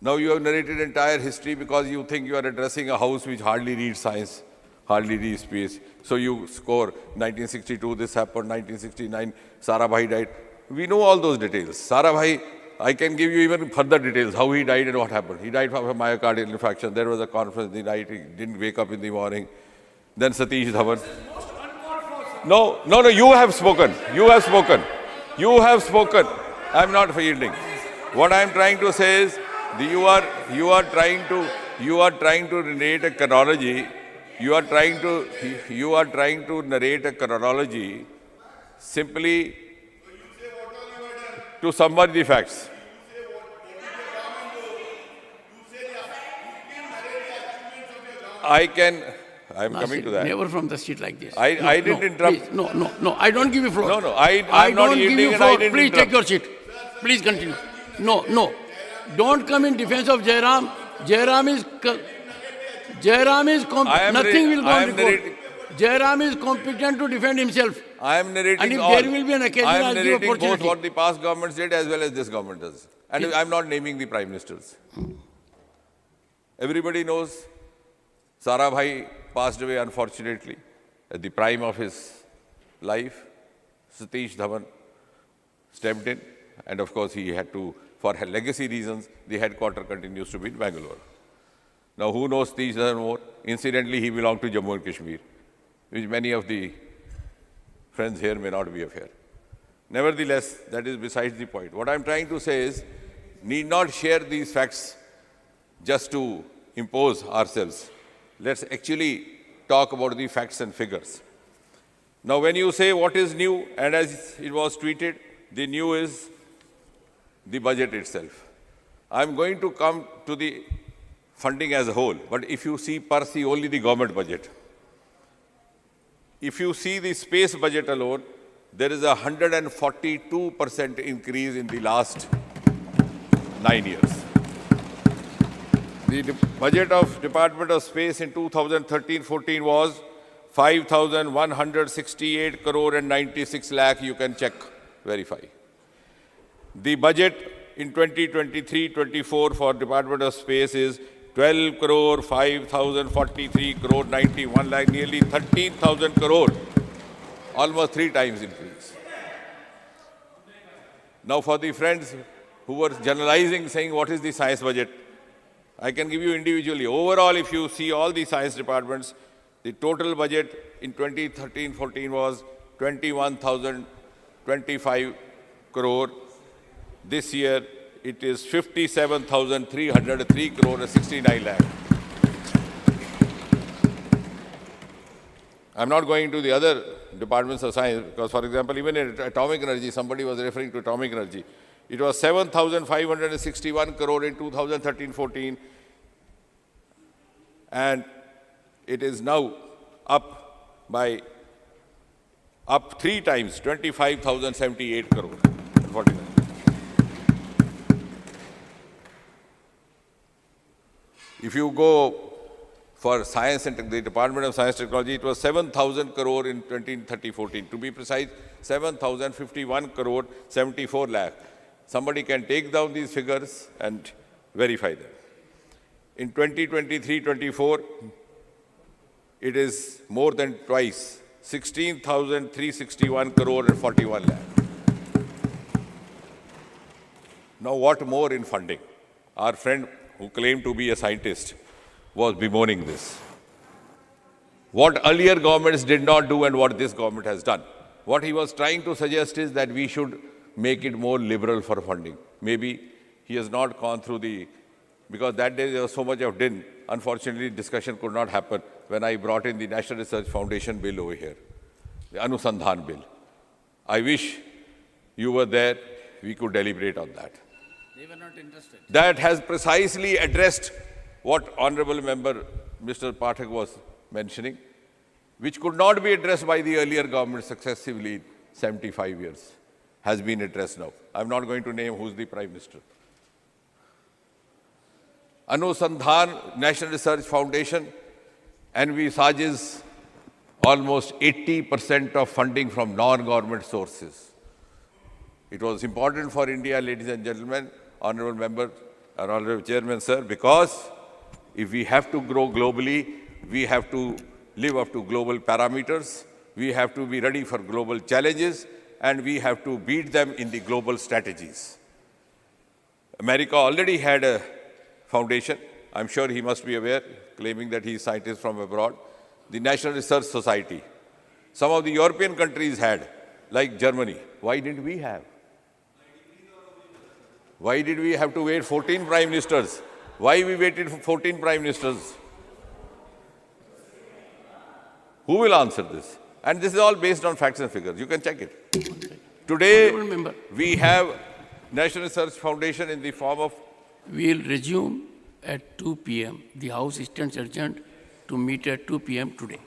Now you have narrated entire history because you think you are addressing a house which hardly reads science, hardly reads space. So you score 1962, this happened, 1969, Sarabhai died. We know all those details. Sarabhai, I can give you even further details, how he died and what happened. He died from a myocardial infarction. There was a conference the night, he didn't wake up in the morning. Then Satish Dhawan. No, you have spoken. You have spoken. You have spoken. I'm not yielding. What I'm trying to say is, you are trying to narrate a chronology. You are trying to narrate a chronology simply to summarize the facts. I'm coming to that. Never from the seat like this. I didn't interrupt. Please, no, I don't give you floor. No, I'm not yielding and I didn't Please interrupt. take your seat. Please continue. No. Don't come in defense of Jairam. Jairam is nothing will go on record. Jairam is competent to defend himself. I am narrating and if all. there will be an occasion, I am I'll give narrating opportunity. both what the past governments did as well as this government does. And I'm not naming the prime ministers. Everybody knows Sarabhai passed away unfortunately at the prime of his life. Satish Dhawan stepped in, and of course he had to, for legacy reasons, the headquarters continues to be in Bangalore. Now who knows Satish Dhawan more? Incidentally, he belonged to Jammu and Kashmir, which many of the friends here may not be aware. Nevertheless, that is besides the point. What I'm trying to say is, need not share these facts just to impose ourselves. Let's actually talk about the facts and figures. Now, when you say what is new, and as it was tweeted, the new is the budget itself. I'm going to come to the funding as a whole, but if you see only the government budget, if you see the space budget alone, there is a 142% increase in the last 9 years. The budget of Department of Space in 2013-14 was 5,168 crore and 96 lakh, you can check verify. The budget in 2023-24 for Department of Space is 12 crore 5,043 crore 91 lakh, nearly 13,000 crore, almost 3 times increase. Now for the friends who were generalizing, saying what is the science budget, I can give you individually. Overall, if you see all the science departments, the total budget in 2013-14 was 21,025 crore. This year, it is 57,303 crore and 69 lakh. I'm not going to the other departments of science because, for example, even in atomic energy, somebody was referring to atomic energy. It was 7,561 crore in 2013-14, and it is now up 3 times, 25,078 crore and 49. If you go for science and the Department of Science and Technology, it was 7,000 crore in 2013-14. To be precise, 7,051 crore, 74 lakh. Somebody can take down these figures and verify them. In 2023-24, it is more than twice, 16,361 crore and 41 lakh. Now, what more in funding? Our friend who claimed to be a scientist was bemoaning this. What earlier governments did not do and what this government has done. What he was trying to suggest is that we should make it more liberal for funding. Maybe he has not gone through because that day there was so much of din. Unfortunately, discussion could not happen when I brought in the National Research Foundation bill over here, the Anusandhan bill. I wish you were there, we could deliberate on that. They were not interested. That has precisely addressed what Honorable Member Mr. Pathak was mentioning, which could not be addressed by the earlier government successively in 75 years, has been addressed now. I'm not going to name who's the Prime Minister. Anusandhan National Research Foundation envisages almost 80% of funding from non-government sources. It was important for India, ladies and gentlemen, Honorable Member, Honorable Chairman, sir, because if we have to grow globally, we have to live up to global parameters, we have to be ready for global challenges, and we have to beat them in the global strategies. America already had a foundation, I'm sure he must be aware, claiming that he is scientist from abroad, the National Research Society. Some of the European countries had, like Germany. Why didn't we have? Why did we have to wait 14 prime ministers? Why we waited for 14 prime ministers? Who will answer this? And this is all based on facts and figures. You can check it. Today, we have National Research Foundation in the form of... We'll resume at 2 p.m. The House stands adjourned to meet at 2 p.m. today.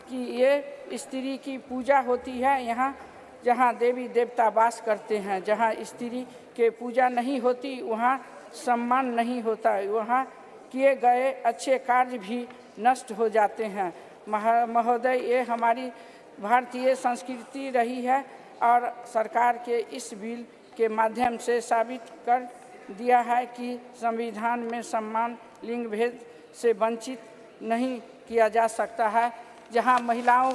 कि ये स्त्री की पूजा होती है यहाँ जहाँ देवी देवता वास करते हैं। जहाँ स्त्री के पूजा नहीं होती वहाँ सम्मान नहीं होता, वहाँ किए गए अच्छे कार्य भी नष्ट हो जाते हैं। महोदय, ये हमारी भारतीय संस्कृति रही है और सरकार के इस बिल के माध्यम से साबित कर दिया है कि संविधान में सम्मान लिंग भेद से वंचित नहीं किया जा सकता है। जहां महिलाओं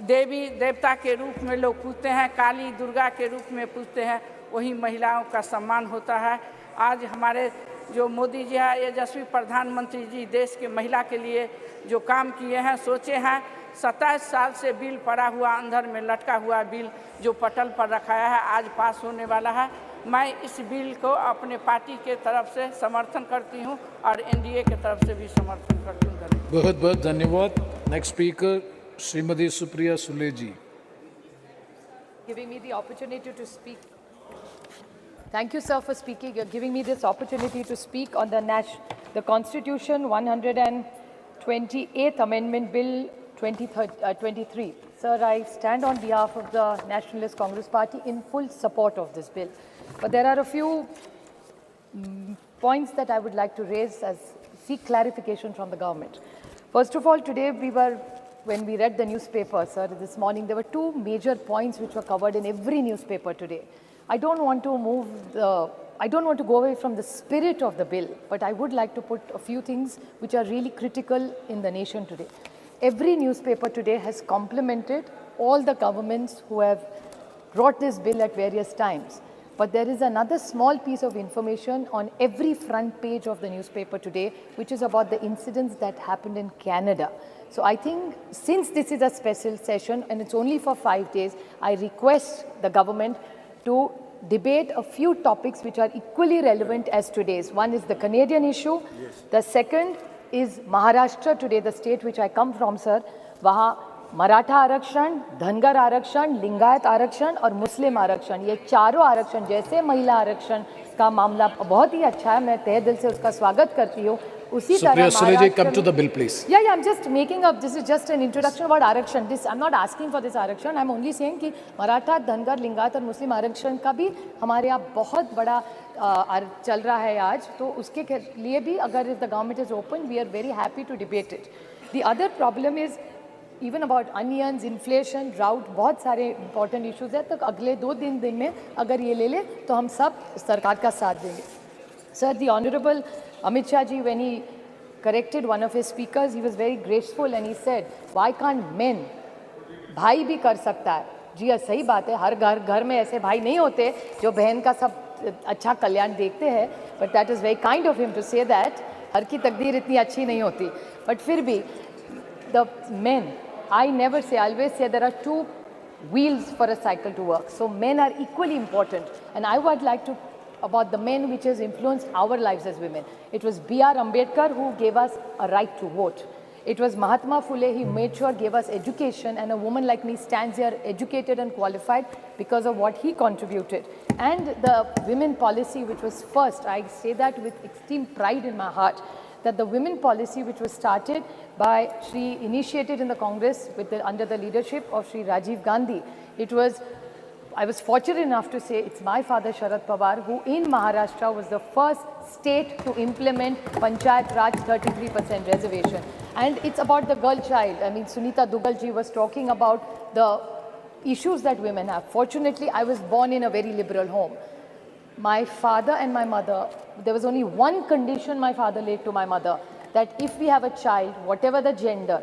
देवी देवता के रूप में लोग पूजते हैं, काली दुर्गा के रूप में पूजते हैं, वही महिलाओं का सम्मान होता है। आज हमारे जो मोदी जी है, यशस्वी प्रधानमंत्री जी देश के महिला के लिए जो काम किए हैं, सोचे हैं, 27 साल से बिल पड़ा हुआ, अंदर में लटका हुआ बिल जो पटल पर रखाया है, आज पास होने वाला है। मैं इस बिल को अपने पार्टी के तरफ से समर्थन करती हूं और एनडीए के तरफ से भी समर्थन करती हूं। बहुत बहुत धन्यवाद। Next speaker Shrimati Supriya Sule ji. Giving me the opportunity to speak. Thank you, sir, for speaking. You're giving me this opportunity to speak on the Constitution 128th Amendment Bill 2023. Sir, I stand on behalf of the Nationalist Congress Party in full support of this bill. But there are a few points that I would like to raise as seek clarification from the government. First of all, today when we read the newspaper, sir, this morning, there were two major points which were covered in every newspaper today. I don't want to go away from the spirit of the bill, but I would like to put a few things which are really critical in the nation today. Every newspaper today has complimented all the governments who have brought this bill at various times. But there is another small piece of information on every front page of the newspaper today, which is about the incidents that happened in Canada. So I think since this is a special session and it's only for 5 days, I request the government to debate a few topics which are equally relevant as today's. One is the Canadian issue. Yes. The second is Maharashtra today, the state which I come from, sir. Waha Maratha आरक्षण, धनगर आरक्षण, लिंगायत आरक्षण और मुस्लिम आरक्षण, ये चारों आरक्षण जैसे महिला आरक्षण का मामला बहुत ही अच्छा है, मैं तहे दिल से उसका स्वागत करती हूँ. उसी तरह come to the bill, please. Yeah, I'm just making up. This is just an introduction about आरक्षण. I'm not asking for this आरक्षण. I'm only saying कि मराठा, धनगर, लिंगायत और मुस्लिम आरक्षण का भी हमारे यहाँ बहुत बड़ा चल रहा है आज. तो उसके लिए भी अगर the government is open, we are very happy to debate it. The other problem is even about onions, inflation, drought, बहुत सारे important issues हैं. तो अगले 2 दिन में अगर ये ले ले तो हम सब सरकार का साथ देंगे. Sir, the Honorable Amit Shah ji, when he corrected one of his speakers, he was very graceful and he said, why can't men? भाई भी कर सकता है. जी हाँ, सही बात है. हर घर में ऐसे भाई नहीं होते जो बहन का सब अच्छा कल्याण देखते हैं. But that is very kind of him to say that. हर की तकदीर इतनी अच्छी नहीं होती. But फिर भी the men, I never say, I always say there are 2 wheels for a cycle to work. So men are equally important. And I would like to, about the men which has influenced our lives as women. It was B.R. Ambedkar who gave us a right to vote. It was Mahatma Phule, he made sure gave us education, and a woman like me stands here educated and qualified because of what he contributed. And the women policy which was first, I say that with extreme pride in my heart, that the women policy which was started by initiated in the Congress under the leadership of Shri Rajiv Gandhi. I was fortunate enough to say it's my father Sharad Pawar who in Maharashtra was the first state to implement Panchayat Raj 33% reservation. And it's about the girl child. I mean, Sunita Dugal ji was talking about the issues that women have. Fortunately, I was born in a very liberal home. My father and my mother, there was only one condition my father laid to my mother, that if we have a child, whatever the gender,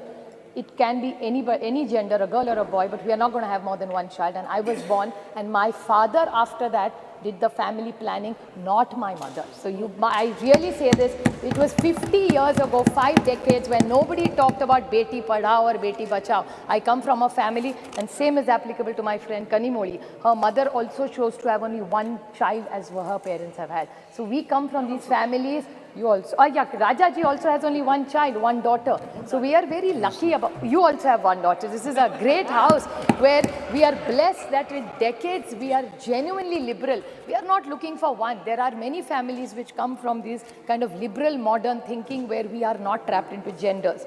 it can be any gender, a girl or a boy, but we are not going to have more than one child. And I was born, and my father after that did the family planning, not my mother. So I really say this, it was 50 years ago, 5 decades, when nobody talked about Beti Padhao or Beti Bachao. I come from a family, and same is applicable to my friend Kanimoli. Her mother also chose to have only one child as her parents have had. So we come from these families. You also, Raja ji also has only one child, one daughter. So we are very lucky you also have one daughter. This is a great house where we are blessed that in decades we are genuinely liberal. We are not looking for one. There are many families which come from this kind of liberal modern thinking where we are not trapped into genders.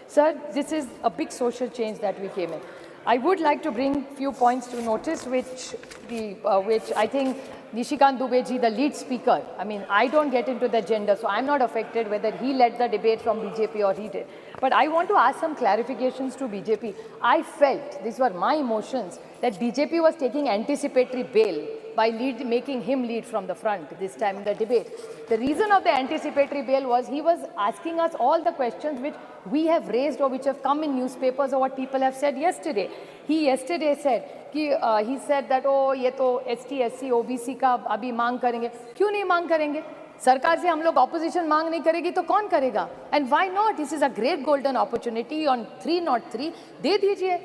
Sir, this is a big social change that we came in. I would like to bring few points to notice, which I think Nishikant Dubey ji, the lead speaker, I mean, I don't get into the gender, so I'm not affected whether he led the debate from BJP or he did. But I want to ask some clarifications to BJP. I felt, these were my emotions, that BJP was taking anticipatory bail by making him lead from the front this time in the debate. The reason of the anticipatory bail was he was asking us all the questions which we have raised or which have come in newspapers or what people have said yesterday. He yesterday said, he said that, oh, ये तो ST, SC, OBC का अभी मांग करेंगे. क्यों नहीं मांग करेंगे? सरकार से हम लोग ऑपोजिशन मांग नहीं करेगी तो कौन करेगा? And why not? This is a great golden opportunity on 303. दे दीजिए.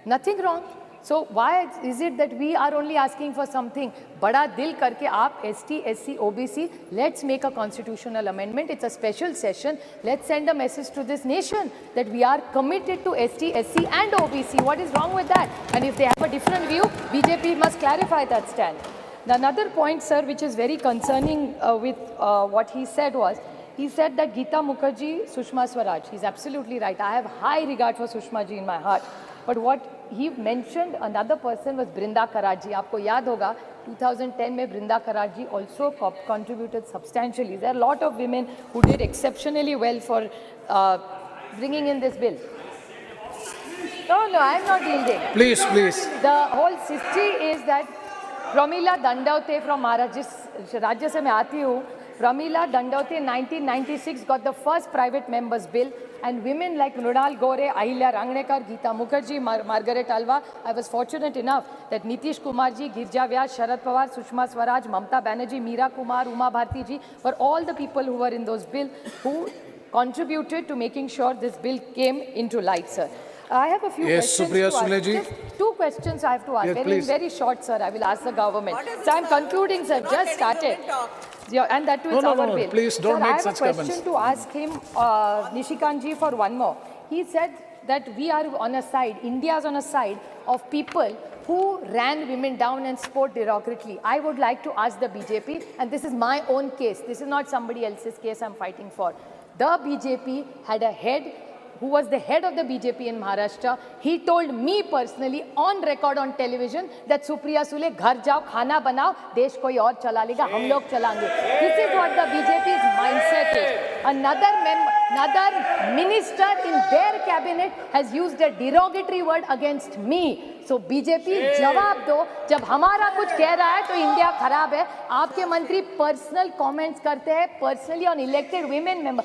Nothing wrong. So why is it that we are only asking for something? बड़ा दिल करके आप ST, SC, OBC, let's make a constitutional amendment. It's a special session. Let's send a message to this nation that we are committed to ST, SC and OBC. What is wrong with that? And if they have a different view, BJP must clarify that stand. Another point, sir, which is very concerning with what he said was, he said that Geeta Mukherjee, Sushma Swaraj. He's absolutely right. I have high regard for Sushma ji in my heart. But what he mentioned, another person was Brinda Karaj ji. आपको याद होगा 2010 में Brinda Karaj ji also contributed substantially. There are a lot of women who did exceptionally well for bringing in this bill. No, I'm not yielding. Please, please. The whole history is that Pramila Dandavate from Maharashtra, Rajya Sabha में आती हूँ. Pramila Dandavate in 1996 got the first private members bill, and women like Mrunal Gore, Ahilya Rangnekar, Geeta Mukherjee, Margaret Alva. I was fortunate enough that Nitish Kumar ji, Girja Vyas, Sharad Pawar, Sushma Swaraj, Mamta Banerjee, Meera Kumar, Uma Bharti ji were all the people who were in those bills who contributed to making sure this bill came into light, sir. I have a few questions Supriya to ask. Sule ji. Just 2 questions I have to ask. Yes, very short, sir. I will ask the government. So I'm concluding, sir. Just started. Yeah, and that too is our bill. Please don't make such I have a comments. question to ask him, Nishikant ji, for one more. He said that we are on a side, India is on a side of people who ran women down and spoke derogatorily. I would like to ask the BJP, and this is my own case. This is not somebody else's case I'm fighting for. The BJP had a head who was the head of the BJP in Maharashtra. He told me personally on record on television that Supriya Sule, घर जाओ, खाना बनाओ, देश कोई और चला लेगा, हम लोग चलाएंगे. This is what the BJP's mindset is. Another minister in their cabinet has used a derogatory word against me. So BJP जवाब दो, जब हमारा कुछ कह रहा है तो इंडिया खराब है. आपके मंत्री पर्सनल कमेंट्स करते हैं personally on elected women member.